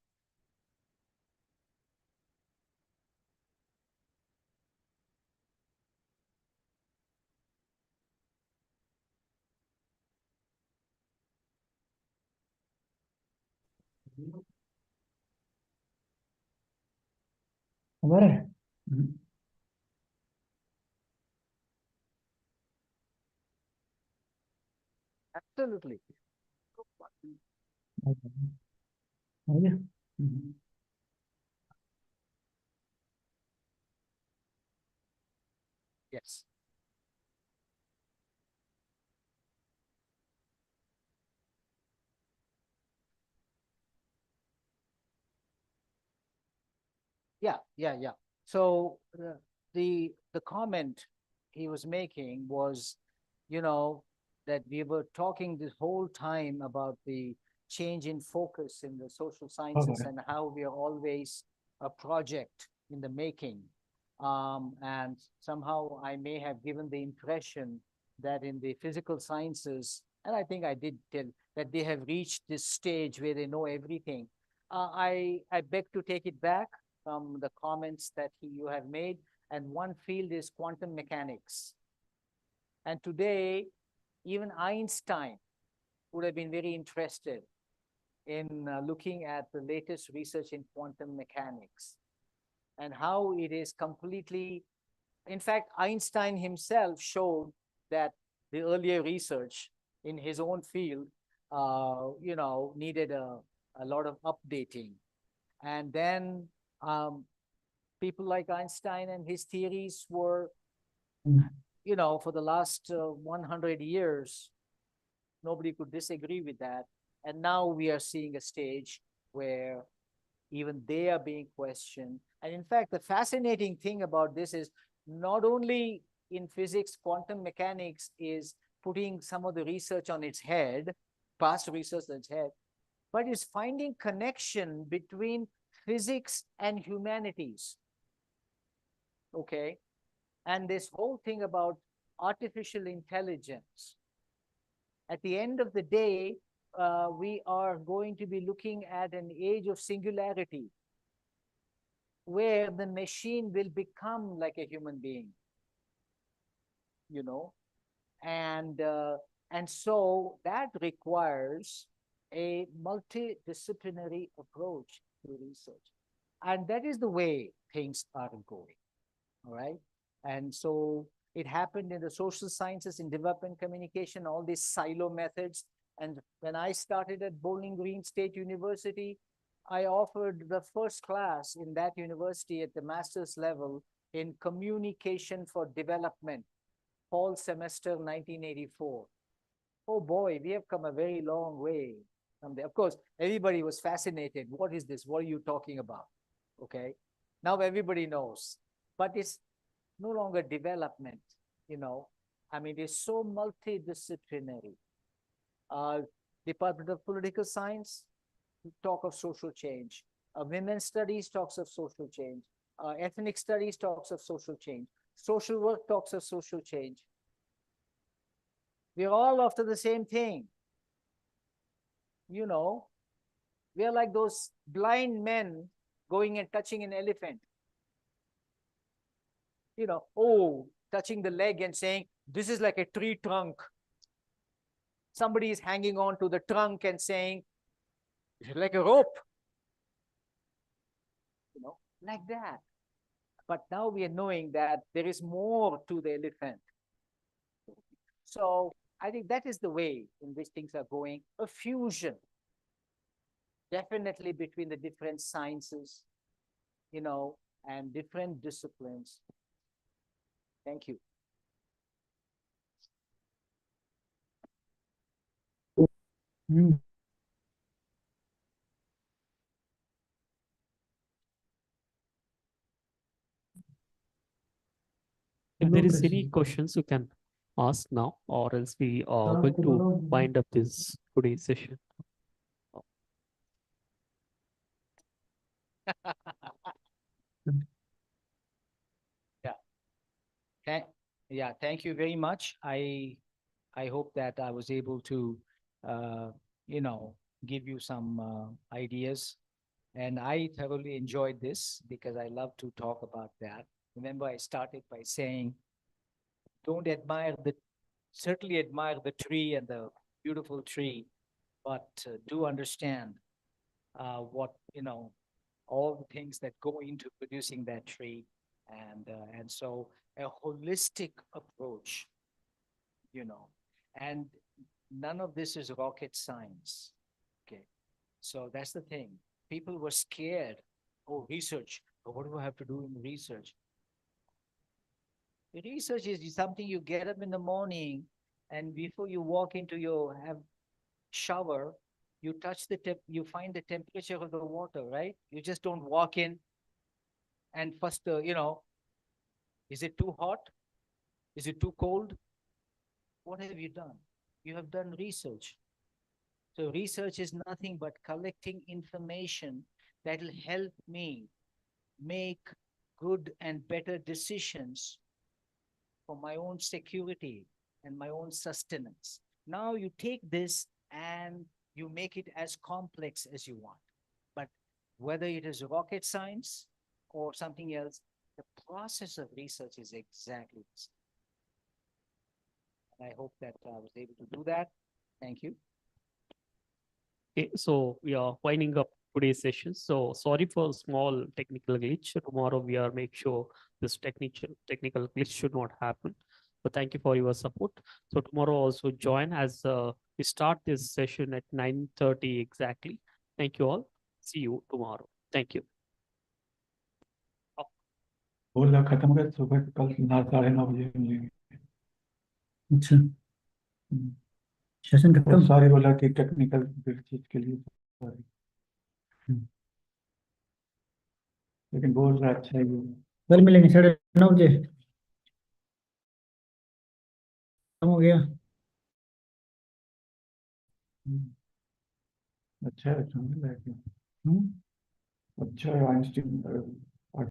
What? Absolutely. Yes. Yeah. So the comment he was making was, that we were talking this whole time about the change in focus in the social sciences and how we are always a project in the making. And somehow I may have given the impression that in the physical sciences, and I think I did tell that they have reached this stage where they know everything. I beg to take it back from the comments that you have made, and one field is quantum mechanics. And today, even Einstein would have been very interested in looking at the latest research in quantum mechanics and how it is completely, in fact, Einstein himself showed that the earlier research in his own field, needed a lot of updating. And then people like Einstein and his theories were, for the last 100 years, nobody could disagree with that. And now we are seeing a stage where Even they are being questioned. And in fact, the fascinating thing about this is not only in physics, quantum mechanics is putting some of the research on its head, past research on its head, but is finding connection between physics and humanities. Okay. And this whole thing about artificial intelligence. At the end of the day, we are going to be looking at an age of singularity where the machine will become like a human being, you know, and so that requires a multidisciplinary approach to research, and that is the way things are going. All right, and so it happened in the social sciences, in development communication, all these silo methods. And when I started at Bowling Green State University, I offered the first class in that university at the master's level in communication for development, fall semester 1984. Oh boy, we have come a very long way from there. Of course, everybody was fascinated. What is this? What are you talking about? Okay. Now everybody knows, but it's no longer development, you know. I mean, it's so multidisciplinary. Department of Political Science, talk of social change. Women's Studies talks of social change. Ethnic Studies talks of social change. Social work talks of social change. We're all after the same thing. You know, we are like those blind men going and touching an elephant. You know, oh, touching the leg and saying, this is like a tree trunk. Somebody is hanging on to the trunk and saying, it's like a rope. You know, like that. But now we are knowing that there is more to the elephant. So I think that is the way in which things are going. A fusion, definitely between the different sciences, you know, and different disciplines. Thank you. If there is any questions, you can ask now, or else we are going to wind up this today's session. Yeah, thank you very much. I hope that I was able to, you know, give you some ideas. And I thoroughly enjoyed this because I love to talk about that. Remember, I started by saying, don't admire certainly admire the tree and the beautiful tree, but do understand what, you know, all the things that go into producing that tree. And so a holistic approach, you know, and none of this is rocket science. Okay. So that's the thing. People were scared. Oh, research. Oh, what do I have to do in research? Research is something you get up in the morning and before you walk into your shower, you touch you find the temperature of the water, right? You just don't walk in and first, you know, is it too hot? Is it too cold? What have you done? You have done research. So research is nothing but collecting information that will help me make good and better decisions for my own security and my own sustenance. Now you take this and you make it as complex as you want. But whether it is rocket science or something else, the process of research is exactly the same. And I hope that I was able to do that. Thank you. Okay, so we are winding up today's session. So sorry for small technical glitch. Tomorrow we are make sure this technical glitch should not happen. So thank you for your support. So tomorrow also join as we start this session at 9:30 exactly. Thank you all. See you tomorrow. Thank you. बोला खत्म कर सुबह कल 9:30 मिलेंगे अच्छा session खत्म सारे बोला कि टेक्निकल चीज के लिए सॉरी लेकिन बोल रहा अच्छा है वो। कल मिलेंगे 9:30 बजे। काम हो गया। अच्छा है, अच्छा है, अच्छा है आइंस्टीन